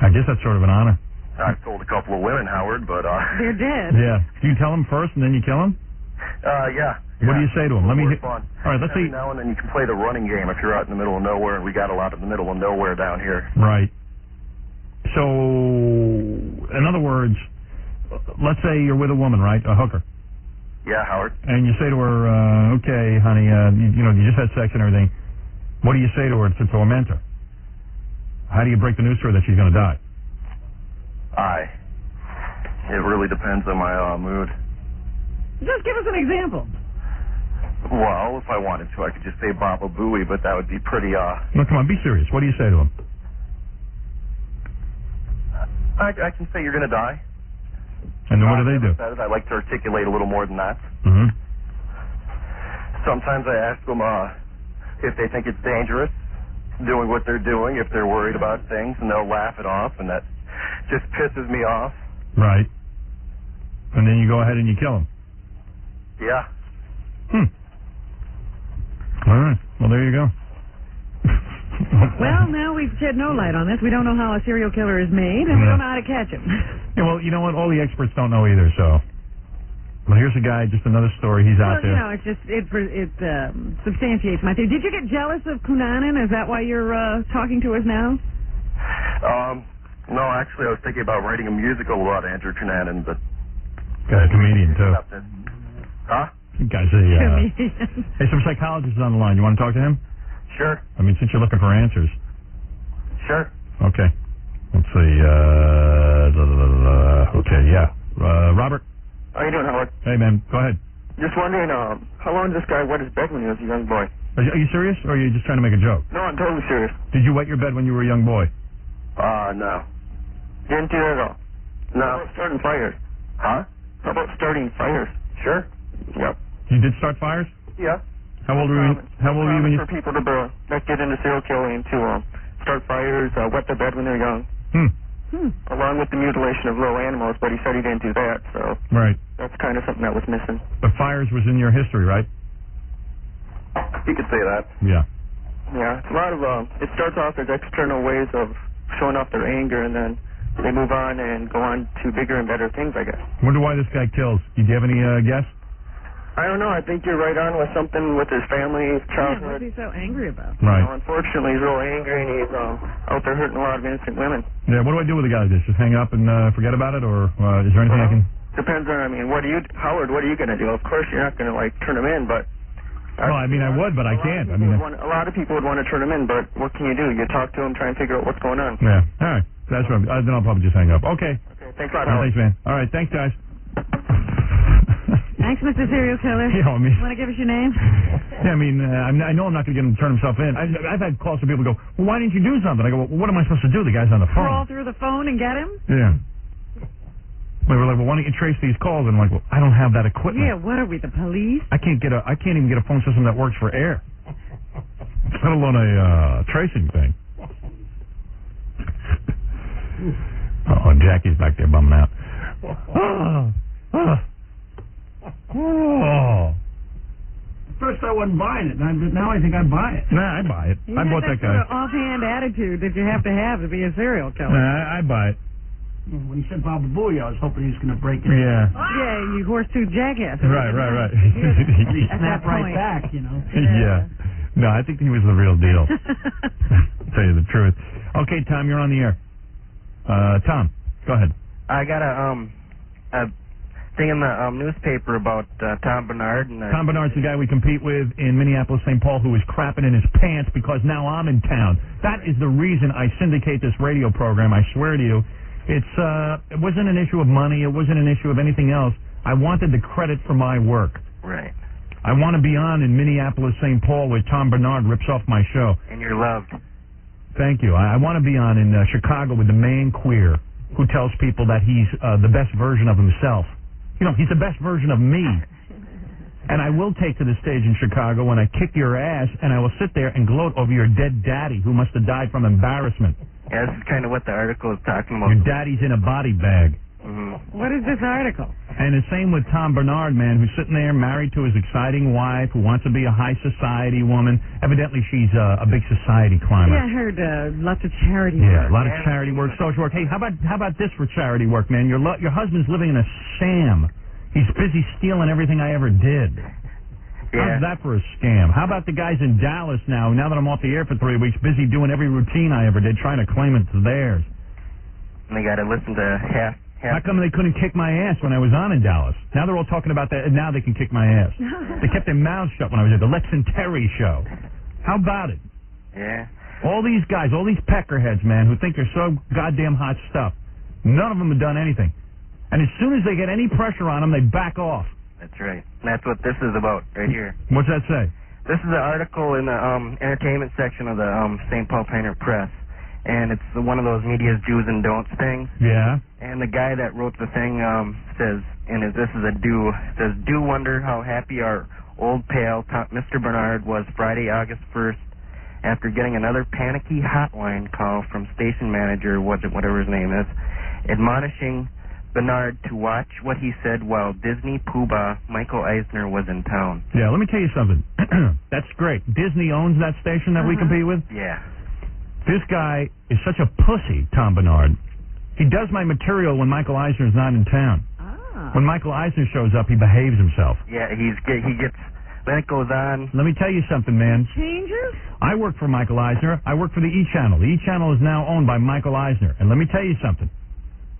I guess that's sort of an honor. I've told a couple of women, Howard, but they're dead. Yeah. Do you tell them first and then you kill them? Yeah. What do you say to them? Let me. Fun. All right. Let's see. Every now and then you can play the running game if you're out in the middle of nowhere, and we got a lot in the middle of nowhere down here. Right. So, in other words, let's say you're with a woman, right? A hooker. Yeah, Howard. And you say to her, okay, honey, you just had sex and everything. What do you say to her to torment her? How do you break the news to her that she's going to die? It really depends on my mood. Just give us an example. Well, if I wanted to, I could just say Baba Booey, but that would be pretty, No, come on, be serious. What do you say to him? I can say you're going to die. And then what do they do? I like to articulate a little more than that. Mm-hmm. Sometimes I ask them if they think it's dangerous doing what they're doing, if they're worried about things, and they'll laugh it off, and that just pisses me off. Right. And then you go ahead and you kill him. Yeah. All right. Well, there you go. Well, now we've shed no light on this. We don't know how a serial killer is made, and we don't know how to catch him. Yeah, well, you know what? All the experts don't know either, so. Well, here's a guy, just another story. He's out there. It's just, it substantiates my theory. Did you get jealous of Cunanan? Is that why you're talking to us now? No, actually, I was thinking about writing a musical about Andrew Cunanan, but... Guy's a comedian, too. Huh? Guy's a... Hey, some psychologist is on the line. You want to talk to him? Sure. I mean, since you're looking for answers. Sure. Okay. Let's see. Okay, yeah. Robert? How you doing, Howard? Hey, man. Go ahead. Just wondering, how long did this guy wet his bed when he was a young boy? Are you serious, or are you just trying to make a joke? No, I'm totally serious. Did you wet your bed when you were a young boy? No. Didn't do that at all. No. How about starting fires? Huh? How about starting fires? Sure. Yep. You did start fires? Yeah. How old were you? How old were you when you? For people to that get into serial killing to start fires, wet their bed when they're young. Along with the mutilation of little animals, but he said he didn't do that, so right. That's kind of something that was missing. But fires was in your history, right? You could say that. Yeah. Yeah, it's a lot of it starts off as external ways of showing off their anger, and then they move on and go on to bigger and better things, I guess. Wonder why this guy kills. Do you have any guess? I don't know. I think you're right on with something with his family, his childhood. What's he so angry about? Right. You know, unfortunately, he's real angry, and he's out there hurting a lot of innocent women. Yeah. What do I do with a guy like this? Just hang up and forget about it, or is there anything I can? Depends on. I mean, Howard? What are you going to do? Of course, you're not going to turn him in, but. Well, I mean, I would, but I can't. I mean, a lot of people would want to turn him in, but what can you do? You talk to him, try and figure out what's going on. Yeah. All right. That's right. Then I'll probably just hang up. Okay. Okay. Thanks a lot. Thanks, man. All right. Thanks, guys. Thanks, Mr. Serial Killer. Yeah, I mean, want to give us your name? Yeah, I mean, I know I'm not going to get him to turn himself in. I've had calls from people who go, well, why didn't you do something? I go, well, what am I supposed to do? The guy's on the phone. Crawl through the phone and get him? Yeah. They were like, well, why don't you trace these calls? And I'm like, well, I don't have that equipment. Yeah, what are we, the police? I can't even get a phone system that works for air. Let alone a tracing thing. Oh, Jackie's back there bumming out. Oh. First I wasn't buying it, now I think I'd buy it. Nah, I buy it. I bought that guy. Sort of offhand attitude that you have to be a serial killer. Nah, I buy it. When he said Baba Booey, I was hoping he was going to break it. Yeah. Yeah, you horse-tooth jackass. Right. He snapped right back, you know. Yeah. No, I think he was the real deal. Tell you the truth. Okay, Tom, you're on the air. Tom, go ahead. I got a thing in the newspaper about Tom Bernard. Tom Bernard's the guy we compete with in Minneapolis, St. Paul, who is crapping in his pants because now I'm in town. That is the reason I syndicate this radio program, I swear to you. It wasn't an issue of money. It wasn't an issue of anything else. I wanted the credit for my work. Right. I want to be on in Minneapolis, St. Paul, where Tom Bernard rips off my show. And you're loved. Thank you. I want to be on in Chicago with the man queer who tells people that he's the best version of himself. You know, he's the best version of me. And I will take to the stage in Chicago when I kick your ass, and I will sit there and gloat over your dead daddy who must have died from embarrassment. Yeah, this is kind of what the article is talking about. Your daddy's in a body bag. Mm-hmm. What is this article? And the same with Tom Bernard, man, who's sitting there married to his exciting wife who wants to be a high society woman. Evidently, she's a big society climber. Yeah, I heard lots of charity work. Yeah, a lot of charity work, social work. Hey, how about this for charity work, man? Your husband's living in a sham. He's busy stealing everything I ever did. Yeah. How's that for a scam? How about the guys in Dallas now that I'm off the air for 3 weeks, busy doing every routine I ever did, trying to claim it's theirs? And they got to listen to half. How come they couldn't kick my ass when I was on in Dallas? Now they're all talking about that, and now they can kick my ass. They kept their mouths shut when I was there. The Lex and Terry show. How about it? Yeah. All these guys, all these peckerheads, man, who think they're so goddamn hot stuff. None of them have done anything. And as soon as they get any pressure on them, they back off. That's right. And that's what this is about right here. What's that say? This is an article in the entertainment section of the St. Paul Pioneer Press. And it's one of those media's do's and don'ts things. Yeah. And the guy that wrote the thing says, this is a do, says, do wonder how happy our old pal, Mr. Bernard, was Friday, August 1st, after getting another panicky hotline call from station manager, whatever his name is, admonishing Bernard to watch what he said while Disney poobah Michael Eisner was in town. Yeah, let me tell you something. That's great. Disney owns that station that we compete with? Yeah. This guy is such a pussy, Tom Bernard. He does my material when Michael Eisner's not in town. When Michael Eisner shows up, he behaves himself. Yeah, he gets, then it goes on. Let me tell you something, man. Changes? I work for Michael Eisner. I work for the E-Channel. The E-Channel is now owned by Michael Eisner. And let me tell you something.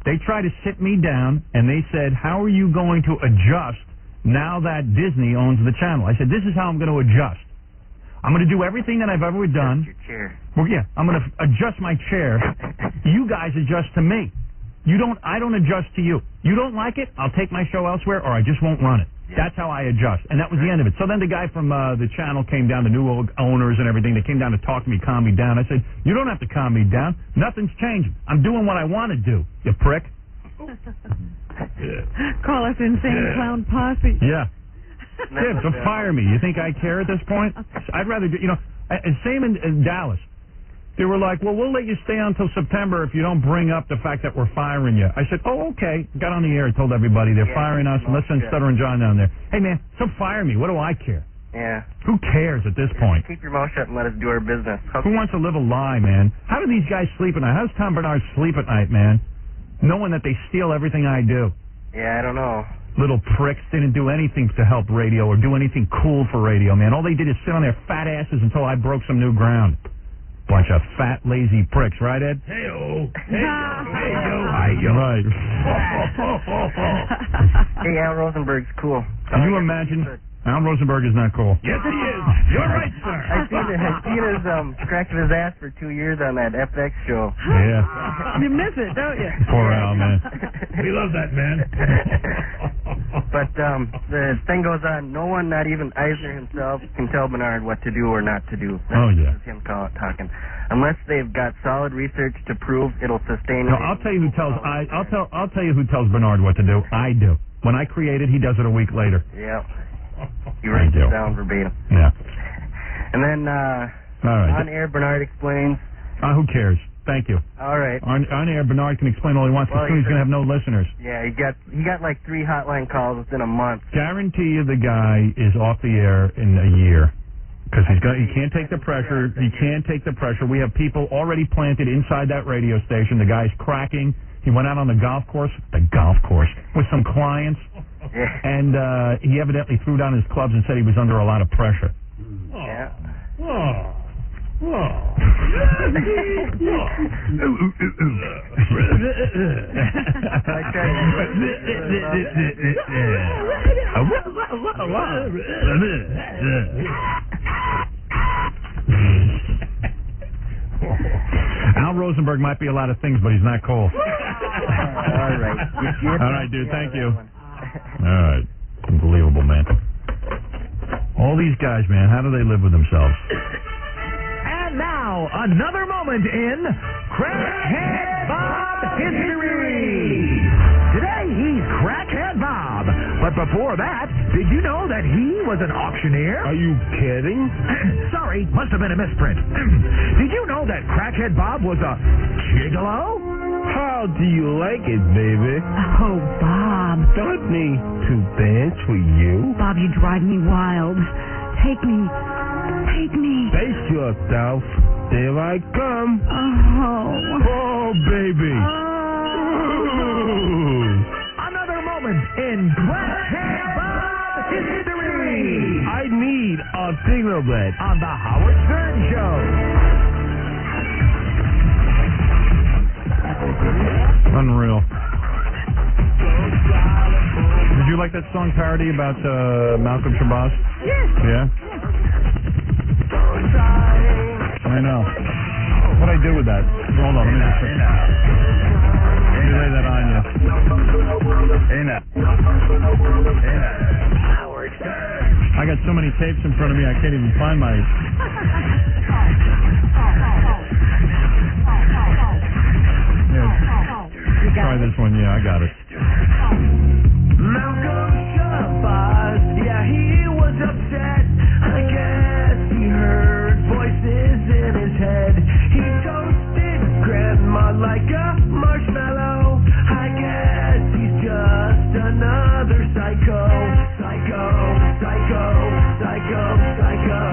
They tried to sit me down, and they said, how are you going to adjust now that Disney owns the channel? I said, this is how I'm going to adjust. I'm going to do everything that I've ever done. Your chair. Well, yeah, I'm going to adjust my chair. You guys adjust to me. I don't adjust to you. You don't like it, I'll take my show elsewhere, or I just won't run it. Yeah. That's how I adjust. And that was the end of it. So then the guy from the channel came down, the new owners and everything. They came down to talk to me, calm me down. I said, you don't have to calm me down. Nothing's changing. I'm doing what I want to do, you prick. Call us insane clown posse. Yeah. Yeah, so fire me. You think I care at this point? I'd rather do, same in Dallas. They were like, well, we'll let you stay on until September if you don't bring up the fact that we're firing you. I said, oh, okay. Got on the air and told everybody they're firing us. Let's send Stuttering John down there. Hey, man, so fire me. What do I care? Yeah. Who cares at this point? Keep your mouth shut and let us do our business. Who wants to live a lie, man? How do these guys sleep at night? How does Tom Bernard sleep at night, man? Knowing that they steal everything I do. Yeah, I don't know. Little pricks didn't do anything to help radio or do anything cool for radio, man. All they did is sit on their fat asses until I broke some new ground. Bunch of fat, lazy pricks, right, Ed? Hey-o. Hey-yo. Right. Hey, Al Rosenberg's cool. Can you imagine? Al Rosenberg is not cool. Yes, he is. You're right, sir. I seen his cracking his ass for 2 years on that FX show. Yeah. You miss it, don't you? Poor Al, man. We love that man. But the thing goes on. No one, not even Eisner himself, can tell Bernard what to do or not to do. Yeah. That's him talking. Unless they've got solid research to prove it'll sustain. No, I'll tell you who tells I'll tell you who tells Bernard what to do. I do. When I create it, he does it a week later. Yeah. You write it down verbatim. Yeah. And then all right. On air, Bernard explains. Who cares? Thank you. All right. On air, Bernard can explain all he wants, but soon he's going to have no listeners. Yeah, he got like 3 hotline calls within a month. Guarantee you the guy is off the air in a year. Because he can't take the pressure. He can't take the pressure. We have people already planted inside that radio station. The guy's cracking. He went out on the golf course with some clients. Yeah. And he evidently threw down his clubs and said he was under a lot of pressure. Yeah. Al Rosenberg might be a lot of things, but he's not cool. All right. All right, dude. Thank you. All right. Unbelievable, man. All these guys, man, how do they live with themselves? And now, another moment moment in Crackhead Bob History. Today, he's Crackhead Bob. But before that, did you know that he was an auctioneer? Are you kidding? Sorry, must have been a misprint. Did you know that Crackhead Bob was a gigolo? How do you like it, baby? Oh, Bob. Want me to dance with you? Bob, you drive me wild. Take me. Take me. Face yourself. Here I come. Oh. Oh, baby. Another moment in Crackhead Bob History. I need a cigarette. On the Howard Stern Show. Unreal. Did you like that song parody about Malcolm Shabazz? Yes. Yeah? I know. What'd I do with that? Hold on, let me just... Let me lay that on you. I got so many tapes in front of me, I can't even find my... Try this one. Yeah, I got it. Malcolm Shabazz, yeah, he was upset. I guess he heard voices in his head. He toasted Grandma like a marshmallow. I guess he's just another psycho. Psycho, psycho, psycho, psycho,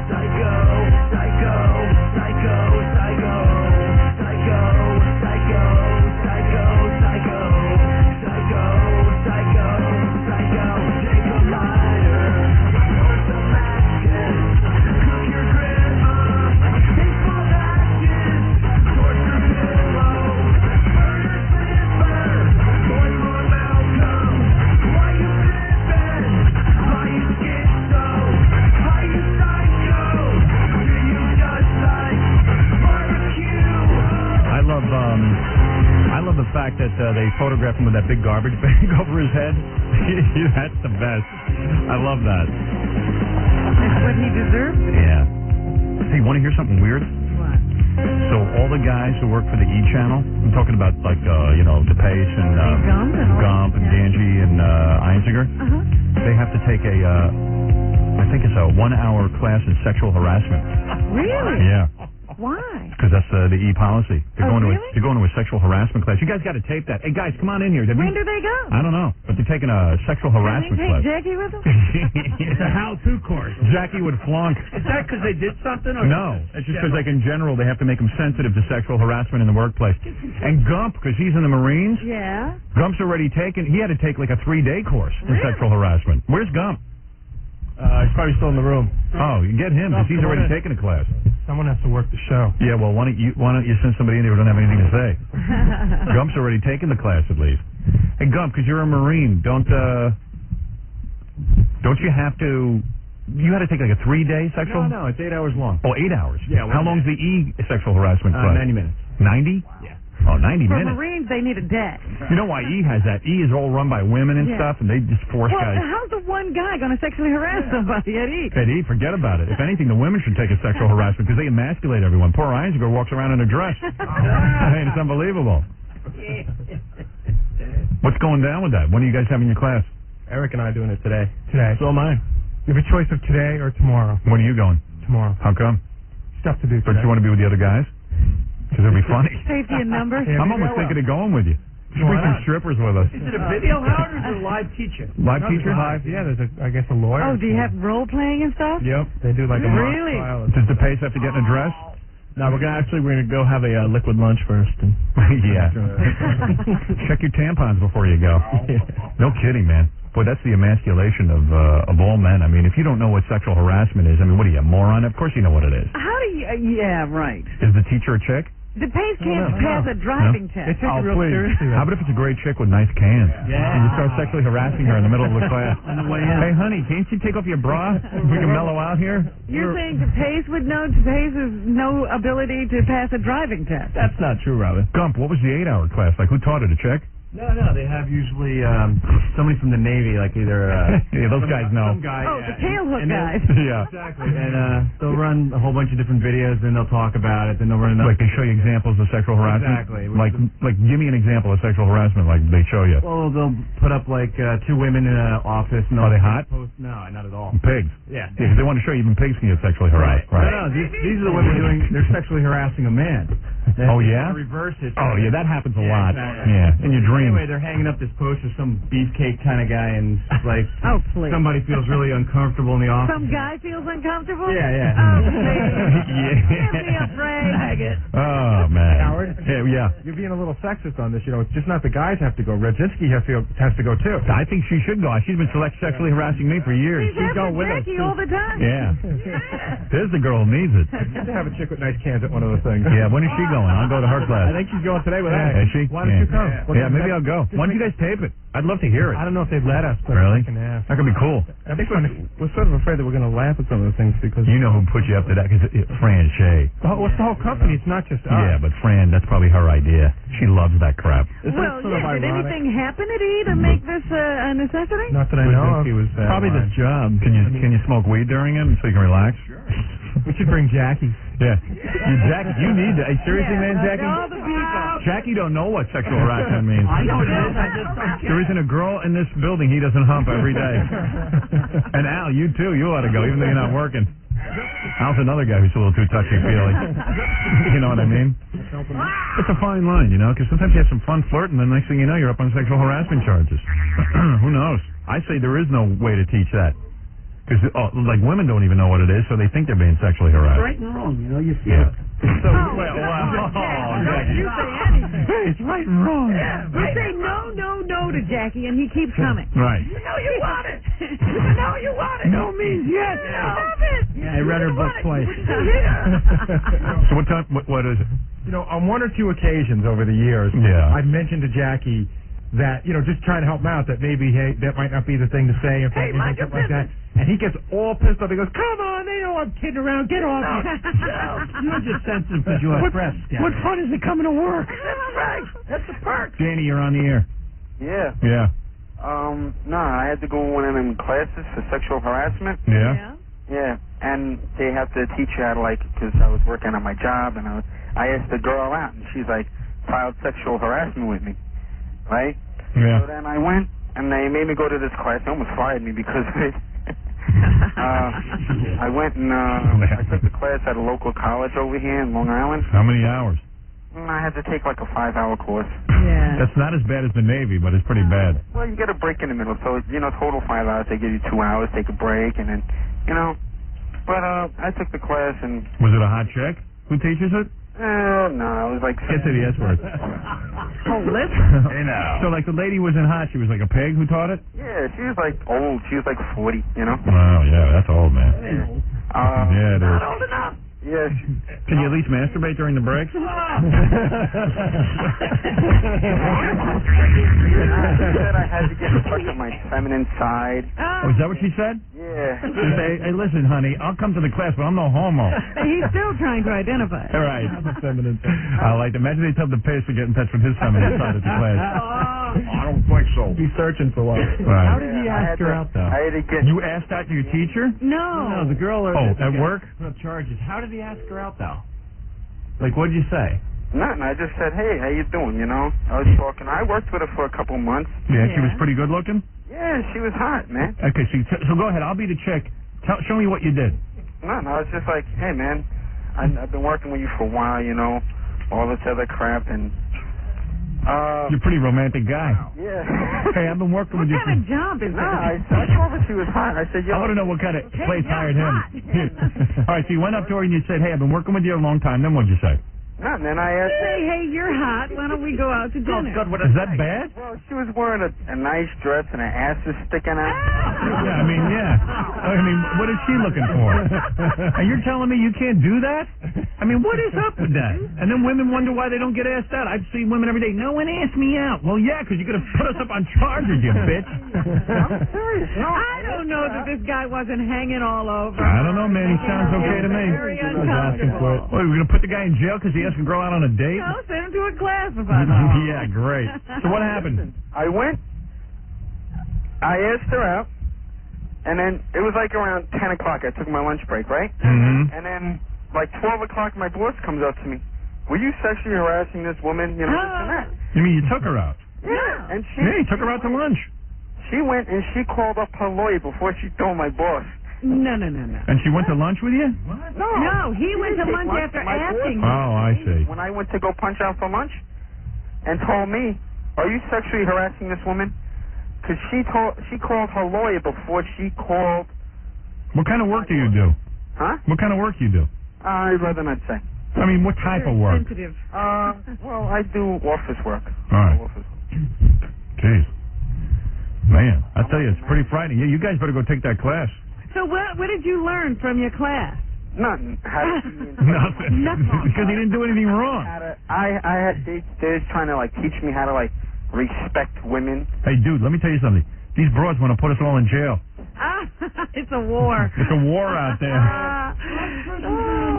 psycho, psycho, psycho, psycho, psycho, psycho. I love the fact that they photographed him with that big garbage bag over his head. That's the best. I love that. That's what he deserves. Yeah. Hey, you want to hear something weird? What? So all the guys who work for the E! Channel, I'm talking about like, DePace and Gump and Ganji and Einziger, they have to take I think it's a 1-hour class in sexual harassment. Really? Yeah. Why? Because that's the E! policy. They're really? They're going to a sexual harassment class. You guys got to tape that. Hey, guys, come on in here. When do they go? I don't know, but they're taking a sexual harassment class. Take Jackie with them? It's a how-to course. Jackie would flunk. Is that because they did something? Or No, it's just because, like, in general, they have to make them sensitive to sexual harassment in the workplace. And Gump, because he's in the Marines, Yeah. Gump's already taken, he had to take, like, a 3-day course in sexual harassment. Where's Gump? He's probably still in the room. Oh, you get him, because he's already taken a class. Someone has to work the show. Yeah, well, why don't you send somebody in there who don't have anything to say? Gump's already taken the class, at least. Hey, Gump, because you're a Marine, don't you have to... You had to take like a 3-day sexual? No, it's 8 hours long. Oh, 8 hours? Yeah. How long's the E! sexual harassment class? 90 minutes. 90? Yeah. Oh, 90 For minutes. Marines, they need a day. You know why E! has that? E! is all run by women and stuff, and they just force Well, guys. how's the one guy going to sexually harass somebody at E! At E! forget about it. If anything, the women should take a sexual harassment because they emasculate everyone. Poor Einziger walks around in a dress. I mean, it's unbelievable. What's going down with that? When are you guys having your class? Eric and I are doing it today. Today. So am I. You have a choice of today or tomorrow. When are you going? Tomorrow. How come? Stuff to do Don't today. you want to be with the other guys? Because it'll be funny. Safety in numbers. I'm almost thinking of going with you. Just bring some strippers with us. Is it a video, Howard, or is it a live teacher? Live teacher? Live, yeah. There's I guess a lawyer. Oh, do you have role playing and stuff? Yep. They do like a mock Really? trial. Does DePace have to get in a dress? No, we're gonna go have a liquid lunch first. And Yeah. Check your tampons before you go. No kidding, man. Boy, that's the emasculation of all men. I mean, if you don't know what sexual harassment is, I mean, what are you, a moron? Of course you know what it is. How do you... yeah, right. Is the teacher a chick? DePace can't pass a driving test. How about if it's a great chick with nice cans? Yeah. And you start sexually harassing her in the middle of the class. On the way in. Hey, honey, can't you take off your bra? We can mellow out here. You're saying DePace would know DePace has no ability to pass a driving test? That's not true, Robin. Gump, what was the 8-hour class? Like, who taught it, a chick? No, they have usually somebody from the Navy, like either yeah, those guys know. Some guy, the tail hook guys. Yeah, exactly. And they'll run a whole bunch of different videos, then they'll talk about it, then they'll run another. Like they show you examples of sexual harassment. Exactly. Like give me an example of sexual harassment. Like they show you. Well, they'll put up like two women in an office. And are they hot? No, not at all. Pigs. Yeah. Because they want to show you even pigs can get sexually harassed. Right. No, these are the women they're sexually harassing a man. Oh yeah. Reverse it. Oh yeah, that happens a lot. Exactly. Yeah, in your dreams. Anyway, they're hanging up this poster, some beefcake kind of guy, and like, please. Somebody feels really uncomfortable in the office. Some guy feels uncomfortable? Yeah. Oh, please. Give me a break. Oh man. Howard. Yeah. You're being a little sexist on this. You know, it's just not the guys have to go. Redzinski has to go too. I think she should go. She's been sexually harassing me for years. She's after Jackie all the time. Yeah. There's the girl who needs it. It's good to have a chick with nice cans at one of those things. Yeah. When is she going? I'll go to her class. I think she's going today with us. Is she? Why don't you come? Yeah, maybe I'll go. Why don't you guys tape it? I'd love to hear it. I don't know if they'd let us, but really? I can ask. That could be cool. I think we're sort of afraid that we're going to laugh at some of the things because you know who put you up to that? Because Fran Shea. What's the whole company? It's not just us. Yeah, but Fran, that's probably her idea. She loves that crap. Well, yeah. Did anything happen at E to make this a necessity? Not that I know of. Probably the job. Can you smoke weed during it so you can relax? Sure. We should bring Jackie. Yeah. Jackie, you need to. Hey, seriously, man, Jackie? All the people. Jackie don't know what sexual harassment means. I know what it is. I just don't There isn't a girl in this building he doesn't hump every day. And Al, you too. You ought to go, even though you're not working. Al's another guy who's a little too touchy-feely. You know what I mean? It's a fine line, you know, because sometimes you have some fun flirting, and the next thing you know, you're up on sexual harassment charges. Who knows? I say there is no way to teach that. Because, like, women don't even know what it is, so they think they're being sexually harassed. It's right and wrong, you know, you feel it. So, You say anything. It's right and wrong. You say no to Jackie, and he keeps coming. Right. You know you want it. You know you want it. No means yes. Yeah, I read her book twice. So what time? What is it? You know, on one or two occasions over the years, I've mentioned to Jackie that, you know, just trying to help him out, that maybe, hey, that might not be the thing to say, or hey, mind your like that. And he gets all pissed off. He goes, "Come on, they know I'm kidding around. Get off me." You're just sensitive because you're press. What fun is it coming to work? That's right. That's the perk. Danny, you're on the air. Yeah. Yeah. I had to go one of them classes for sexual harassment. Yeah. Yeah, and they have to teach you how to, like, because I was working on my job, and I asked the girl out, and she's like, filed sexual harassment with me, right? Yeah. So then I went, and they made me go to this class. They almost fired me because of it. I went and I took the class at a local college over here in Long Island. How many hours? I had to take like a 5-hour course. Yeah. That's not as bad as the Navy, but it's pretty bad. Well, you get a break in the middle, so total 5 hours. They give you 2 hours, take a break, and then, But I took the class and. Was it a hot chick? Who teaches it? No, it was like. Get to the S word. Oh, listen. Hey now. So like the lady wasn't hot. She was like a pig who taught it. Yeah, she was like old. She was like 40. Wow, yeah, that's old, man. Yeah, it is. Not old enough. Yeah. Can you at least masturbate during the breaks? I said I had to get in touch with my feminine side. Oh, is that what she said? Yeah. She said, hey, listen, honey, I'll come to the class, but I'm no homo. He's still trying to identify. All right. I like to imagine they tell the pace to get in touch with his feminine side at the class. I don't think so. He's searching for one. Right. How did he ask her out, though? I had to get. You asked that to your teacher? No. No, the girl. At work? Charges. How did he ask her out, though? Like, what did you say? Nothing. I just said, hey, how you doing? I was talking. I worked with her for a couple months. Yeah, she was pretty good looking? Yeah, she was hot, man. Okay, so go ahead. I'll be the chick. Show me what you did. Nothing. I was just like, hey, man, I've been working with you for a while, all this other crap, and... You're a pretty romantic guy. Yeah. Hey, I've been working with you. What kind of job is that? I told her she was hot. I said, yo. I want to know what kind of place hired him. All right, so you went up to her and you said, hey, I've been working with you a long time. Then what'd you say? Nothing. Then I asked her. Hey, you're hot. Why don't we go out to dinner? God, is that bad? Well, she was wearing a nice dress and her ass was sticking out. Yeah, I mean, what is she looking for? And you're telling me you can't do that? I mean, what is up with that? And then women wonder why they don't get asked out. I've seen women every day. No one asked me out. Well, yeah, because you're going to put us up on charges, you bitch. I'm serious. No, I don't know that this guy wasn't hanging all over. I don't know, man. He sounds okay to me. Very uncomfortable. What, we're going to put the guy in jail because he asked a girl out on a date? No, send him to a class about it. Yeah, great. So what happened? I went. I asked her out, and then it was like around 10 o'clock. I took my lunch break, right? Mm-hmm. And then, like 12 o'clock, my boss comes up to me. Were you sexually harassing this woman? You know, this and that. You mean you took her out? Yeah. And she. Yeah, you took her out to lunch. She went and she called up her lawyer before she told my boss. No. And she went to lunch with you? No, he went to lunch after asking him. Oh, I see. When I went to go punch out for lunch, and told me, "Are you sexually harassing this woman?" Because she called her lawyer before she called. What kind of work do you do? Huh? What kind of work you do? I'd rather not say. I mean, what type of work? Sensitive. Well, I do office work. All right. Jeez. Man, I tell you, it's pretty frightening. Yeah, you guys better go take that class. So what did you learn from your class? Nothing. Nothing. Because he didn't do anything wrong. I had they was trying to like teach me how to like respect women. Hey, dude, let me tell you something. These broads want to put us all in jail. It's a war. It's a war out there.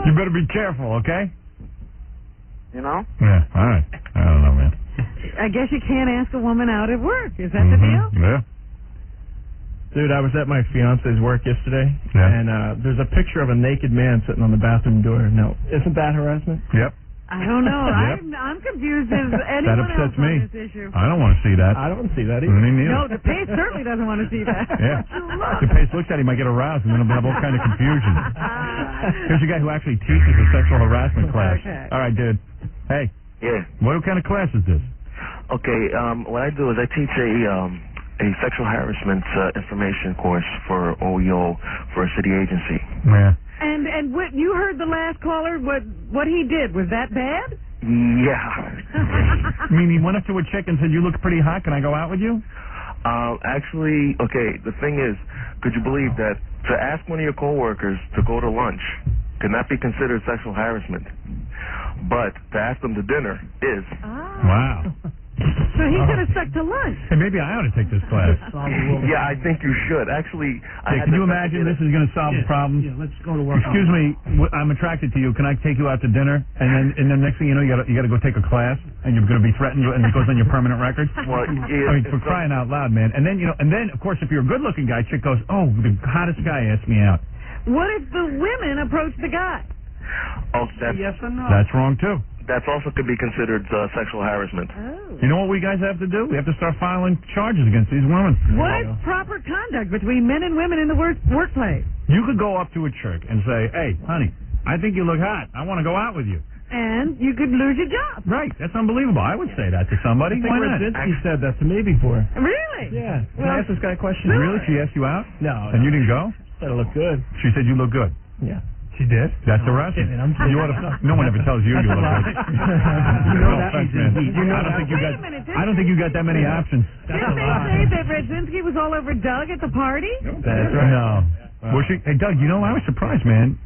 You better be careful, okay? You know? Yeah, all right. I don't know, man. I guess you can't ask a woman out at work. Is that the deal? Yeah. Dude, I was at my fiance's work yesterday, Yeah. and there's a picture of a naked man sitting on the bathroom door. Now, isn't that harassment? Yep. I don't know. Yep. I'm confused as That anyone else upsets on me. this issue. I don't want to see that. I don't see that either. Me neither. No, DePace certainly doesn't want to see that. Yeah. DePace looks at him, might get aroused, and then he'll have all kind of confusion. Here's a guy who actually teaches a sexual harassment class. Okay. All right, dude. Hey. Yeah. What kind of class is this? Okay, what I do is I teach a sexual harassment information course for OEO for a city agency. Yeah. And what you heard the last caller? What he did, was that bad? Yeah. I mean, he went up to a chick and said, "You look pretty hot. Can I go out with you?" Actually, okay, the thing is, could you believe that to ask one of your coworkers to go to lunch could not be considered sexual harassment, but to ask them to dinner is. Wow. So he could have stuck to lunch. Hey, maybe I ought to take this class. Yeah, I think you should. Actually, Hey, can you imagine this is going to solve the problem? Yeah, let's go to work. Excuse me, I'm attracted to you. Can I take you out to dinner? And then next thing you know, you got to go take a class, and you're going to be threatened, and it goes on your permanent record. Well, I mean, for crying out loud, man. And then of course, if you're a good-looking guy, chick goes, "Oh, the hottest guy asked me out." What if the women approach the guy? Oh, that's, Yes or no? That's wrong too. That's also could be considered sexual harassment. Oh. You know what we guys have to do? We have to start filing charges against these women. What is proper conduct between men and women in the workplace? You could go up to a chick and say, "Hey, honey, I think you look hot. I want to go out with you." And you could lose your job. Right. That's unbelievable. I would say that to somebody. I think Why not? Radzinski said that to me before. Really? Yeah. Can I ask this guy a question? Really? She asked you out? No. And you didn't go? Said I look good. She said you look good. Yeah. She did? That's harassment. I'm kidding. You ought to, no one ever tells you you look good. No offense, man. I don't think you got that many options. Didn't they say that Radzinski was all over Doug at the party? That's right. No. Was she? Hey, Doug, I was surprised, man.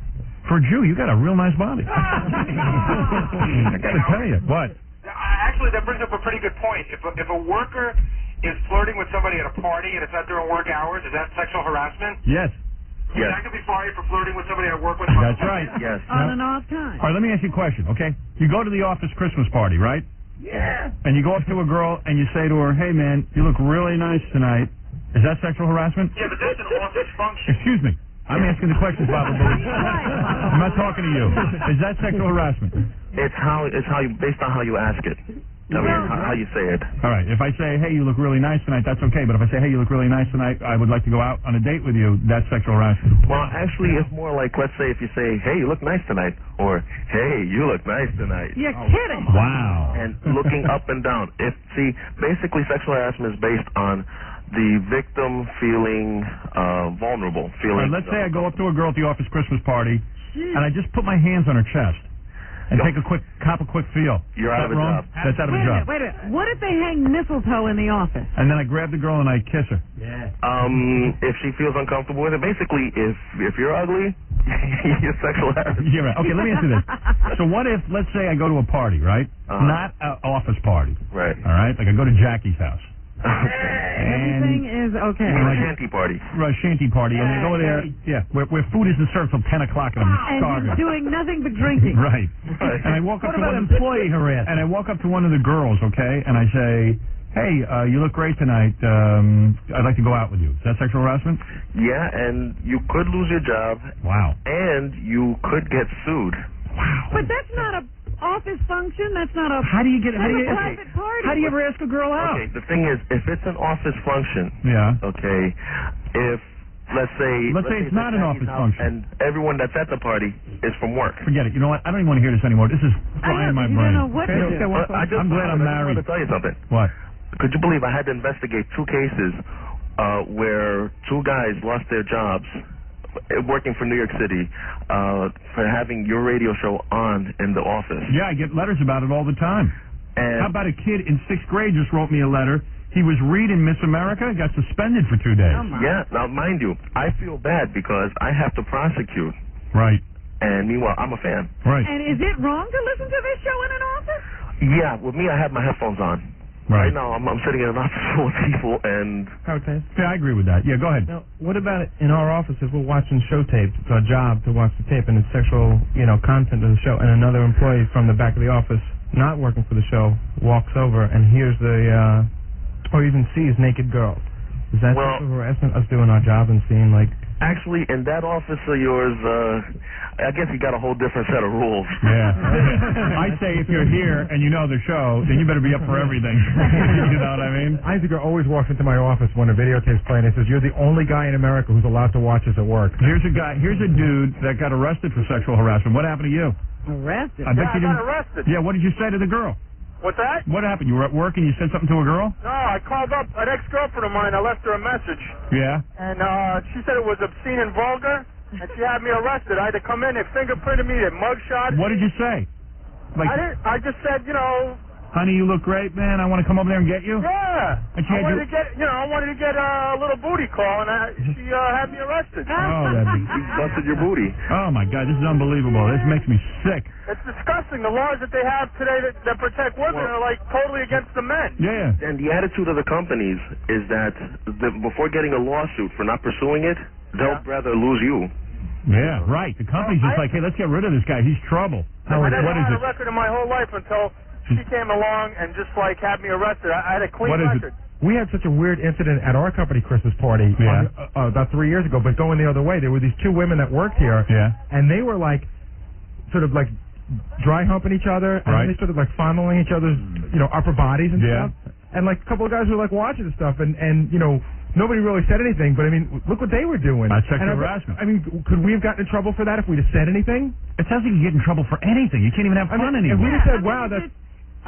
For a Jew, you got a real nice body. I got to tell you. What? Actually, that brings up a pretty good point. If a worker is flirting with somebody at a party and it's not during work hours, is that sexual harassment? Yes. I mean, I could be fired for flirting with somebody I work with. That's right. Yes. On and off time. All right, let me ask you a question, okay? You go to the office Christmas party, right? Yeah. And you go up to a girl and you say to her, "Hey, man, you look really nice tonight." Is that sexual harassment? Yeah, but that's an office function. Excuse me. I'm asking the questions, Baba Booey. I'm not talking to you. Is that sexual harassment? It's how you based on how you ask it. I mean, how you say it. All right. If I say, "Hey, you look really nice tonight," that's okay. But if I say, "Hey, you look really nice tonight, I would like to go out on a date with you," that's sexual harassment. Well, actually, it's more like, let's say if you say, "Hey, you look nice tonight," or "Hey, you look nice tonight." You're kidding. Wow. And looking up and down. Basically, sexual harassment is based on the victim feeling vulnerable. All right, let's say I go up to a girl at the office Christmas party, and I just put my hands on her chest and take a quick feel. You're out of a wrong? job. That's out of a job. Wait a minute. What if they hang mistletoe in the office? And then I grab the girl and I kiss her. Yeah. If she feels uncomfortable with it, basically, if you're ugly, you're sexual harassment. Yeah, right. Okay, let me answer this. So what if, let's say I go to a party, right? Not an office party. Right. All right? Like I go to Jackie's house. Everything is okay. Shanty party. Right, shanty party, and they go there, where food isn't served till 10 o'clock and I'm And starving. he's doing nothing but drinking. Right. And I walk up to one employee harassment? And I walk up to one of the girls, okay, and I say, hey, you look great tonight. I'd like to go out with you. Is that sexual harassment? Yeah, and you could lose your job. Wow. And you could get sued. But that's not a office function. That's not a. How do you get? That's a private party. How do you ever ask a girl out? Okay, the thing is, if it's an office function, okay, if let's say it's not an office function, and everyone that's at the party is from work. Forget it. You know what? I don't even want to hear this anymore. This is frying my brain. Don't know what to do. I'm glad I'm married. I just wanted to tell you something. What? Could you believe I had to investigate 2 cases where 2 guys lost their jobs working for New York City for having your radio show on in the office? Yeah, I get letters about it all the time. And how about a kid in 6th grade just wrote me a letter? He was reading Miss America, got suspended for 2 days. Yeah, now mind you, I feel bad because I have to prosecute. Right. And meanwhile, I'm a fan. Right. And is it wrong to listen to this show in an office? Yeah, with me, I have my headphones on. Right now, I'm sitting in an office full of people, and yeah, I agree with that. Yeah, go ahead. Now, what about it in our office if we're watching show tapes? It's our job to watch the tape, and it's sexual, content of the show, and another employee from the back of the office, not working for the show, walks over and hears or even sees naked girls. Is that sexual harassment? Us doing our job and seeing Actually, in that office of yours, I guess you got a whole different set of rules. Yeah. I say if you're here and you know the show, then you better be up for everything. You know what I mean? Isaac always walks into my office when a videotape's playing and says, "You're the only guy in America who's allowed to watch us at work." Here's a dude that got arrested for sexual harassment. What happened to you? Arrested? I bet you got didn't. arrested. Yeah, what did you say to the girl? What's that? What happened? You were at work and you said something to a girl? No, I called up an ex-girlfriend of mine. I left her a message. Yeah. And she said it was obscene and vulgar, and she had me arrested. I had to come in. They fingerprinted me. They mugshot. What did you say? I just said, honey, you look great, man. I want to come over there and get you. Yeah. And she I wanted to get a little booty call, and she had me arrested. Oh, you busted your booty. Oh my God, this is unbelievable. This makes me sick. It's disgusting. The laws that they have today that protect women are totally against the men. Yeah. And the attitude of the companies is that before getting a lawsuit for not pursuing it, they'll rather lose you. Yeah, right. The company's just like, hey, let's get rid of this guy. He's trouble. I never what is had it? a record in my whole life until she came along and just had me arrested. I had a clean record. We had such a weird incident at our company Christmas party about 3 years ago, but going the other way, there were these 2 women that worked here, and they were sort of dry humping each other, and they sort of fondling each other's, upper bodies and stuff. And a couple of guys were watching the stuff, and nobody really said anything, but I mean, look what they were doing. That's sexual harassment. I mean, could we have gotten in trouble for that if we'd have said anything? It sounds like you get in trouble for anything. You can't even have fun anymore. If we just said, wow, that's...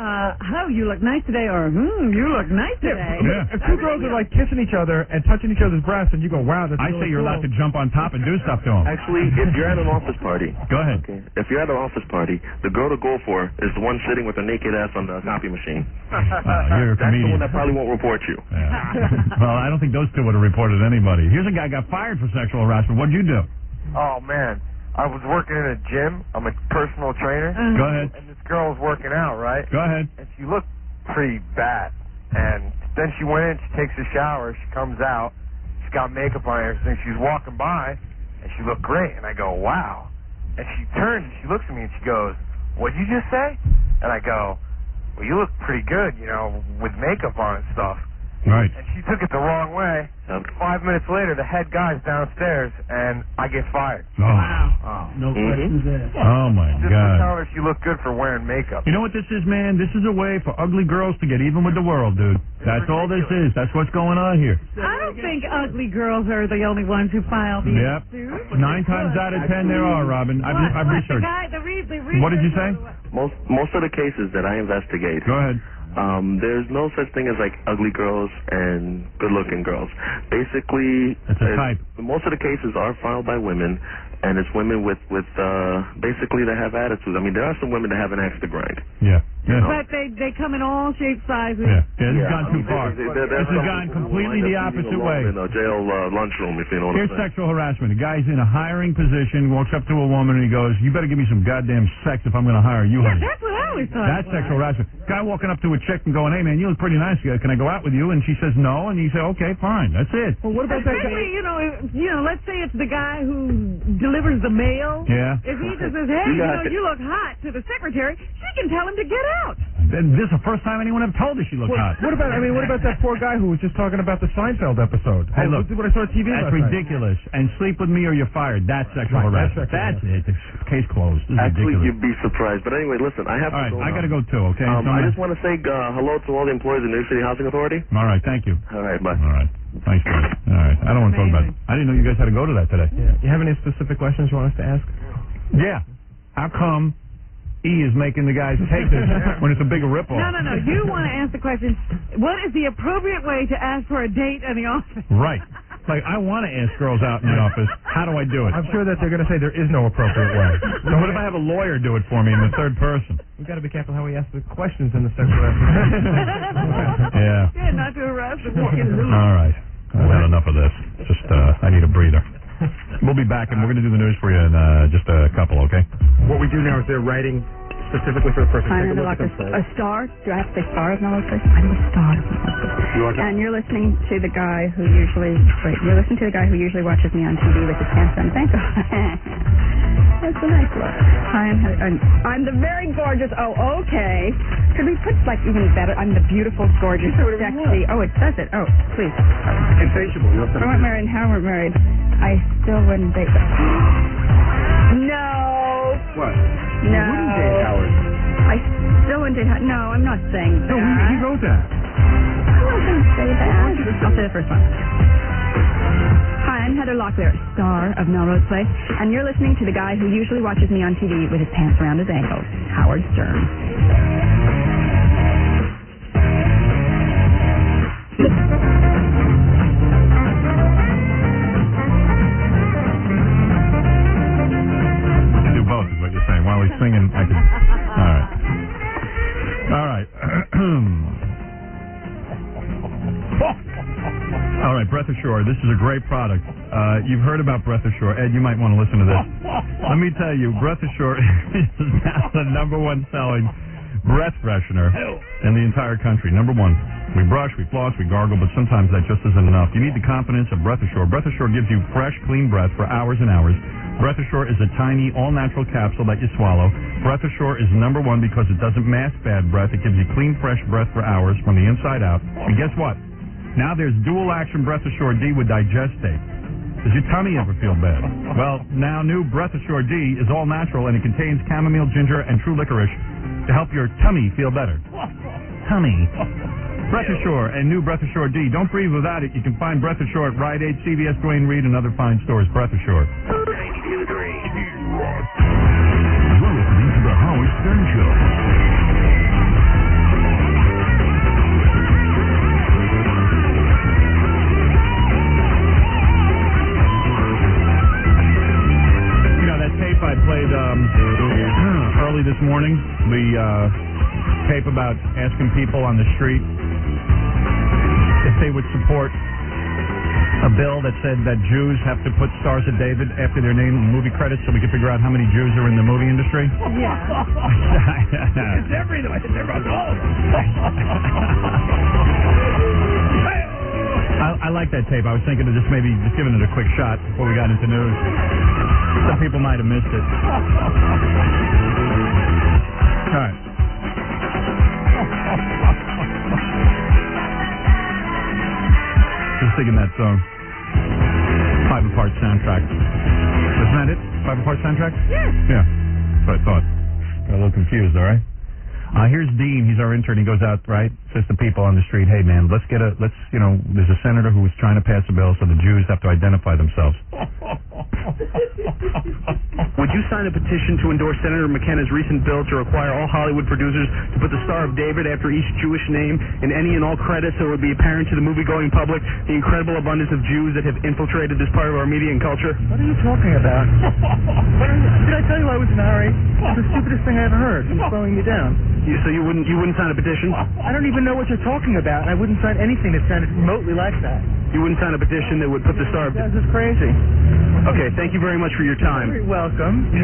hello, you look nice today, or you look nice today. Yeah. If 2 girls are kissing each other and touching each other's breasts, and you go, wow, that's I really say you're cool. allowed to jump on top and do stuff to them. Actually, if you're at an office party, go ahead. Okay, if you're at an office party, the girl to go for is the one sitting with her naked ass on the copy machine. You're a That's comedian. the one that probably won't report you. Yeah. Well, I don't think those 2 would have reported anybody. Here's a guy got fired for sexual harassment. What'd you do? Oh, man. I was working in a gym. I'm a personal trainer. Go ahead. And this girl was working out, right? Go ahead. And she looked pretty bad. And then she went in, she takes a shower, she comes out, she's got makeup on and everything. She's walking by, and she looked great. And I go, wow. And she turns and she looks at me and she goes, what'd you just say? And I go, well, you look pretty good, with makeup on and stuff. Right. And she took it the wrong way. 5 minutes later, the head guy's downstairs, and I get fired. Oh. Wow. No questions asked. Oh, my Just God. to tell her she looked good for wearing makeup. You know what this is, man? This is a way for ugly girls to get even with the world, dude. That's all this is. That's what's going on here. I don't think ugly girls are the only ones who file these suits. 9 times out of 10 there are, Robin. I've researched. What did you say? Most of the cases that I investigate. Go ahead. There's no such thing as ugly girls and good-looking girls. Basically, most of the cases are filed by women, and it's women with basically that have attitude. I mean, there are some women that have an axe to grind. Yeah. But they come in all shapes, sizes. Yeah, this has gone too far. This This has gone completely the opposite way. In a jail lunchroom, if you know what I'm Here's saying. sexual harassment. The guy's in a hiring position, walks up to a woman, and he goes, "You better give me some goddamn sex if I'm going to hire you, honey." That's what I always thought. That's sexual harassment. Guy walking up to a chick and going, "Hey, man, you look pretty nice. Can I go out with you?" And she says no, and you say, "Okay, fine. That's it." Well, what about that guy? Especially, let's say it's the guy who delivers the mail. Yeah. If he just says, "Hey, you look hot," to the secretary, she can tell him to get out. Then this is the first time anyone ever told her she looked hot. What about that poor guy who was just talking about the Seinfeld episode? Hey, look, what I saw on TV that's last night. ridiculous. And sleep with me or you're fired. That's sexual Right, harassment. that's That's it. The case closed. This is Actually, ridiculous. you'd be surprised. But anyway, listen, I have All right, to go I now. got to go too, okay? I just want to say hello to all the employees of the New York City Housing Authority. All right, thank you. All right, bye. All right. Thanks, guys. All right. I don't want to talk about it. I didn't know you guys had to go to that today. Yeah. You have any specific questions you want us to ask? Yeah. How come E is making the guys take this when it's a bigger ripoff? No. You want to ask the question, what is the appropriate way to ask for a date in the office? Right. Like, I want to ask girls out in the office, how do I do it? I'm sure that they're going to say there is no appropriate way. So what if I have a lawyer do it for me in the third person? We've got to be careful how we ask the questions in the sexual harassment. Yeah. Yeah, not to harass the walking loose. All right. I've had enough of this. Just, I need a breather. We'll be back, and we're going to do the news for you in just a couple, okay? What we do now is they're writing specifically for the person. I'm Take a like look at a star. Do I have to say star of Melrose Place? I'm a star of Melrose Place. And you're listening to the guy who usually watches me on TV with his pants down his ankle. That's a nice look. Hi, I'm the very gorgeous. Oh, okay. Could we put even better? I'm the beautiful, gorgeous, sexy. Oh, it says it. Oh, please. Insatiable. If I weren't married, how we're married, I still wouldn't date. No. What? No. You wouldn't date Howard. I still wouldn't date Howard. No, I'm not saying that. No, he wrote that. I'm not going to say that. I'll say the first one. Hi, I'm Heather Locklear, star of Melrose Place, and you're listening to the guy who usually watches me on TV with his pants around his ankles, Howard Stern. Do both is what you're saying. While he's singing, I can... All right. All right, Breath Assure. This is a great product. You've heard about Breath Assure. Ed, you might want to listen to this. Let me tell you, Breath Assure is now the #1 selling breath freshener in the entire country. #1. We brush, we floss, we gargle, but sometimes that just isn't enough. You need the confidence of Breath Assure. Breath Assure gives you fresh, clean breath for hours and hours. Breath Assure is a tiny, all-natural capsule that you swallow. Breath Assure is #1 because it doesn't mask bad breath. It gives you clean, fresh breath for hours from the inside out. And guess what? Now there's dual-action Breath Assure D with Digestate. Does your tummy ever feel bad? Well, now new Breath Assure D is all natural, and it contains chamomile, ginger, and true licorice to help your tummy feel better. Tummy. Breath Assure and new Breath Assure D. Don't breathe without it. You can find Breath Assure at Rite Aid, CVS, Duane Reade, and other fine stores. Breath Assure. 92.3. You're listening to The Howard Stern Show. You know, that tape I played early this morning, the tape about asking people on the street if they would support a bill that said that Jews have to put Stars of David after their name in movie credits so we can figure out how many Jews are in the movie industry. Yeah. It's everywhere. It's everywhere. I like that tape. I was thinking of just maybe just giving it a quick shot before we got into news. Some people might have missed it. All right. Just singing that song. 5-part soundtrack. Isn't that it? 5-part soundtrack? Yes. Yeah. That's what I thought. Got a little confused, all right? Here's Dean. He's our intern. He goes out, right? Says to people on the street, hey, man, there's a senator who was trying to pass a bill so the Jews have to identify themselves. Would you sign a petition to endorse Senator McKenna's recent bill to require all Hollywood producers to put the Star of David after each Jewish name in any and all credits so it would be apparent to the movie-going public the incredible abundance of Jews that have infiltrated this part of our media and culture? What are you talking about? Did I tell you I was in a hurry? It's the stupidest thing I ever heard. You're slowing me down. So you wouldn't sign a petition? I don't even know what you're talking about, and I wouldn't sign anything that sounded remotely like that. You wouldn't sign a petition that would put the Star of This is crazy. Okay, thank you very much for your time. You're very welcome. You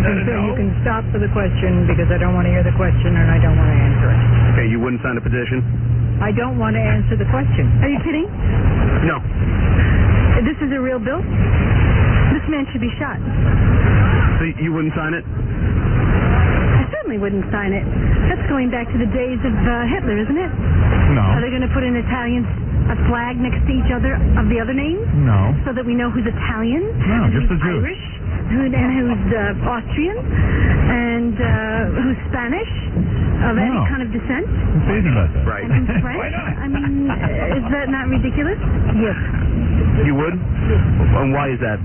can stop for the question because I don't want to hear the question and I don't want to answer it. Okay, you wouldn't sign a petition? I don't want to answer the question. Are you kidding? No. This is a real bill? This man should be shot. So you wouldn't sign it? I certainly wouldn't sign it. That's going back to the days of Hitler, isn't it? No. Are they going to put an Italian flag next to each other of the other names? No. So that we know who's Italian? No, and just who's the Jews. Irish? And who's Austrian? And who's Spanish? Of any kind of descent? Who's easy about that? Right. And who's French? I mean, is that not ridiculous? Yes. You would? And why is that?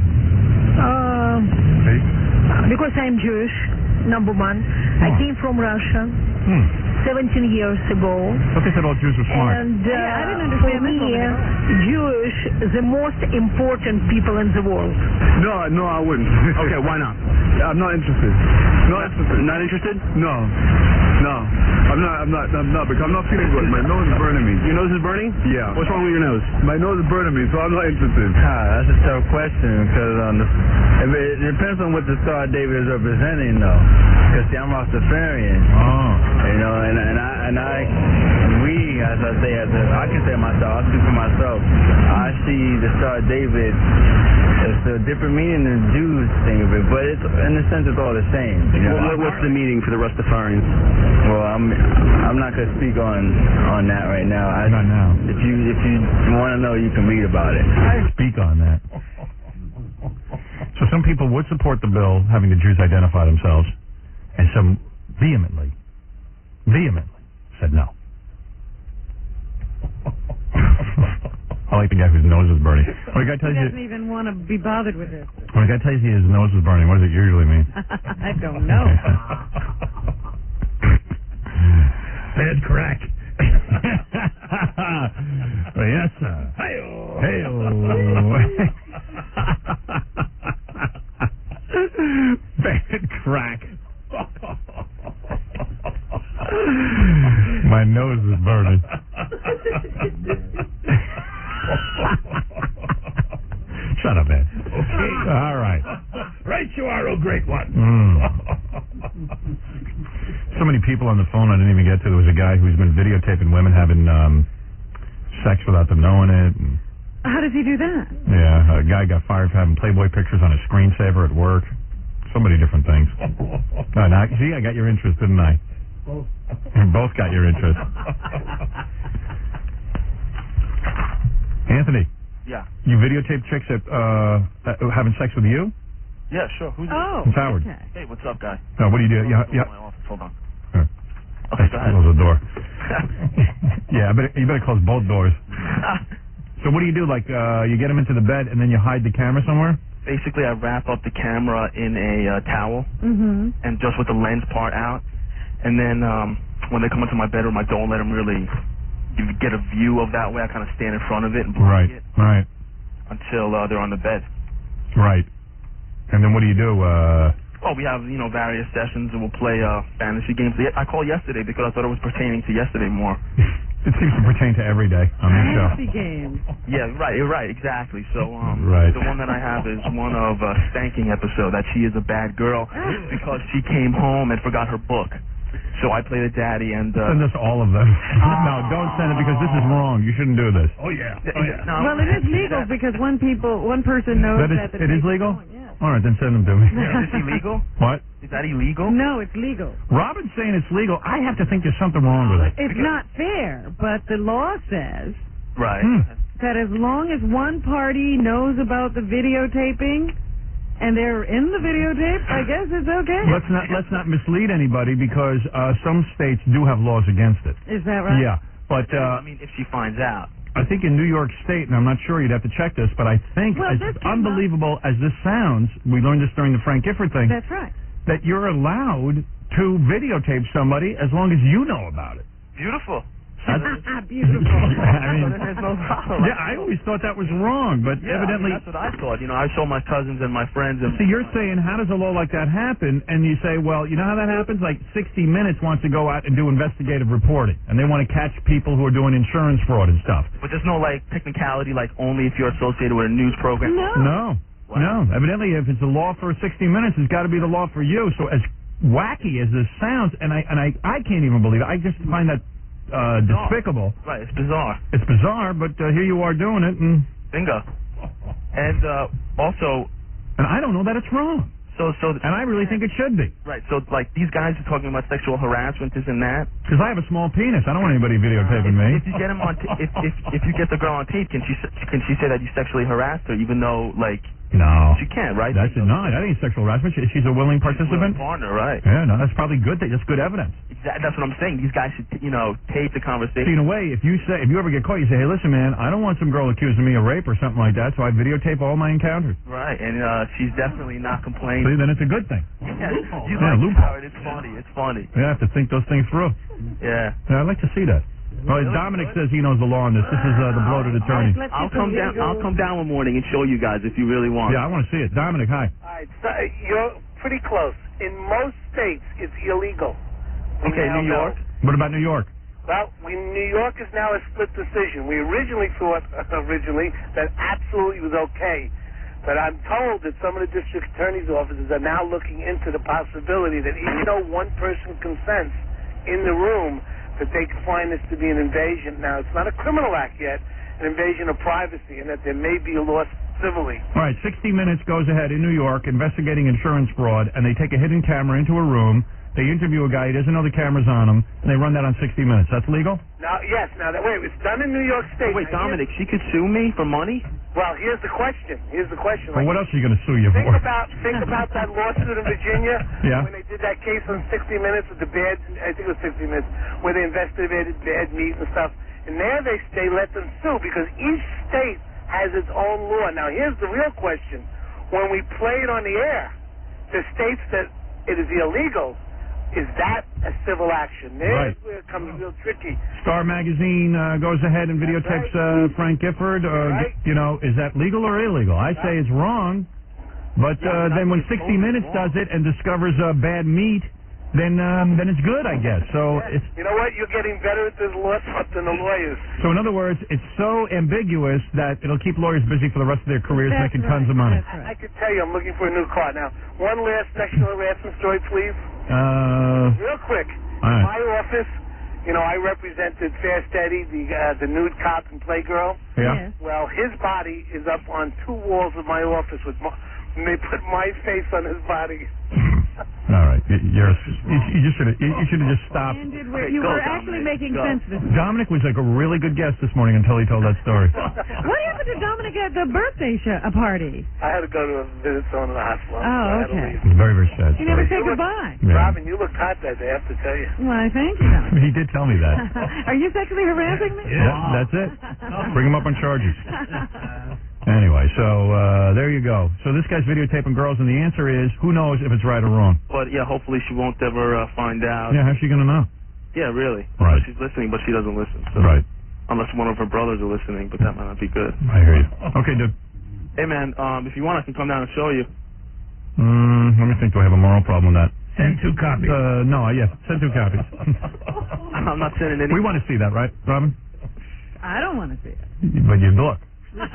Because I'm Jewish, number one. I came from Russia 17 years ago. But they said all Jews were smart. And I didn't for understand me, this Jewish, the most important people in the world. No, I wouldn't. Okay, why not? I'm not interested. Not interested? No. I'm not because I'm not feeling good. My nose is burning me. Your nose is burning? Yeah. What's wrong with your nose? My nose is burning me, so I'm not interested. That's a tough question because it depends on what the Star of David is representing, though. Because see, I'm Rastafarian. As I say, I consider myself, I speak for myself. I see the Star of David as a different meaning than the Jews think of it, but it's in a sense it's all the same. What's the meaning for the Rastafarians? Well, I'm not gonna speak on that right now. Not now. If you want to know, you can read about it. I speak on that. So some people would support the bill having the Jews identify themselves, and some vehemently said no. I like the guy whose nose is burning. When a guy tells He you, doesn't even want to be bothered with this. when a guy tells you his nose is burning, what does it usually mean? I don't know. Bad crack. Well, yes, sir. Bad crack. My nose is burning. Shut up, Ed. Okay. All right. Right you are, oh great one. So many people on the phone I didn't even get to. There was a guy who's been videotaping women having sex without them knowing it. And, How does he do that? yeah, a guy got fired for having Playboy pictures on his screensaver at work. So many different things. See, I got your interest, didn't I? We both got your interest. Anthony. Yeah. You videotape chicks at having sex with you? Yeah, sure. Who's It's Howard. Okay. Hey, what's up, guy? What do you do? My office. Hold on. Okay, go ahead. Close the door. Yeah, you better close both doors. So what do you do? Like, you get them into the bed and then you hide the camera somewhere? Basically, I wrap up the camera in a towel and just with the lens part out. And then when they come into my bedroom, I don't let them really get a view of that way. I kind of stand in front of it and block it until they're on the bed. Right. And then what do you do? Well, we have, various sessions, and we'll play fantasy games. I called yesterday because I thought it was pertaining to yesterday more. It seems to pertain to every day on this show. Fantasy games. Yeah, right, exactly. So, Right. the one that I have is one of a spanking episode, that she is a bad girl because she came home and forgot her book. So I play the daddy and... Send us all of them. No, don't send it because this is wrong. You shouldn't do this. Oh, yeah. No, Well, it is legal because one person knows that. It is legal? All right, then send them to me. Is this illegal? What? Is that illegal? No, it's legal. Robin's saying it's legal. I have to think there's something wrong with it. It's not fair, but the law says Right. that as long as one party knows about the videotaping and they're in the videotape, I guess it's okay. Let's not mislead anybody because some states do have laws against it. Is that right? Yeah, but I mean, if she finds out. I think in New York State, and I'm not sure, you'd have to check this, but I think, Well, as this came unbelievable as this sounds, we learned this during the Frank Gifford thing, That's right. that you're allowed to videotape somebody as long as you know about it. Beautiful. Beautiful. I mean, There's no problem. yeah, I always thought that was wrong, but Yeah, evidently... that's what I thought. You know, I show my cousins and my friends. And See, you're saying, how does a law like that happen? And you say, well, you know how that happens? Like 60 Minutes wants to go out and do investigative reporting, and they want to catch people who are doing insurance fraud and stuff. But there's no, like, technicality, like, only if you're associated with a news program? No. No. Evidently, if it's a law for 60 Minutes, it's got to be the law for you. So as wacky as this sounds, and I can't even believe it. I just find that despicable. Right, it's bizarre. It's bizarre, but here you are doing it, and... Bingo. And also... And I don't know that it's wrong. And I really think it should be. Right, so, like, these guys are talking about sexual harassment, this and that. Because I have a small penis. I don't want anybody videotaping me. If you get him on, if you get the girl on tape, can she say that you sexually harassed her, even though, like... No. She can't, right? That's no, that ain't sexual harassment. She's a willing participant. Partner, right? Yeah, no, that's probably good. That's good evidence. That's what I'm saying. These guys should, tape the conversation. See, in a way, if you ever get caught, you say, hey, listen, man, I don't want some girl accusing me of rape or something like that, so I videotape all my encounters. Right, and she's definitely not complaining. See, then it's a good thing. Yeah, loophole. It's funny. It's funny. You have to think those things through. Yeah. I'd like to see that. Well, Dominic says he knows the law on this. This is the bloated attorney. I'll come down one morning and show you guys if you really want. Yeah, I want to see it. Dominic, hi. All right, so you're pretty close. In most states, it's illegal. Okay, New York. What about New York? Well, New York is now a split decision. We originally thought that absolutely was okay. But I'm told that some of the district attorney's offices are now looking into the possibility that even though one person consents in the room, that they can find this to be an invasion. Now, it's not a criminal act yet, an invasion of privacy, and that there may be a loss civilly. All right, 60 Minutes goes ahead in New York investigating insurance fraud, and they take a hidden camera into a room. They interview a guy, he doesn't know the camera's on him, and they run that on 60 Minutes. That's legal? Now, yes. Now, wait, it's done in New York State. Wait, Dominic, she could sue me for money? Well, here's the question. Well, what else are you going to sue you think for? Think about that lawsuit in Virginia Yeah. when they did that case on 60 Minutes with the bad, I think it was 60 Minutes, where they investigated bad meat and stuff. And there they let them sue because each state has its own law. Now, here's the real question. When we play it on the air, the states that it is illegal, is that a civil action? There's where it comes real tricky. Star Magazine goes ahead and videotapes Frank Gifford. Is that legal or illegal? I say it's wrong. But then when 60 Minutes does it and discovers bad meat, then it's good, I guess. So it's... You know what? You're getting better at this law stuff than the lawyers. So in other words, it's so ambiguous that it'll keep lawyers busy for the rest of their careers making tons of money. I could tell you I'm looking for a new car. Now, one last sexual harassment story, please. Real quick. All right. My office, I represented Fast Eddie, the nude cop and playgirl. Yeah. Well, his body is up on 2 walls of my office and they put my face on his body. All right, you should have just stopped. You were actually making sense this morning. Dominic was like a really good guest this morning until he told that story. What happened to Dominic at the birthday party? I had to go to visit someone in the hospital. Oh, okay. Very, very sad. You never say goodbye. Yeah. Robin, you look hot that day, I have to tell you. Why, thank you, Dominic. He did tell me that. Are you sexually harassing me? Yeah, that's it. Bring him up on charges. Anyway, so there you go. So this guy's videotaping girls, and the answer is, who knows if it's right or wrong? But, yeah, hopefully she won't ever find out. Yeah, how's she going to know? Yeah, really. Right. She's listening, but she doesn't listen. So. Right. Unless one of her brothers are listening, but that might not be good. I hear you. Okay, dude. Hey, man, if you want, I can come down and show you. Let me think. Do I have a moral problem with that? Send 2 copies. No, yes. Send 2 copies. I'm not sending any. We want to see that, right, Robin? I don't want to see it. But you look. I'll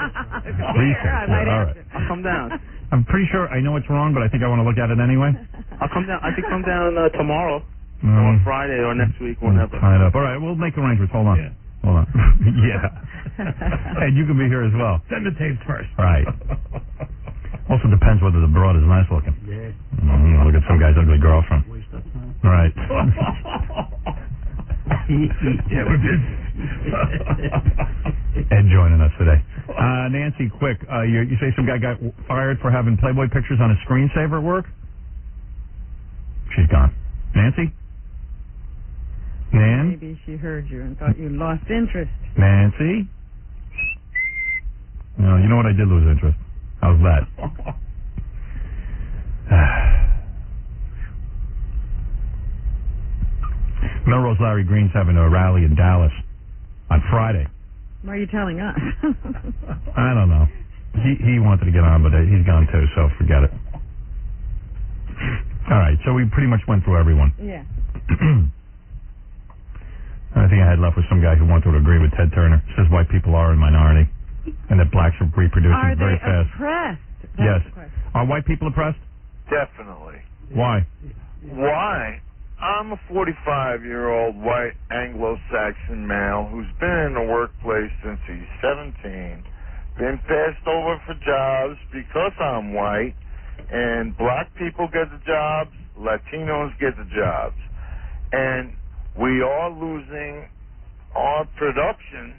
come down. I'm pretty sure I know it's wrong, but I think I want to look at it anyway. I'll come down. I could come down tomorrow, or on Friday, or next week, whenever. Tied up. All right, we'll make arrangements. Hold on. Yeah. Hold on. Yeah. And you can be here as well. Send the tapes first. Right. Also depends whether the broad is nice looking. Yeah. Look at some guy's ugly girlfriend. Right. Yeah, we're busy. Ed joining us today. Nancy, quick. You say some guy got fired for having Playboy pictures on a screensaver at work? She's gone. Nancy? Nan? Maybe she heard you and thought you lost interest. Nancy? You know what? I did lose interest. How's that? Melrose Larry Green's having a rally in Dallas on Friday. Why are you telling us? I don't know. He wanted to get on, but he's gone too, so forget it. All right, so we pretty much went through everyone. Yeah. I think I had left with some guy who wanted to agree with Ted Turner. Says white people are a minority, and that blacks are reproducing very fast. Oppressed? Yes. Are white people oppressed? Definitely. Why? Why? I'm a 45-year-old white Anglo-Saxon male who's been in the workplace since he's 17, been passed over for jobs because I'm white, and black people get the jobs, Latinos get the jobs. And we are losing our production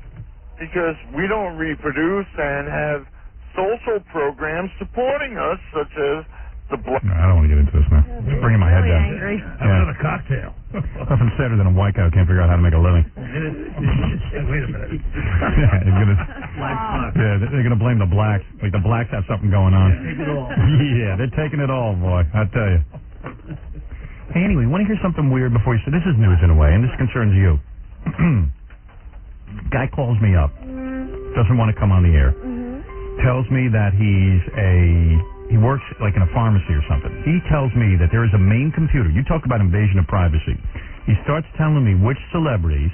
because we don't reproduce and have social programs supporting us, such as the black... No, I don't want to get into this now. It's bringing my head down. Angry. Another cocktail. Nothing sadder than a white guy who can't figure out how to make a living. Wait a minute. They're gonna blame the blacks. Like the blacks have something going on. Yeah, they're taking it all, boy. I tell you. Hey, anyway, want to hear something weird before you say this is news in a way, and this concerns you. Guy calls me up, doesn't want to come on the air, tells me that he works like in a pharmacy or something. He tells me that there is a main computer. You talk about invasion of privacy. He starts telling me which celebrities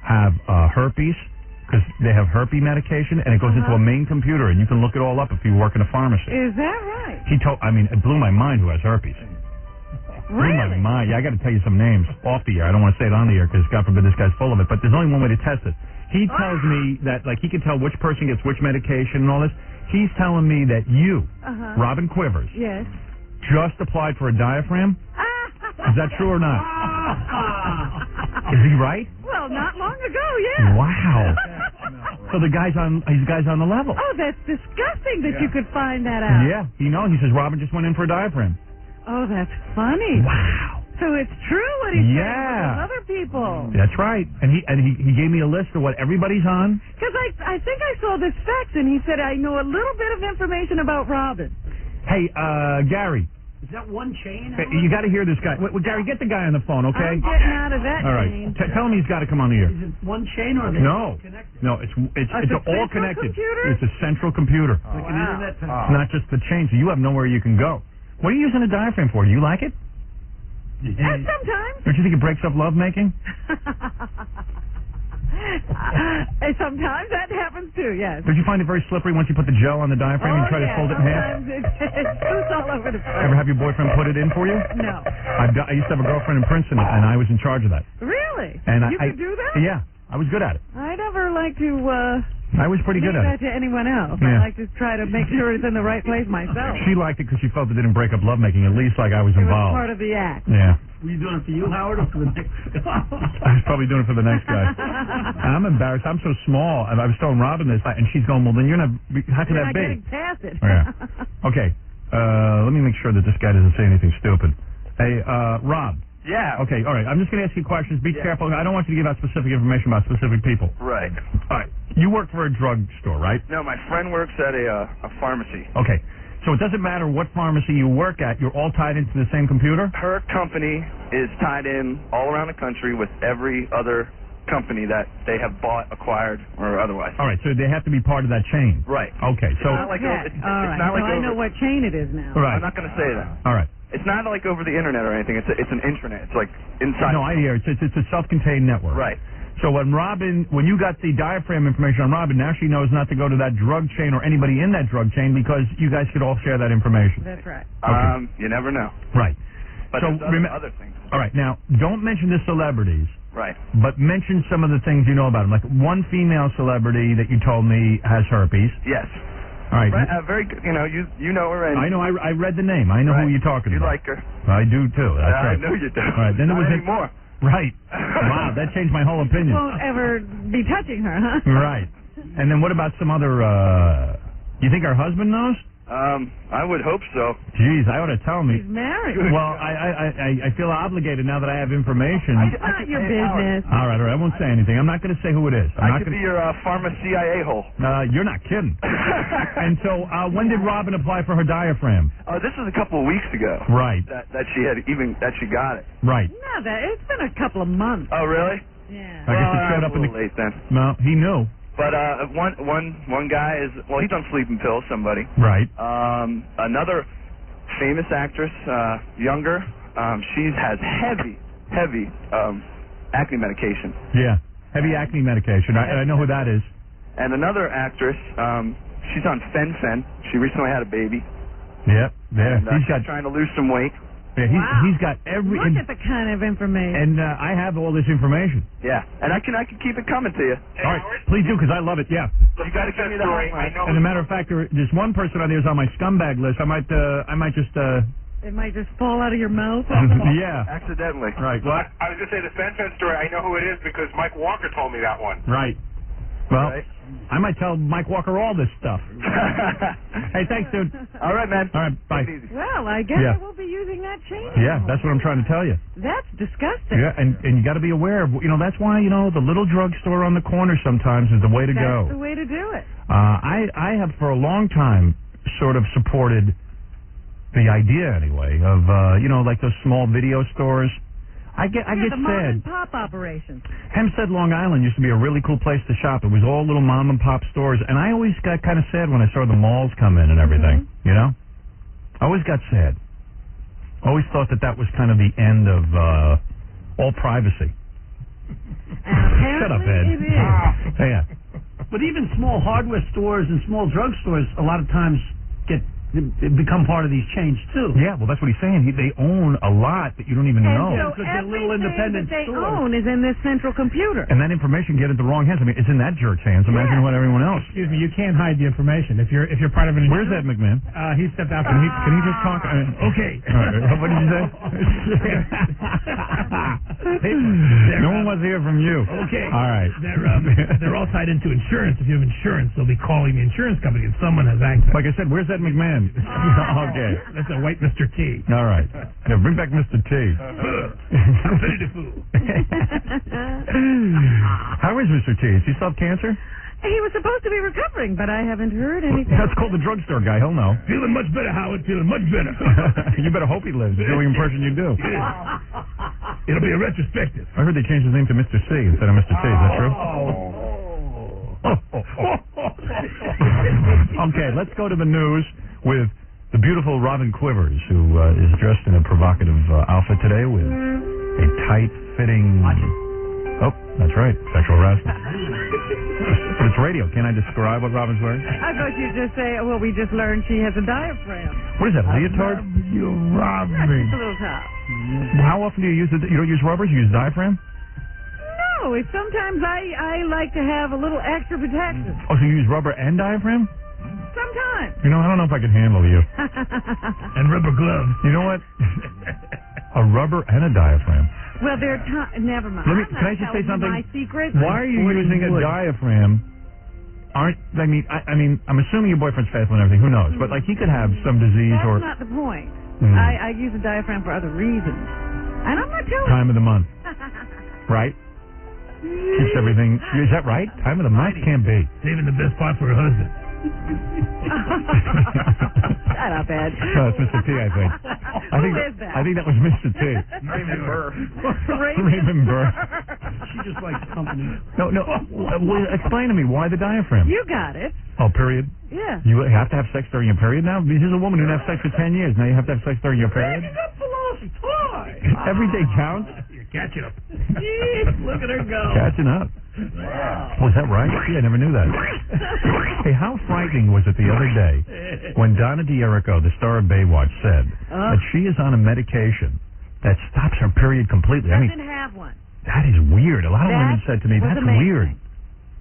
have herpes, because they have herpes medication, and it goes into a main computer, and you can look it all up if you work in a pharmacy. Is that right? It blew my mind who has herpes. Really? Blew my mind. Yeah, I got to tell you some names off the air. I don't want to say it on the air because God forbid this guy's full of it, but there's only one way to test it. He tells me that, like, he can tell which person gets which medication and all this. He's telling me that you, Robin Quivers, yes, just applied for a diaphragm. Is that true or not? Is he right? Well, not long ago, yeah. Wow. So the guy's on the level. Oh, that's disgusting that you could find that out. Yeah, he knows. He says Robin just went in for a diaphragm. Oh, that's funny. Wow. So it's true what he's saying about other people. That's right. And he gave me a list of what everybody's on. Because I think I saw this fax, and he said, I know a little bit of information about Robin. Hey, Gary. Is that one chain? Hey, you got to hear this guy. Wait, Gary, get the guy on the phone, okay? I'm getting out of that all right. chain. Tell him he's got to come on the air. Is it one chain or are they connected? No, it's all connected. Computer? It's a central computer. Like an internet It's not just the chain, so you have nowhere you can go. What are you using a diaphragm for? Do you like it? Sometimes. Don't you think it breaks up lovemaking? Sometimes that happens too, yes. Did you find it very slippery once you put the gel on the diaphragm and try to fold it in half? It's loose all over the place. Ever have your boyfriend put it in for you? No. I used to have a girlfriend in Princeton, and I was in charge of that. Really? And you could do that? Yeah, I was good at it. I never like to I was pretty good leave at it. that to anyone else. Yeah. I like to try to make sure it's in the right place myself. She liked it because she felt it didn't break up lovemaking, at least like I was It was involved. part of the act. Yeah. Were you doing it for you, Howard, or for the next guy? I was probably doing it for the next guy. I'm embarrassed. I'm so small, and I was telling Robin this, and she's going, well, then you're not, how can You're that not be? getting past it. Yeah. Okay. Let me make sure that this guy doesn't say anything stupid. Hey, Rob. Yeah. Okay, all right. I'm just going to ask you questions. Be careful. I don't want you to give out specific information about specific people. Right. All right. You work for a drugstore, right? No, my friend works at a pharmacy. Okay. So it doesn't matter what pharmacy you work at, you're all tied into the same computer? Her company is tied in all around the country with every other company that they have bought, acquired, or otherwise. All right, so they have to be part of that chain. Right. Okay, so... It's not like all right. not like I know what chain it is now. Right. I'm not going to say that. All right. It's not like over the internet or anything. It's an intranet. It's like inside. No, I hear. It's a self-contained network. Right. So when you got the diaphragm information on Robin, now she knows not to go to that drug chain or anybody in that drug chain because you guys could all share that information. That's right. Okay. You never know. Right. But so there's other things. All right. Now, don't mention the celebrities. Right. But mention some of the things you know about them. Like one female celebrity that you told me has herpes. Yes. All right. Very good. You know her. And I know. I read the name. I know who you're talking you about. like her. I do too. That's right. I know you do. All right. Then there was anymore. Right. Wow, that changed my whole opinion. You won't ever be touching her, huh? Right. And then what about some other? You think her husband knows? I would hope so. Jeez, I ought to tell me. He's married. Well, I feel obligated now that I have information. It's not your business. All right, I won't say anything. I'm not going to say who it is. I could be your pharma CIA hole. You're not kidding. And so, when did Robin apply for her diaphragm? This was a couple of weeks ago. Right. That she got it. Right. No, it's been a couple of months. Oh, really? Yeah. I guess it showed up a little late then. No, he knew. But one guy is, well, he's on sleeping pills, somebody. Right. Another famous actress, younger, she has heavy acne medication. Yeah, heavy acne medication. I know who that is. And another actress, she's on Fen-Phen. She recently had a baby. Yep, there. And, she's trying to lose some weight. Yeah, he's got every. Look at the kind of information. And I have all this information. Yeah, and I can keep it coming to you. All right, please do, because I love it. Yeah. You got to give me the hotline. As a matter of fact, there's one person on there who's on my scumbag list. I might just. It might just fall out of your mouth. Yeah. Accidentally. Right. Well, I was going to say the Fen-Phen story. I know who it is because Mike Walker told me that one. Right. Well, I might tell Mike Walker all this stuff. Hey, thanks, dude. All right, man. All right, bye. Well, I guess I will be using that chain. Yeah, that's what I'm trying to tell you. That's disgusting. Yeah, and you got to be aware of, that's why, the little drugstore on the corner sometimes is the way to go. That's the way to do it. I have for a long time sort of supported the idea, anyway, of, like those small video stores. I get the mom sad. and pop operation. Hempstead, Long Island used to be a really cool place to shop. It was all little mom and pop stores, and I always got kind of sad when I saw the malls come in and everything. I always got sad. Always thought that was kind of the end of all privacy. Shut up, Ed. It is. Yeah. But even small hardware stores and small drugstores a lot of times become part of these chains too. Yeah, well, that's what he's saying. They own a lot that you don't even know. So because they're little independent that they stores. own is in this central computer. And that information get into the wrong hands. I mean, it's in that jerk's hands. Imagine what everyone else. Excuse me, you can't hide the information. If you're part of an. Where's Ed McMahon? He stepped out. Can he just talk? Okay. All right. What did you say? No one wants to hear from you. Okay. All right. They're all tied into insurance. If you have insurance, they'll be calling the insurance company if someone has access. Like I said, where's Ed McMahon? Okay. That's a white Mr. T. All right. Yeah, bring back Mr. T. How is Mr. T? Does he still have cancer? He was supposed to be recovering, but I haven't heard anything. That's called the drugstore guy. He'll know. Feeling much better, Howard. Feeling much better. You better hope he lives. The only impression you do. It'll be a retrospective. I heard they changed his name to Mr. C instead of Mr. T. Is that true? Okay, let's go to the news with the beautiful Robin Quivers, who is dressed in a provocative outfit today with a tight-fitting... Oh, that's right, sexual harassment. But it's radio. Can't I describe what Robin's wearing? I thought you'd just say, well, we just learned she has a diaphragm. What is that, a leotard? You robbed That's me. just a little top. How often do you use it? You don't use rubbers? You use diaphragm? No, sometimes I like to have a little extra protection. Oh, so you use rubber and diaphragm? Sometimes. I don't know if I can handle you. And rubber gloves. You know what? A rubber and a diaphragm. Well, they're never mind. Can I just say something? My secret. Why are you using a diaphragm? I'm assuming your boyfriend's faithful and everything. Who knows? But he could have some disease That's or. not the point. I use a diaphragm for other reasons, and I'm not telling. Time of the month, right? Keeps everything. Is that right? Time of the month can't be. Saving the best part for her husband. Shut up, Ed. No, it's Mr. T, I think. Who is that? I think that was Mr. T. Raymond Burr. Raymond Burr. She just likes company. No. Explain to me, why the diaphragm? You got it. Oh, period? Yeah. You have to have sex during your period now? This is a woman who didn't have sex for 10 years. Now you have to have sex during your period? Every day counts? You're catching up. Look at her go. Catching up. Was that right? Yeah, I never knew that. Hey, how frightening was it the other day when Donna D'Errico, the star of Baywatch, said that she is on a medication that stops her period completely? Doesn't have one. That is weird. A lot of women said to me, that's weird.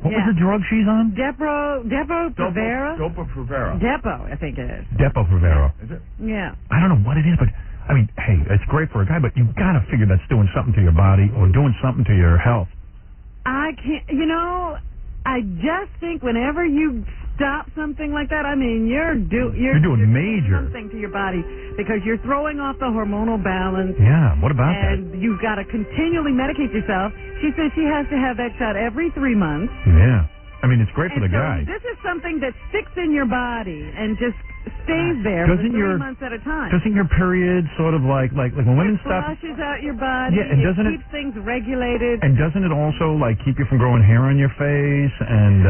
What was the drug she's on? Depo-Provera. Depo-Provera. Depo, I think it is. Depo-Provera. Is it? Yeah. I don't know what it is, but hey, it's great for a guy, but you've got to figure that's doing something to your body or doing something to your health. I can't, I just think whenever you stop something like that, I mean, you're doing major something to your body because you're throwing off the hormonal balance. Yeah, what about that? And you've got to continually medicate yourself. She says she has to have that shot every 3 months. Yeah. I mean, it's great for the guy. This is something that sticks in your body and just stays there for 3 months at a time. Doesn't your period sort of like when women stop? It flushes out your body. Yeah, and doesn't keeps things regulated. And doesn't it also like keep you from growing hair on your face and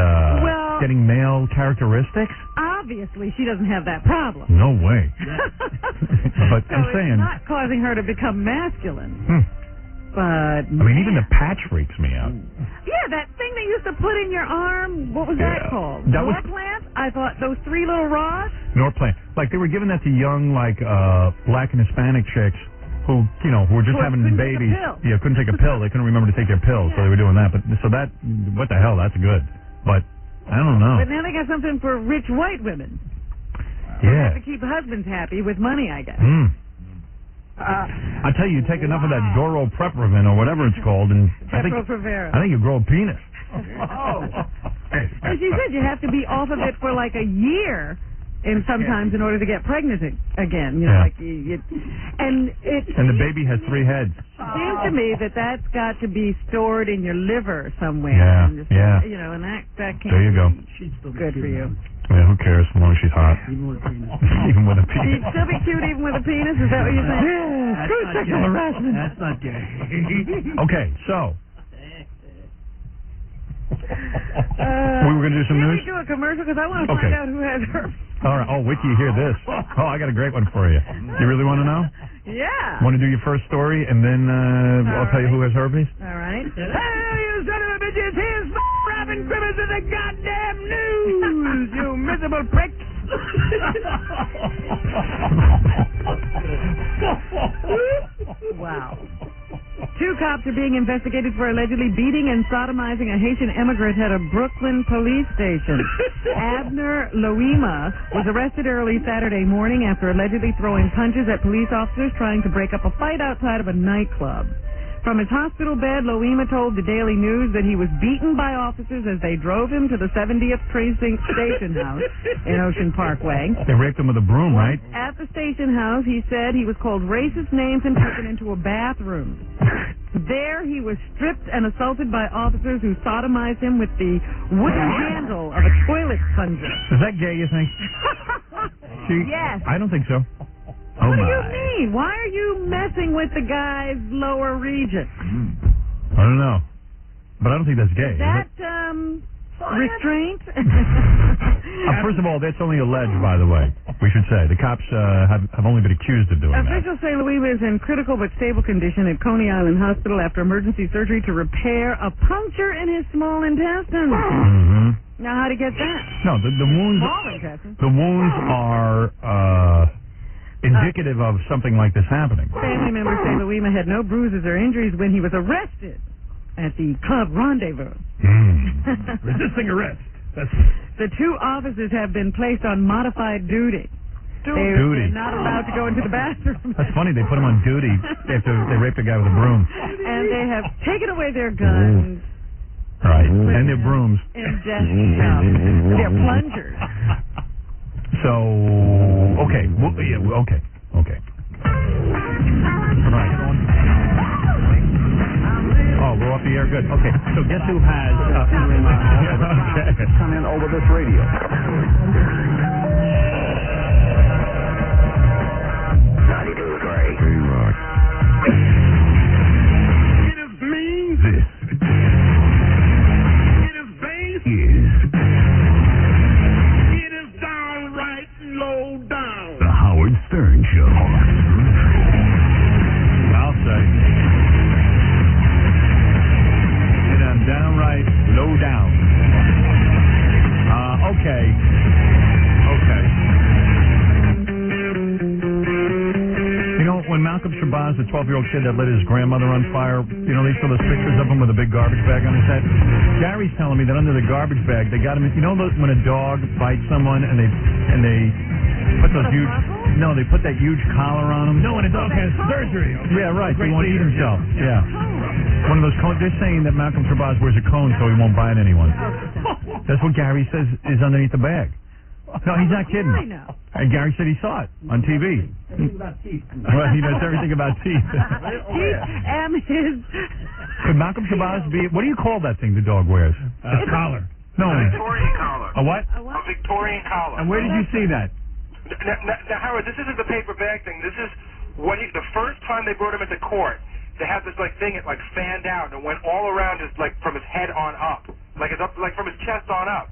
getting male characteristics? Obviously, she doesn't have that problem. No way. But so I'm saying, it's not causing her to become masculine. But I mean, even the patch freaks me out. Yeah, that thing they used to put in your arm. What was that called? That was Norplant? I thought those 3 little rods. Norplant. Like they were giving that to young black and Hispanic chicks who were just having babies. Yeah, couldn't take a pill. They couldn't remember to take their pills, so they were doing that. But so that, what the hell? That's good. But I don't know. But now they got something for rich white women. Yeah. They have to keep husbands happy with money, I guess. I tell you, take enough of that Doroprevin or whatever it's called, and I think you grow a penis. And she said you have to be off of it for like a year, and sometimes in order to get pregnant again. You know, like and the baby has 3 heads. Seems to me that's got to be stored in your liver somewhere. Yeah. You know, and that can't. There you go. Be good for you. Yeah, who cares as long as she's hot. Even with a penis. Even with a penis. She'd still be cute even with a penis? Is that what you're saying? Yeah, screw sexual harassment. That's not gay. Okay, so. We were going to do some news? Can we do a commercial? Because I want to find out who has herpes. All right. Oh, wait till you hear this. Oh, I got a great one for you. You really want to know? Yeah. Want to do your first story, and then I'll tell you who has herpes? All right. Hey, you son of a bitches, here's Robin Crimmins in the goddamn news, you miserable pricks. Wow. 2 cops are being investigated for allegedly beating and sodomizing a Haitian immigrant at a Brooklyn police station. Abner Loima was arrested early Saturday morning after allegedly throwing punches at police officers trying to break up a fight outside of a nightclub. From his hospital bed, Loima told the Daily News that he was beaten by officers as they drove him to the 70th Precinct Station House in Ocean Parkway. They raped him with a broom, right? At the station house, he said he was called racist names and taken into a bathroom. There, he was stripped and assaulted by officers who sodomized him with the wooden handle of a toilet plunger. Is that gay, you think? Yes. I don't think so. What do you mean? Why are you messing with the guy's lower region? I don't know. But I don't think that's gay. Is that, restraint? First of all, that's only alleged, by the way. We should say. The cops have only been accused of doing that. Officials say Loima is in critical but stable condition at Coney Island Hospital after emergency surgery to repair a puncture in his small intestine. Now, how'd he get that? No, the wounds... Small intestine. The wounds are... indicative of something like this happening. Family members say Loima had no bruises or injuries when he was arrested at the Club Rendezvous. Resisting arrest. The 2 officers have been placed on modified duty. Duty. They're not allowed to go into the bathroom. That's funny. They put him on duty after they raped a guy with a broom. And they have taken away their guns. Right. And their brooms. And their plungers. So, okay. Okay. Right. Oh, we're off the air. Good. Okay. So guess who has... okay. Come in over this radio. 92 Gray. Rock. It is mean. This. It is base. Is. It is downright low down. The Howard Stern Show. I'll say. It is downright low down. Okay. You know, when Malcolm Shabazz, the 12-year-old kid that lit his grandmother on fire, you know, they show those pictures of him with a big garbage bag on his head? Gary's telling me that under the garbage bag, they got him, you know when a dog bites someone and they put those huge... No, they put that huge collar on him. No, when a dog has surgery. Yeah, right. He won't eat himself. Yeah. One of those cones. They're saying that Malcolm Shabazz wears a cone so he won't bite anyone. That's what Gary says is underneath the bag. No, he's not kidding. I know. And Gary said he saw it on TV. Everything about teeth. Well, he knows everything about teeth. Teeth and his... Could Malcolm Shabazz be... What do you call that thing the dog wears? Collar. No. A Victorian collar. A what? A Victorian collar. And where did you see that? Now, Howard, this isn't the paper bag thing. This is what the first time they brought him into court, they had this thing it fanned out and it went all around his from his head on up, from his chest on up.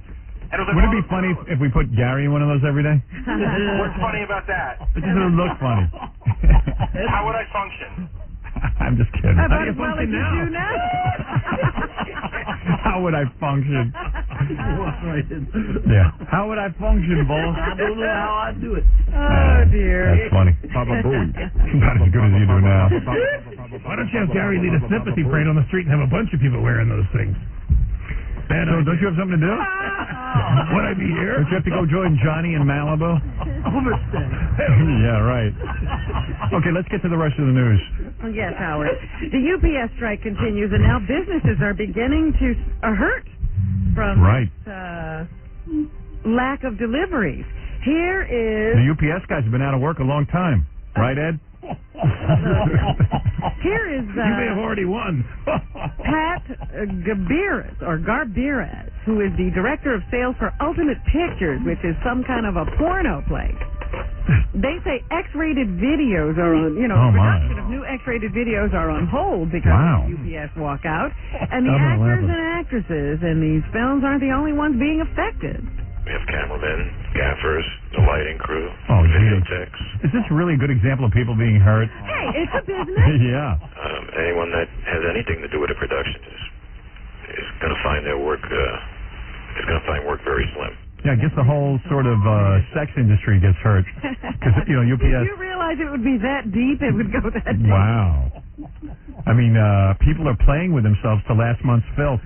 And it was Would it be funny if we put Gary in one of those every day? What's funny about that? It doesn't look funny. How would I function? I'm just kidding. About as well as you do now. How would I function? Yeah. How would I function, boss? I don't know how I'd do it. Oh, dear. That's funny. Baba Booey. Not as good as you do now. Why don't you have Gary lead a sympathy parade on the street and have a bunch of people wearing those things? So don't you have something to do? Would I be here? Don't you have to go join Johnny in Malibu? Overstay. Yeah, right. Okay, let's get to the rest of the news. Yes, Howard. The UPS strike continues, and now businesses are beginning to hurt from lack of deliveries. Here is... The UPS guys have been out of work a long time. Right, Ed? Here is... you may have already won. Pat Garbiras, who is the director of sales for Ultimate Pictures, which is some kind of a porno place. They say X-rated videos are on, production of new X-rated videos are on hold because of the UPS walkout. And the actors and actresses in these films aren't the only ones being affected. We have cameramen, gaffers, the lighting crew, video techs. Is this really a good example of people being hurt? Hey, it's a business. Yeah. Anyone that has anything to do with a production is going to find their work work very slim. Yeah, I guess the whole sort of sex industry gets hurt. Because, UPS... Did you realize it would be that deep? It would go that deep. Wow. I mean, people are playing with themselves to last month's filth.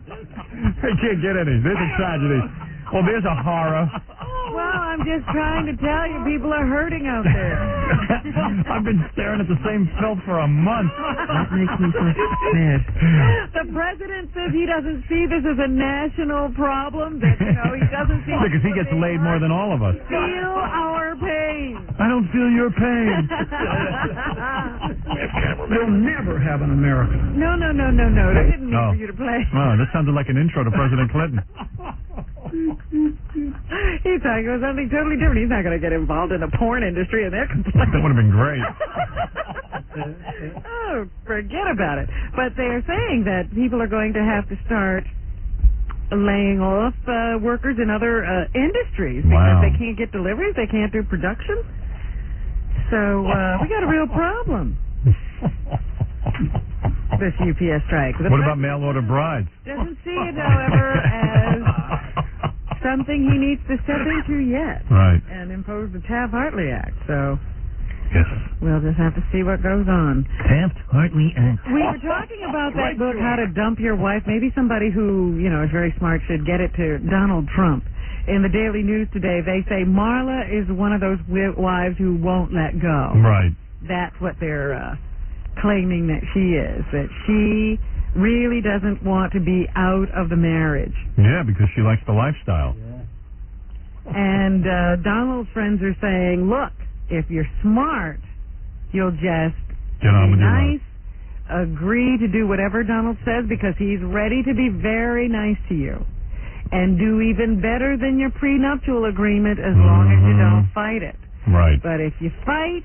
They can't get any. There's a tragedy. Well, there's a horror. Well, I'm just trying to tell you, people are hurting out there. I've been staring at the same filth for a month. That makes me so sad. The president says he doesn't see this as a national problem, that, he doesn't see... Because he gets laid more than all of us. Feel our pain. I don't feel your pain. You'll never have an America. No. That didn't mean for you to play. Oh, that sounded like an intro to President Clinton. He's talking about something totally different. He's not going to get involved in the porn industry and their complaints. That would have been great. Oh, forget about it. But they're saying that people are going to have to start laying off workers in other industries because they can't get deliveries, they can't do production. So we got a real problem. This UPS strike. What about mail order brides? Doesn't see it, however, as something he needs to step into yet. Right. And impose the Taft-Hartley Act. So yes, we'll just have to see what goes on. Taft-Hartley Act. We were talking about that book, How to Dump Your Wife. Maybe somebody who, is very smart should get it to Donald Trump. In the Daily News today, they say Marla is one of those wives who won't let go. Right. That's what they're claiming that she is, that she really doesn't want to be out of the marriage. Yeah, because she likes the lifestyle. And Donald's friends are saying, look, if you're smart, you'll just get on with nice, agree to do whatever Donald says because he's ready to be very nice to you and do even better than your prenuptial agreement as long as you don't fight it. Right. But if you fight,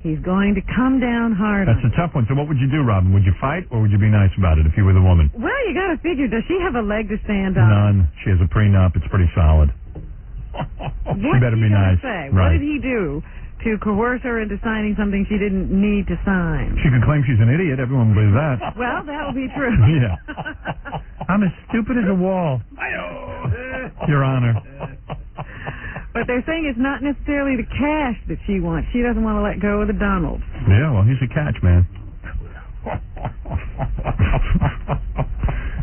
he's going to come down hard. That's a tough one. So what would you do, Robin? Would you fight or would you be nice about it if you were the woman? Well, you got to figure, does she have a leg to stand on? None. She has a prenup. It's pretty solid. She better be nice. Say? Right. What did he do to coerce her into signing something she didn't need to sign? She could claim she's an idiot. Everyone believes that. Well, that would be true. Yeah. I'm as stupid as a wall. Your Honor. But they're saying it's not necessarily the cash that she wants. She doesn't want to let go of the Donald. Yeah, well, he's a catch, man.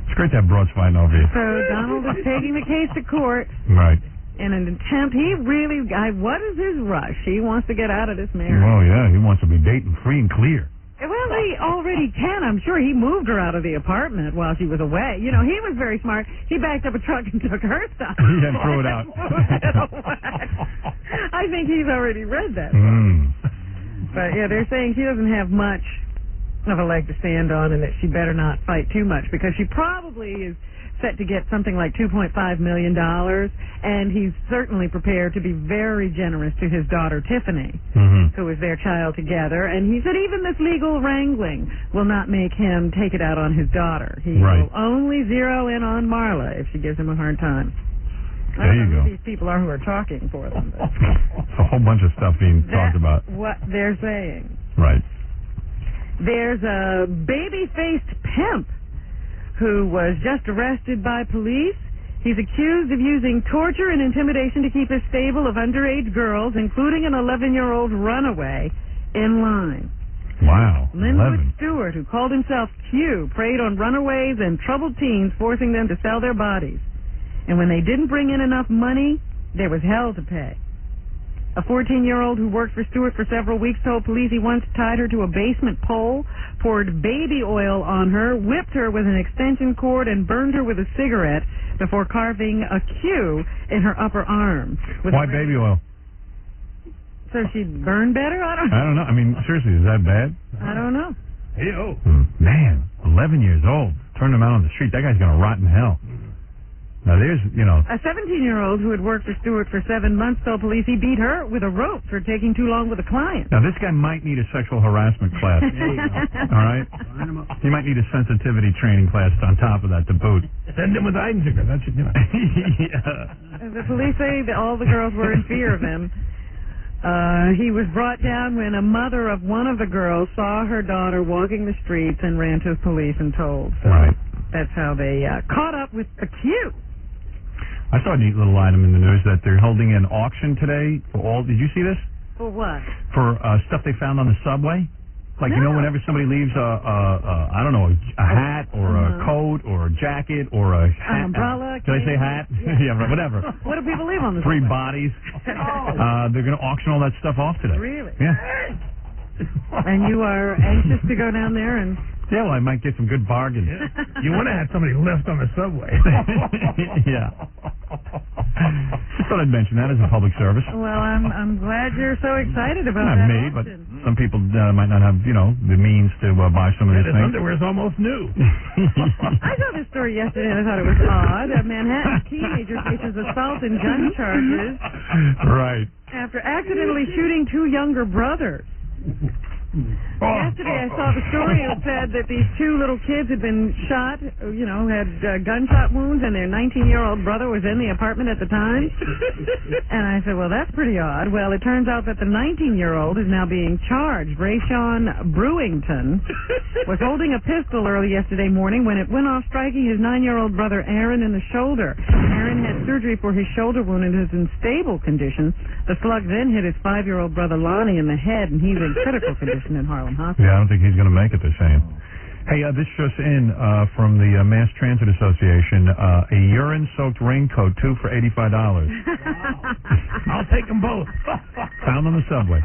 It's great to have broads fighting over you. So Donald is taking the case to court. Right. In an attempt, what is his rush? He wants to get out of this marriage. Oh, yeah, he wants to be dating free and clear. Well, he already can. I'm sure he moved her out of the apartment while she was away. You know, he was very smart. He backed up a truck and took her stuff. And threw it out. I think he's already read that. But, yeah, they're saying she doesn't have much of a leg to stand on and that she better not fight too much because she probably is set to get something like $2.5 million, and he's certainly prepared to be very generous to his daughter, Tiffany, who is their child together. And he said even this legal wrangling will not make him take it out on his daughter. He will only zero in on Marla if she gives him a hard time. I don't know who these people are who are talking for them. But it's a whole bunch of stuff being talked about. What they're saying. Right. There's a baby-faced pimp who was just arrested by police. He's accused of using torture and intimidation to keep his stable of underage girls, including an 11-year-old runaway, in line. Wow. Linwood Stewart, who called himself Q, preyed on runaways and troubled teens, forcing them to sell their bodies. And when they didn't bring in enough money, there was hell to pay. A 14-year-old who worked for Stewart for several weeks told police he once tied her to a basement pole, poured baby oil on her, whipped her with an extension cord, and burned her with a cigarette before carving a Q in her upper arm. Why baby oil? So she'd burn better? I don't know. I mean, seriously, is that bad? I don't know. Hey-oh. Man, 11 years old. Turned him out on the street. That guy's going to rot in hell. Now, there's, A 17-year-old who had worked for Stewart for 7 months told police he beat her with a rope for taking too long with a client. Now, this guy might need a sexual harassment class. All right? He might need a sensitivity training class on top of that to boot. Send him with Einziger. That's what, Yeah. The police say that all the girls were in fear of him. He was brought down when a mother of one of the girls saw her daughter walking the streets and ran to the police and told. So that's how they caught up with the Q. I saw a neat little item in the news that they're holding an auction today for all. Did you see this? For what? For stuff they found on the subway. Like, whenever somebody leaves I don't know, a hat or a coat or a jacket or a hat. Umbrella. Did I say hat? Yeah, whatever. What do people leave on the 3 subway? bodies. They're going to auction all that stuff off today. Really? Yeah. And you are anxious to go down there and... Yeah, well, I might get some good bargains. You want to have somebody lift on the subway. Yeah. Just thought I'd mention that as a public service. Well, I'm glad you're so excited about Not that. me, but some people might not have, the means to buy some of these His things. underwear's almost new. I saw this story yesterday and I thought it was odd. A Manhattan teenager faces assault and gun charges. Right. After accidentally shooting 2 younger brothers. Yesterday I saw the story that said that these 2 little kids had been shot, had gunshot wounds, and their 19-year-old brother was in the apartment at the time. And I said, well, that's pretty odd. Well, it turns out that the 19-year-old is now being charged. Rayshawn Brewington was holding a pistol early yesterday morning when it went off, striking his 9-year-old brother Aaron in the shoulder. Aaron had surgery for his shoulder wound and is in stable condition. The slug then hit his 5-year-old brother Lonnie in the head, and he's in critical condition in Harlem Hospital. Yeah, I don't think he's going to make it, they're saying. Hey, this just in from the Mass Transit Association, a urine-soaked raincoat, 2 for $85. I'll take them both. Found on the subway.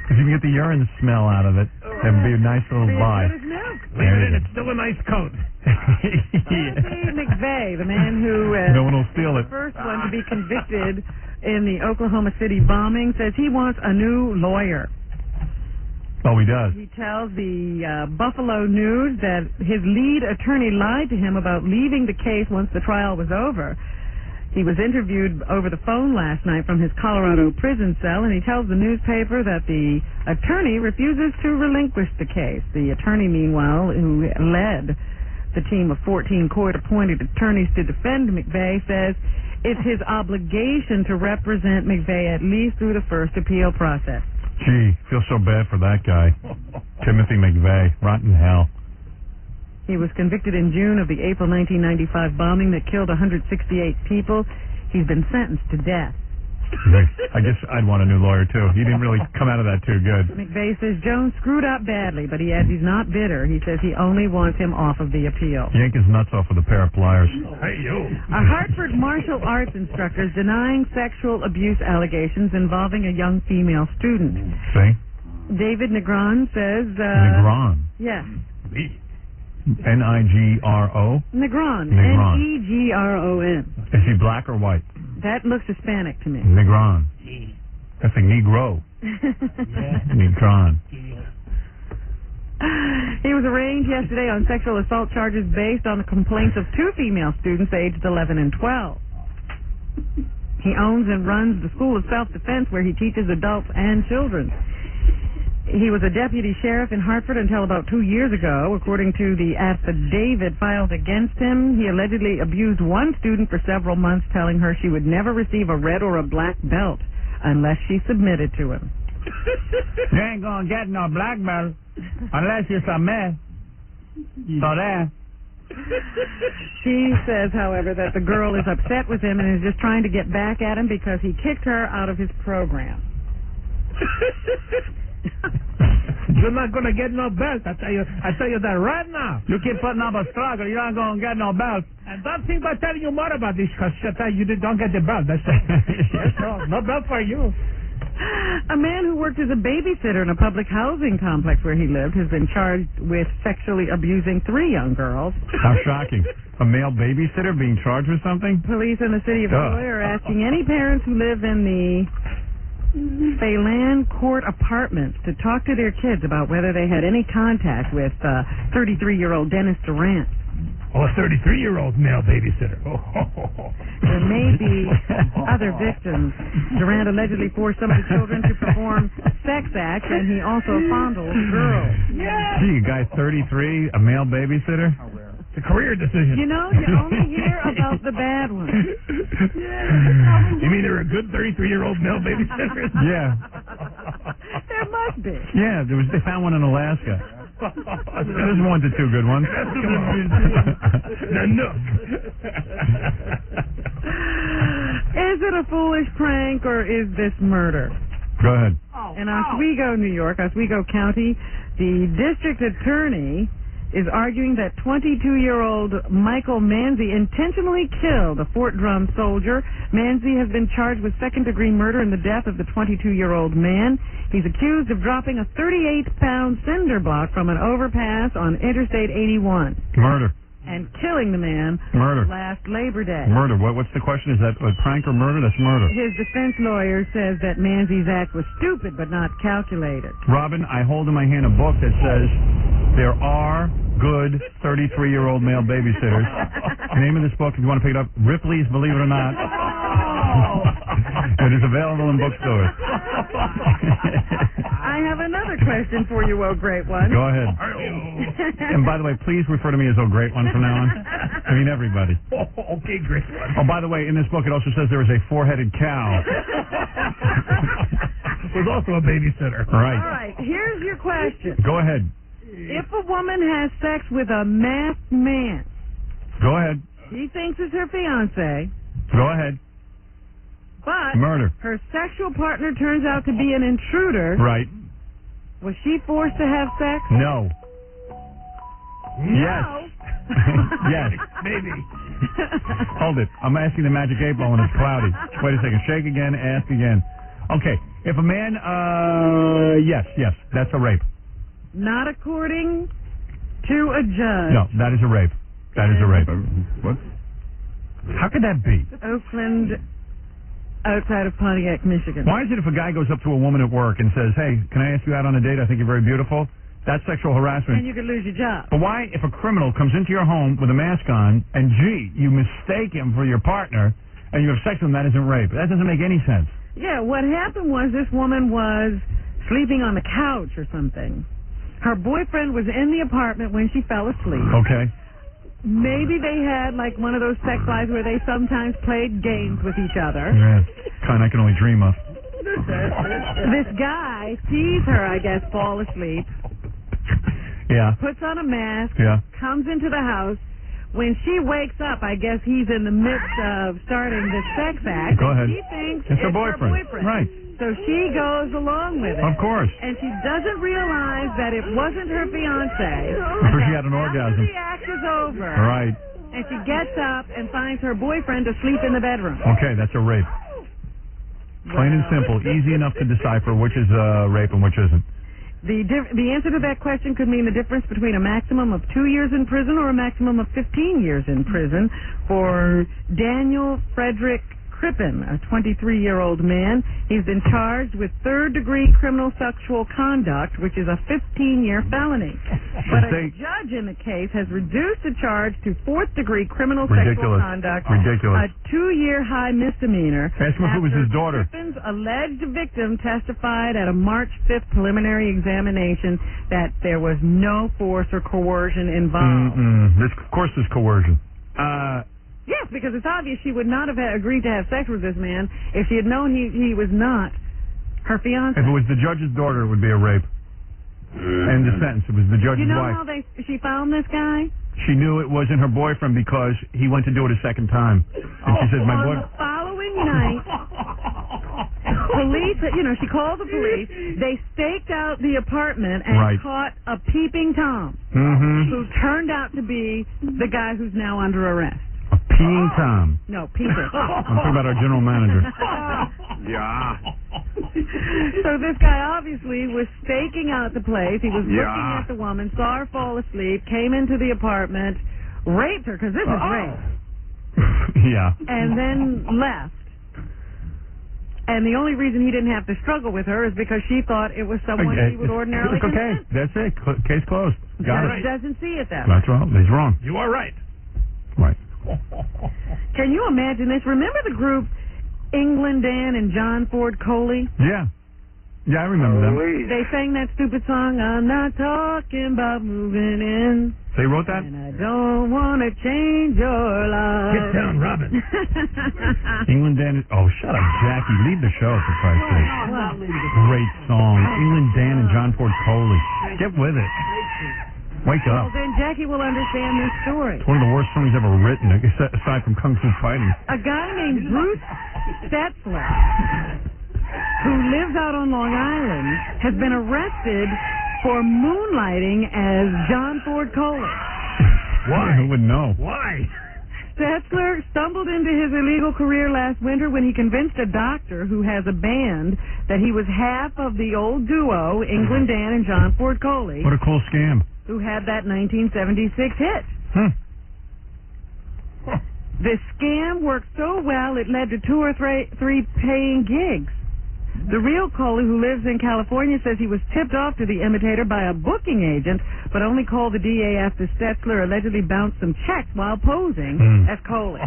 If you can get the urine smell out of it, that would be a nice little buy. Leave it in, it's still a nice coat. Timothy McVeigh, the man who no one will steal it. The first one to be convicted in the Oklahoma City bombing, says he wants a new lawyer. Oh, he does. He tells the Buffalo News that his lead attorney lied to him about leaving the case once the trial was over. He was interviewed over the phone last night from his Colorado prison cell, and he tells the newspaper that the attorney refuses to relinquish the case. The attorney, meanwhile, who led the team of 14 court-appointed attorneys to defend McVeigh, says it's his obligation to represent McVeigh at least through the first appeal process. Gee, feel so bad for that guy. Timothy McVeigh, rotten hell. He was convicted in June of the April 1995 bombing that killed 168 people. He's been sentenced to death. I guess I'd want a new lawyer, too. He didn't really come out of that too good. McVeigh says Jones screwed up badly, but he adds he's not bitter. He says he only wants him off of the appeal. Yank his nuts off with a pair of pliers. Hey, yo. A Hartford martial arts instructor is denying sexual abuse allegations involving a young female student. See? David Negron says... Negron. Yes. N-I-G-R-O? Negron. Negron. Negron. Is he black or white? That looks Hispanic to me. Negron. That's a Negro. Negron. He was arraigned yesterday on sexual assault charges based on the complaints of two female students aged 11 and 12. He owns and runs the School of Self-Defense where he teaches adults and children. He was a deputy sheriff in Hartford until about 2 years ago. According to the affidavit filed against him, he allegedly abused one student for several months, telling her she would never receive a red or a black belt unless she submitted to him. You ain't gonna get no black belt unless you submit. So there. She says, however, that the girl is upset with him and is just trying to get back at him because he kicked her out of his program. You're not gonna get no belt. I tell you that right now. You keep putting up a struggle, you're not gonna get no belt. And don't think about telling you more about this because you don't get the belt. That's it. Yes, no belt for you. A man who worked as a babysitter in a public housing complex where he lived has been charged with sexually abusing 3 young girls. How shocking. A male babysitter being charged with something? Police in the city of Troy are asking any parents who live in the Phelan Court apartments to talk to their kids about whether they had any contact with 33-year-old Dennis Durant. Oh, a 33-year-old male babysitter. There may be other victims. Durant allegedly forced some of the children to perform sex acts, and he also fondled girls. Gee, a guy 33, a male babysitter? It's a career decision. You know, you only hear about the bad ones. You mean there are good 33-year-old male babysitters? Yeah. There must be. Yeah, they found one in Alaska. There's 1 to 2 good ones. Is it a foolish prank or is this murder? Go ahead. In Oswego, New York, Oswego County, the district attorney is arguing that 22-year-old Michael Manzi intentionally killed a Fort Drum soldier. Manzi has been charged with second-degree murder in the death of the 22-year-old man. He's accused of dropping a 38-pound cinder block from an overpass on Interstate 81. Murder. And killing the man last Labor Day. Murder. What's the question? Is that a prank or murder? That's murder. His defense lawyer says that Manzi's act was stupid but not calculated. Robin, I hold in my hand a book that says there are good 33-year-old male babysitters. Name of this book, if you want to pick it up, Ripley's Believe It or Not. It is available in bookstores. I have another question for you, oh great one. Go ahead. And by the way, please refer to me as oh great one from now on. I mean everybody. Okay, great one. Oh, by the way, in this book it also says there is a 4-headed cow. Was also a babysitter. Right. All right, here's your question. Go ahead. If a woman has sex with a masked man, go ahead. He thinks it's her fiance. Go ahead. But murder. Her sexual partner turns out to be an intruder. Right. Was she forced to have sex? No. Yes. Yes. Maybe. Hold it. I'm asking the magic 8-ball and it's cloudy. Wait a second. Shake again. Ask again. Okay. If a man, yes, that's a rape. Not according to a judge. No, that is a rape. That is a rape. What? How could that be? Oakland, outside of Pontiac, Michigan. Why is it if a guy goes up to a woman at work and says, hey, can I ask you out on a date? I think you're very beautiful. That's sexual harassment. And you could lose your job. But why, if a criminal comes into your home with a mask on and, gee, you mistake him for your partner and you have sex with him, that isn't rape? That doesn't make any sense. Yeah, what happened was this woman was sleeping on the couch or something. Her boyfriend was in the apartment when she fell asleep. Okay. Maybe they had like one of those sex lives where they sometimes played games with each other. Yeah, kind I can only dream of. This guy sees her, I guess, fall asleep. Yeah. Puts on a mask. Yeah. Comes into the house. When she wakes up, I guess he's in the midst of starting the sex act. Go ahead. She thinks it's her boyfriend. Right. So she goes along with it. Of course. And she doesn't realize that it wasn't her fiance. Because she had an orgasm. The act is over. Right. And she gets up and finds her boyfriend asleep in the bedroom. Okay, that's a rape. Plain and simple. Easy enough to decipher which is rape and which isn't. The answer to that question could mean the difference between a maximum of 2 years in prison or a maximum of 15 years in prison for Daniel Frederick Crippen, a 23-year-old man. He's been charged with third-degree criminal sexual conduct, which is a 15-year felony. But a judge in the case has reduced the charge to fourth-degree criminal sexual conduct, a 2-year high misdemeanor. Ask him if it was his daughter. Crippen's alleged victim testified at a March 5th preliminary examination that there was no force or coercion involved. This, of course, is coercion. Yes, because it's obvious she would not have agreed to have sex with this man if she had known he was not her fiancé. If it was the judge's daughter, it would be a rape. End of sentence. It was the judge's You know wife. how she found this guy? She knew it wasn't her boyfriend because he went to do it a second time. And she said, On the following night, police, she called the police. They staked out the apartment and caught a peeping Tom, who turned out to be the guy who's now under arrest. Peeing Tom. No, peeping. I'm talking about our general manager. Yeah. So this guy obviously was staking out the place. He was looking at the woman, saw her fall asleep, came into the apartment, raped her, because this is rape. Yeah. And then left. And the only reason he didn't have to struggle with her is because she thought it was someone he would ordinarily okay. That's it. Case closed. Got it. it. Doesn't see it that way. That's wrong. He's wrong. You are right. Right. Can you imagine this? Remember the group England Dan and John Ford Coley? Yeah. Yeah, I remember them. They sang that stupid song, I'm not talking about moving in. They wrote that? And I don't want to change your life. Get down, Robin. England Dan. Oh, shut up, Jackie. Leave the show, for Christ's sake. Great song. England Dan and John Ford Coley. Get with it. Wake up. Well, then Jackie will understand this story. It's one of the worst songs ever written, aside from Kung Fu Fighting. A guy named Bruce Setzler, who lives out on Long Island, has been arrested for moonlighting as John Ford Coley. Why? Who would know? Why? Setzler stumbled into his illegal career last winter when he convinced a doctor who has a band that he was half of the old duo, England Dan and John Ford Coley. What a cool scam. Who had that 1976 hit. This scam worked so well it led to 2 or 3 paying gigs. The real Coley, who lives in California, says he was tipped off to the imitator by a booking agent, but only called the DA after Setzler allegedly bounced some checks while posing as Coley.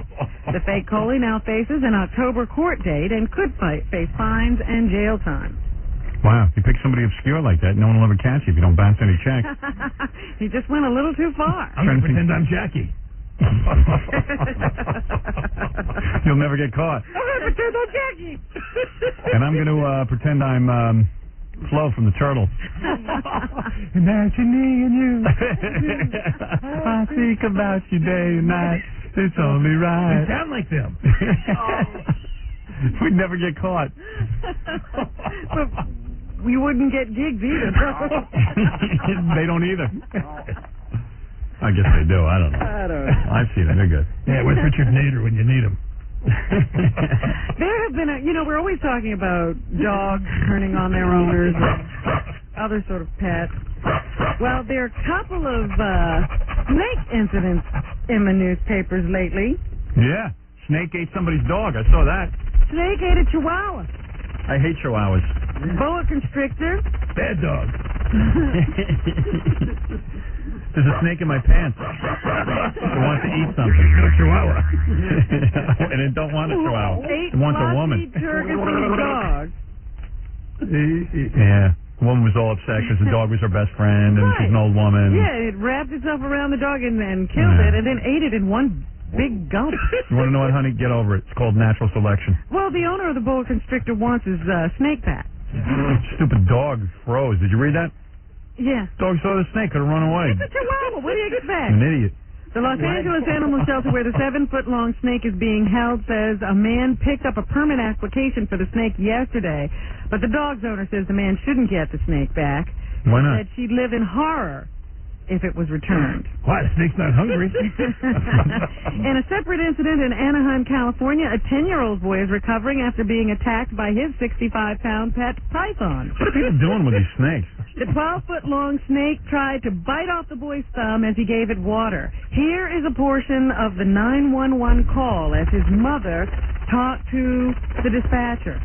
The fake Coley now faces an October court date and could face fines and jail time. Wow, if you pick somebody obscure like that, no one will ever catch you if you don't bounce any checks. He just went a little too far. I'm going to pretend I'm Jackie. You'll never get caught. I'm going to pretend I'm Jackie. And I'm going to pretend I'm Flo from the Turtles. Imagining you. I think about you day and night. It's only right. You sound like them. We'd never get caught. But we wouldn't get gigs either. They don't either. I guess they do. I don't know. I've seen them. They're good. Yeah, where's Richard Nader when you need him? There have been, we're always talking about dogs turning on their owners and other sort of pets. Well, there are a couple of snake incidents in the newspapers lately. Yeah. Snake ate somebody's dog. I saw that. Snake ate a chihuahua. I hate chihuahuas. Boa constrictor. Bad dog. There's a snake in my pants. It wants to eat something. You're a chihuahua. And it don't want a chihuahua. It wants a woman. Dog. Yeah. The woman was all upset because the dog was her best friend and she's an old woman. Yeah, it wrapped itself around the dog and killed it and then ate it in one big gulp. You want to know what, honey? Get over it. It's called natural selection. Well, the owner of the boa constrictor wants his snake back. Stupid dog froze. Did you read that? Yeah. Dog saw the snake, could have run away. It's a chihuahua. What do you expect? An idiot. The Los Angeles Animal Shelter where the 7-foot-long snake is being held says a man picked up a permit application for the snake yesterday, but the dog's owner says the man shouldn't get the snake back. Why not? Said she'd live in horror if it was returned. Why? The snake's not hungry. In a separate incident in Anaheim, California, a 10-year-old boy is recovering after being attacked by his 65-pound pet python. What are people doing with these snakes? The 12-foot-long snake tried to bite off the boy's thumb as he gave it water. Here is a portion of the 911 call as his mother talked to the dispatcher.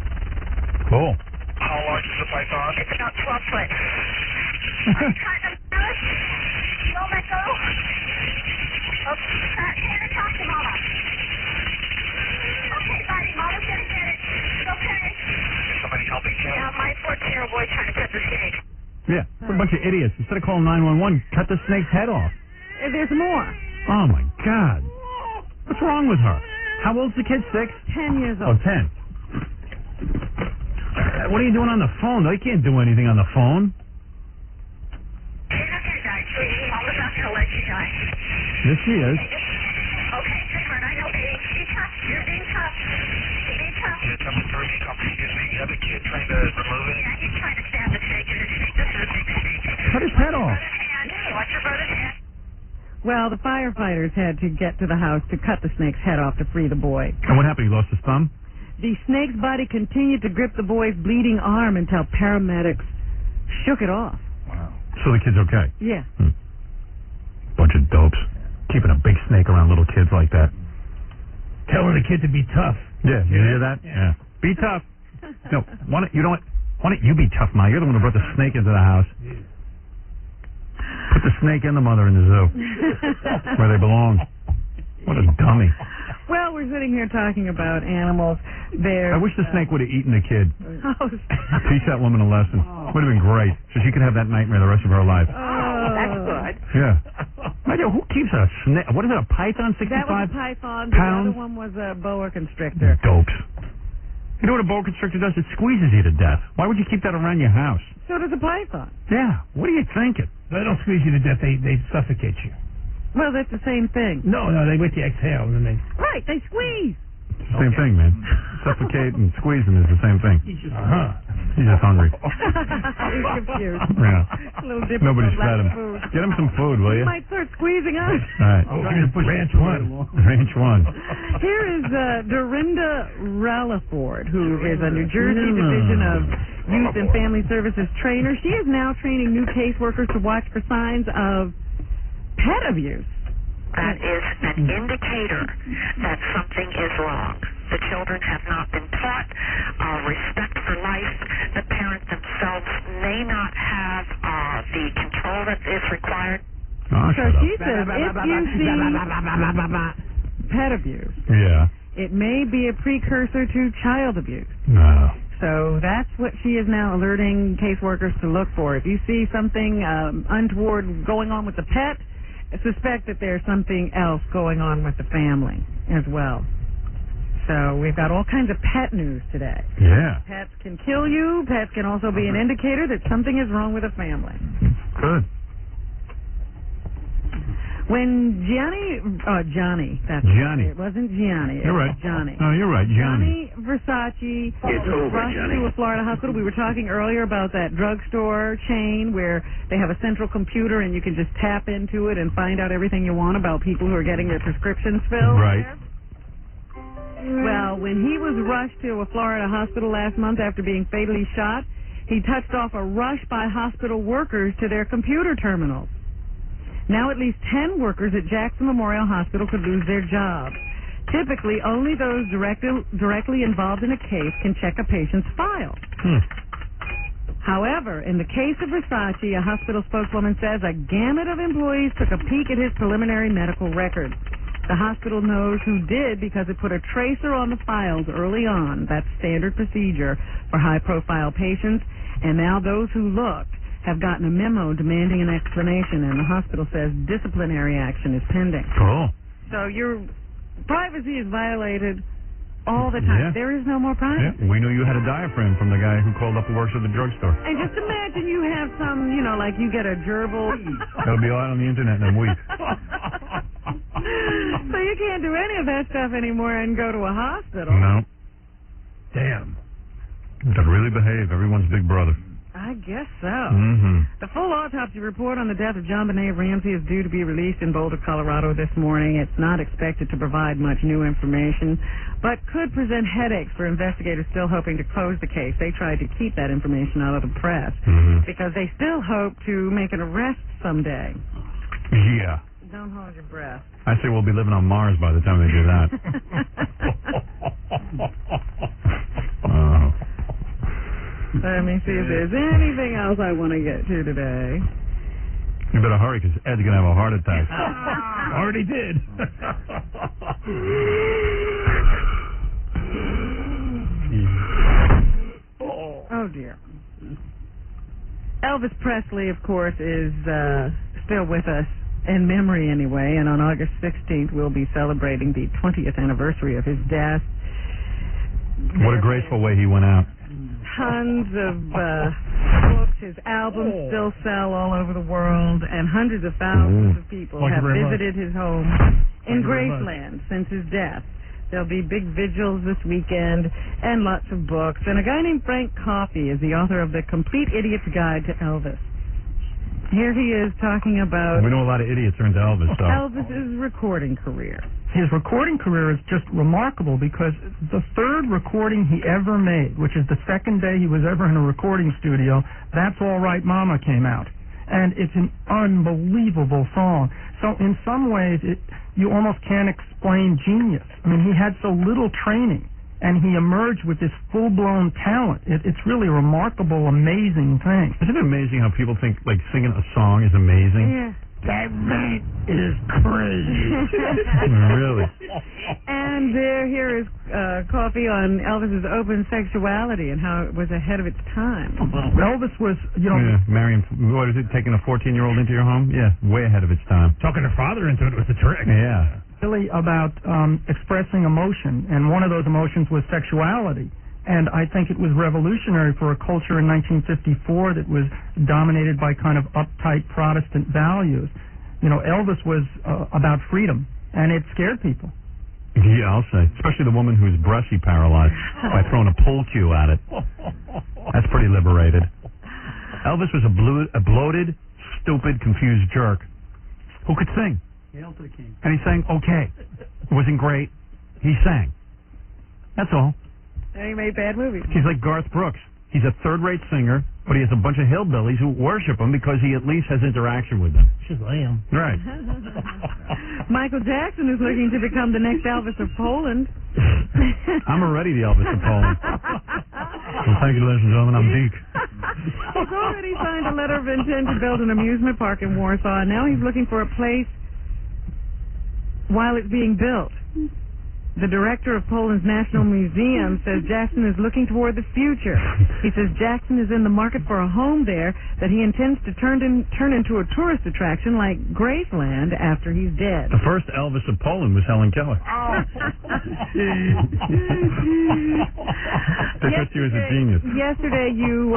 Cool. How large is the python? It's about 12 foot. I'm trying to push. Don't let go. Hannah, talk to Mama. Okay, buddy, Mama's gonna get it. It's okay. Is somebody helping Ken? Now, my 14-year-old boy trying to cut the snake. Yeah, what a bunch of idiots. Instead of calling 911, cut the snake's head off. There's more. Oh, my God. What's wrong with her? How old's the kid? 6? 10 years Oh, old. 10. What are you doing on the phone? They can't do anything on the phone. She's not gonna die, sweetie. Mama's not gonna let you die. Yes, she is. Okay, sweetheart, I know, baby. Be tough. You're being tough. Be tough. Here comes the first company. Excuse me. You have a kid trying to remove it? Yeah, he's trying to stab the snake in the snake. This is a big snake. Cut his head off. Watch your brother's hand. Well, the firefighters had to get to the house to cut the snake's head off to free the boy. And what happened? He lost his thumb? The snake's body continued to grip the boy's bleeding arm until paramedics shook it off. So the kid's okay? Yeah. Bunch of dopes. Keeping a big snake around little kids like that. Telling the kid to be tough. Yeah, you hear that? Yeah. Be tough. No, why don't you be tough, Ma? You're the one who brought the snake into the house. Put the snake and the mother in the zoo. Where they belong. What a dummy. Well, we're sitting here talking about animals. I wish the snake would have eaten the kid. Oh, Teach that woman a lesson. Would have been great. So she could have that nightmare the rest of her life. that's good. Yeah. Who keeps a snake? What is it, a python? 65 That was a python. The pounds? other one was a boa constrictor. Dopes. You know what a boa constrictor does? It squeezes you to death. Why would you keep that around your house? So does a python. Yeah. What are you thinking? They don't squeeze you to death. They suffocate you. Well, that's the same thing. No, they wait till you exhale and then they. Right, they squeeze. Same thing, man. Suffocate and squeeze them is the same thing. He's just hungry. He's confused. Yeah. A little different Nobody's from fed him. food. Get him some food, will you? He might start squeezing us. All right. Ranch one. Ranch one. Here is Dorinda Ralliford, who is a New Jersey Division of Youth and Family Services trainer. She is now training new caseworkers to watch for signs of pet abuse. That is an indicator that something is wrong. The children have not been taught respect for life. The parent themselves may not have the control that is required. So she says if you see pet abuse, it may be a precursor to child abuse. No. So that's what she is now alerting caseworkers to look for. If you see something untoward going on with the pet, suspect that there's something else going on with the family as well. So we've got all kinds of pet news today. Yeah. Pets can kill you. Pets can also be an indicator that something is wrong with a family. Good. When Johnny, that's Johnny. It wasn't Gianni. You're right. Johnny. No, you're right, Johnny. Versace It's was over, rushed Johnny. to a Florida hospital. We were talking earlier about that drugstore chain where they have a central computer and you can just tap into it and find out everything you want about people who are getting their prescriptions filled. Right. Well, when he was rushed to a Florida hospital last month after being fatally shot, he touched off a rush by hospital workers to their computer terminals. Now at least 10 workers at Jackson Memorial Hospital could lose their jobs. Typically, only those directly involved in a case can check a patient's file. However, in the case of Versace, a hospital spokeswoman says a gamut of employees took a peek at his preliminary medical records. The hospital knows who did because it put a tracer on the files early on. That's standard procedure for high-profile patients. And now those who looked have gotten a memo demanding an explanation, and the hospital says disciplinary action is pending. Cool. So your privacy is violated all the time. Yeah. There is no more privacy. Yeah. We knew you had a diaphragm from the guy who called up who works at the drugstore. And just imagine you have some, like you get a gerbil. That'll be out on the internet in a week. So you can't do any of that stuff anymore and go to a hospital. No. Damn. To really behave, everyone's big brother. I I guess so. Mm-hmm. The full autopsy report on the death of John Benet Ramsey is due to be released in Boulder, Colorado this morning. It's not expected to provide much new information, but could present headaches for investigators still hoping to close the case. They tried to keep that information out of the press because they still hope to make an arrest someday. Yeah. Don't hold your breath. I say we'll be living on Mars by the time they do that. Let me see if there's anything else I want to get to today. You better hurry because Ed's going to have a heart attack. Already did. Oh, dear. Elvis Presley, of course, is still with us, in memory anyway, and on August 16th we'll be celebrating the 20th anniversary of his death. What a graceful way he went out. Tons of books. His albums still sell all over the world, and hundreds of thousands of people have visited his home in Graceland since his death. There'll be big vigils this weekend and lots of books. And a guy named Frank Coffey is the author of The Complete Idiot's Guide to Elvis. Here he is talking about We know a lot of idiots are into Elvis, so. Elvis's recording career. His recording career is just remarkable because the third recording he ever made, which is the second day he was ever in a recording studio, That's All Right Mama came out. And it's an unbelievable song. So in some ways, you almost can't explain genius. I mean, he had so little training, and he emerged with this full-blown talent. It's really a remarkable, amazing thing. Isn't it amazing how people think, like, singing a song is amazing? Yeah. That man is crazy. Really? And here is Coffey on Elvis's open sexuality and how it was ahead of its time. Elvis was, marrying, what is it, taking a 14-year-old into your home? Yeah, way ahead of its time. Talking her father into it was a trick. Yeah. Really about expressing emotion, and one of those emotions was sexuality. And I think it was revolutionary for a culture in 1954 that was dominated by kind of uptight Protestant values. You know, Elvis was about freedom, and it scared people. Yeah, I'll say. Especially the woman whose breast he paralyzed by throwing a pool cue at it. That's pretty liberated. Elvis was a bloated, stupid, confused jerk who could sing. Hail to the king. And he sang okay. It wasn't great. He sang. That's all. And he made bad movies. He's like Garth Brooks. He's a third-rate singer, but he has a bunch of hillbillies who worship him because he at least has interaction with them. Shazam. Right. Michael Jackson is looking to become the next Elvis of Poland. I'm already the Elvis of Poland. Well, thank you, ladies and gentlemen. I'm Deke. He's already signed a letter of intent to build an amusement park in Warsaw, and now he's looking for a place while it's being built. The director of Poland's National Museum says Jackson is looking toward the future. He says Jackson is in the market for a home there that he intends to turn into a tourist attraction like Graceland after he's dead. The first Elvis of Poland was Helen Keller. They thought she was a genius. Yesterday you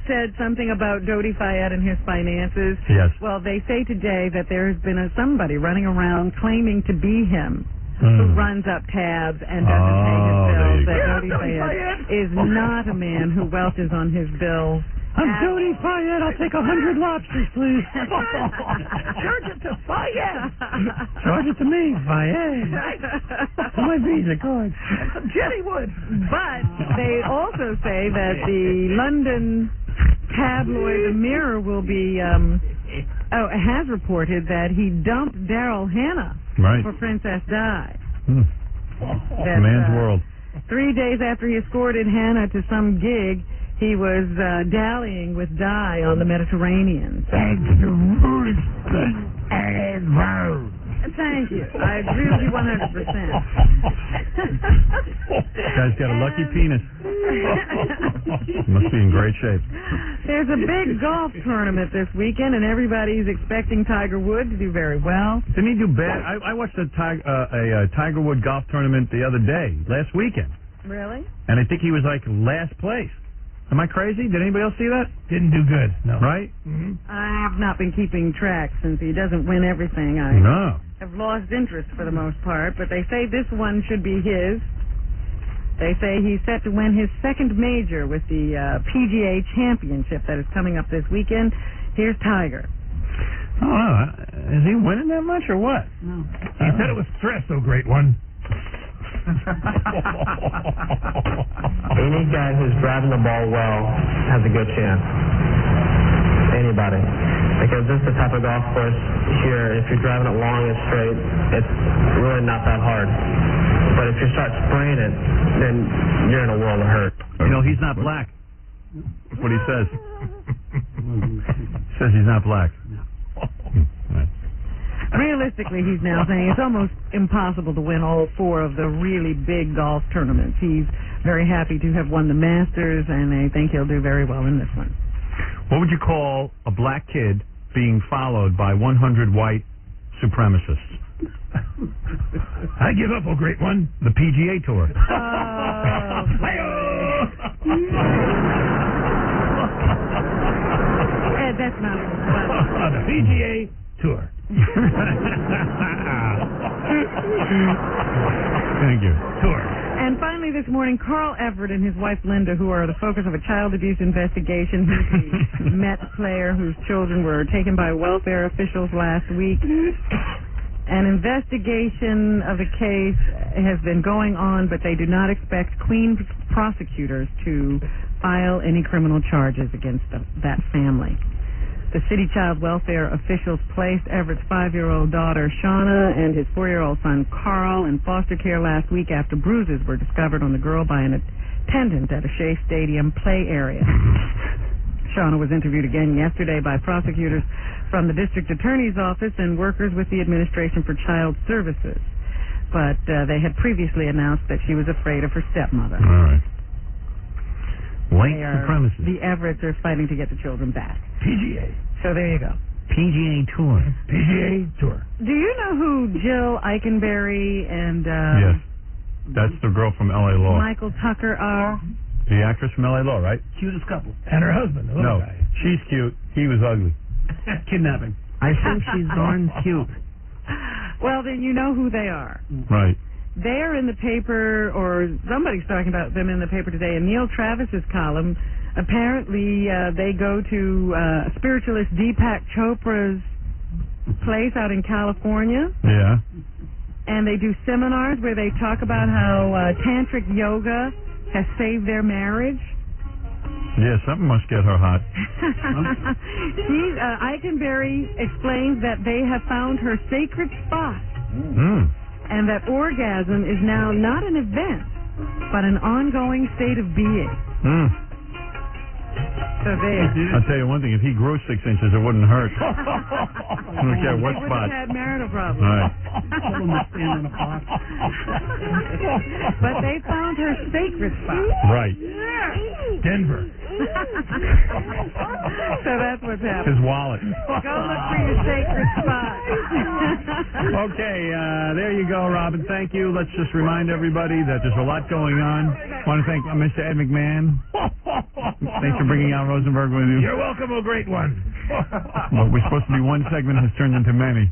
said something about Dodi Fayed and his finances. Yes. Well, they say today that there has been somebody running around claiming to be him. Who runs up tabs and doesn't pay his bills. That Dodi Fayed is not a man who welches on his bills. I'm Dodi Fayed. I'll take 100 lobsters, please. Charge it to Fayed. Charge it to me, Fayed. My Visa card. Jenny Wood. But they also say that the London tabloid The Mirror will be has reported that he dumped Daryl Hannah for Princess Di. Man's world. 3 days after he escorted Hannah to some gig, he was dallying with Di on the Mediterranean. Thank you. I agree with you 100%. Guy's got a lucky penis. Must be in great shape. There's a big golf tournament this weekend, and everybody's expecting Tiger Woods to do very well. Didn't he do bad? I watched a Tiger Woods golf tournament the other day, last weekend. Really? And I think he was like last place. Am I crazy? Did anybody else see that? Didn't do good. No. Right? Mm-hmm. I have not been keeping track since he doesn't win everything. I have lost interest for the most part, but they say this one should be his. They say he's set to win his second major with the PGA Championship that is coming up this weekend. Here's Tiger. Oh, is he winning that much or what? No. He said it was stress, oh great one. Any guy who's driving the ball well has a good chance. Anybody. Because this is the type of golf course here, if you're driving it long and straight, it's really not that hard. But if you start spraying it, then you're in a world of hurt. You know, he's not black. That's what he says. Says he's not black. Realistically, he's now saying it's almost impossible to win all four of the really big golf tournaments. He's very happy to have won the Masters, and I think he'll do very well in this one. What would you call a black kid being followed by 100 white supremacists? I give up, oh great one. The PGA Tour. Ed, that's not the PGA Tour. Thank you. Tour. And finally this morning, Carl Everett and his wife Linda, who are the focus of a child abuse investigation, he's the Mets player whose children were taken by welfare officials last week. An investigation of the case has been going on, but they do not expect Queens prosecutors to file any criminal charges against that family. The city child welfare officials placed Everett's 5-year-old daughter, Shauna, and his 4-year-old son, Carl, in foster care last week after bruises were discovered on the girl by an attendant at a Shea Stadium play area. Shauna was interviewed again yesterday by prosecutors from the district attorney's office and workers with the Administration for Child Services. But they had previously announced that she was afraid of her stepmother. All right. White supremacists. The Everetts are fighting to get the children back. PGA. So there you go. PGA Tour. PGA Tour. Do you know who Jill Eikenberry and Yes. That's the girl from L.A. Law. Michael Tucker are? The actress from L.A. Law, right? Cutest couple. And her husband, the little No, guy. she's cute. He was ugly. Kidnapping. I think she's darn cute. Well, then you know who they are. Right. They're in the paper, or somebody's talking about them in the paper today. In Neil Travis's column, apparently they go to spiritualist Deepak Chopra's place out in California. Yeah. And they do seminars where they talk about how tantric yoga has saved their marriage. Yeah, something must get her hot. Eikenberry explains that they have found her sacred spot. And that orgasm is now not an event, but an ongoing state of being. So there. I'll tell you one thing, if he grew 6 inches, it wouldn't hurt. I don't care what They spot. wouldn't have had marital problems. Right. But they found her sacred spot. Right. Denver. So that's what's happening. His wallet. Go look for your sacred spot. Okay, there you go, Robin. Thank you. Let's just remind everybody that there's a lot going on. Want to thank Mr. Ed McMahon. Thanks for bringing Al Rosenberg with you. You're welcome, oh great one. What was supposed to be one segment has turned into many.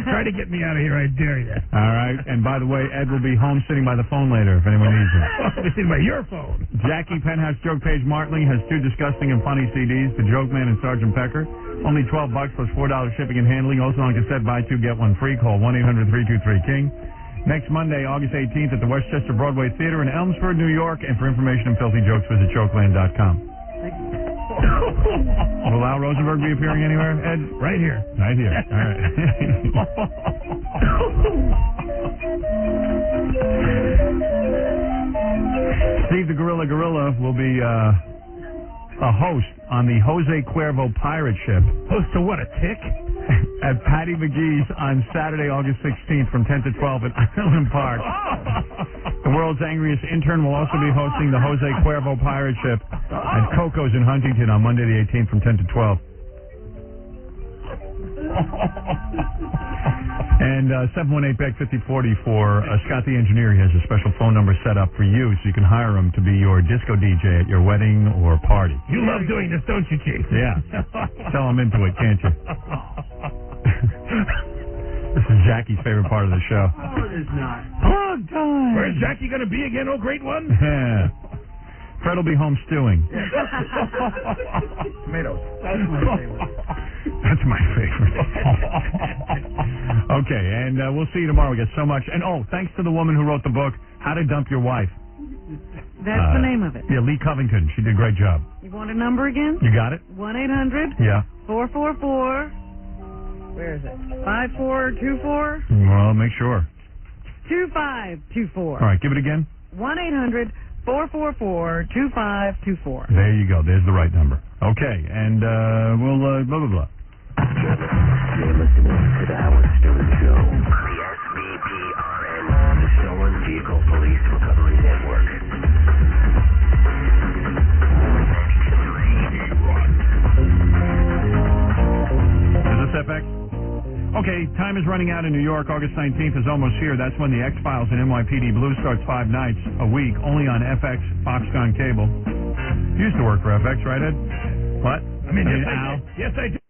Try to get me out of here, I dare you. All right. And by the way, Ed will be home sitting by the phone later if anyone needs him. Sitting by your phone. Jackie Penthouse Joke Page Martling has 2 disgusting and funny CDs, The Joke Man and Sergeant Pecker. Only $12 plus $4 shipping and handling. Also on cassette, buy 2, get 1 free. Call 1-800-323-KING. Next Monday, August 18th at the Westchester Broadway Theater in Elmsford, New York. And for information on filthy jokes, visit jokeland.com. Will Al Rosenberg be appearing anywhere, Ed? Right here. Right here. All right. Steve the Gorilla will be a host on the Jose Cuervo pirate ship. Host to what, a tick? At Patty McGee's on Saturday, August 16th from 10 to 12 at Island Park. The world's angriest intern will also be hosting the Jose Cuervo pirate ship at Coco's in Huntington on Monday the 18th from 10 to 12. And 718-BEG-5040 for Scott the Engineer. He has a special phone number set up for you so you can hire him to be your disco DJ at your wedding or party. You love doing this, don't you, Chief? Yeah. Tell him into it, can't you? This is Jackie's favorite part of the show. Oh, it is not. Hog time. Where's Jackie going to be again, oh great one? Yeah. Fred will be home stewing. Tomatoes. That's my favorite. That's my favorite. Okay, and we'll see you tomorrow. We get so much. And thanks to the woman who wrote the book, How to Dump Your Wife. That's the name of it. Yeah, Lee Covington. She did a great job. You want a number again? You got it? 1-800. Yeah. 444. Where is it? 5424. Well, make sure. 2524. All right, give it again. 1-800-444-2524. There you go. There's the right number. Okay, and we'll blah, blah, blah. You're listening to the Howard Stern Show on the SVPRN, the Stolen Vehicle Police Recovery Network. Is this FX? Okay, time is running out in New York. August 19th is almost here. That's when the X-Files and NYPD Blue starts 5 nights a week, only on FX, Foxconn Cable. You used to work for FX, right, Ed? What? Yes, Al? Yes, I did.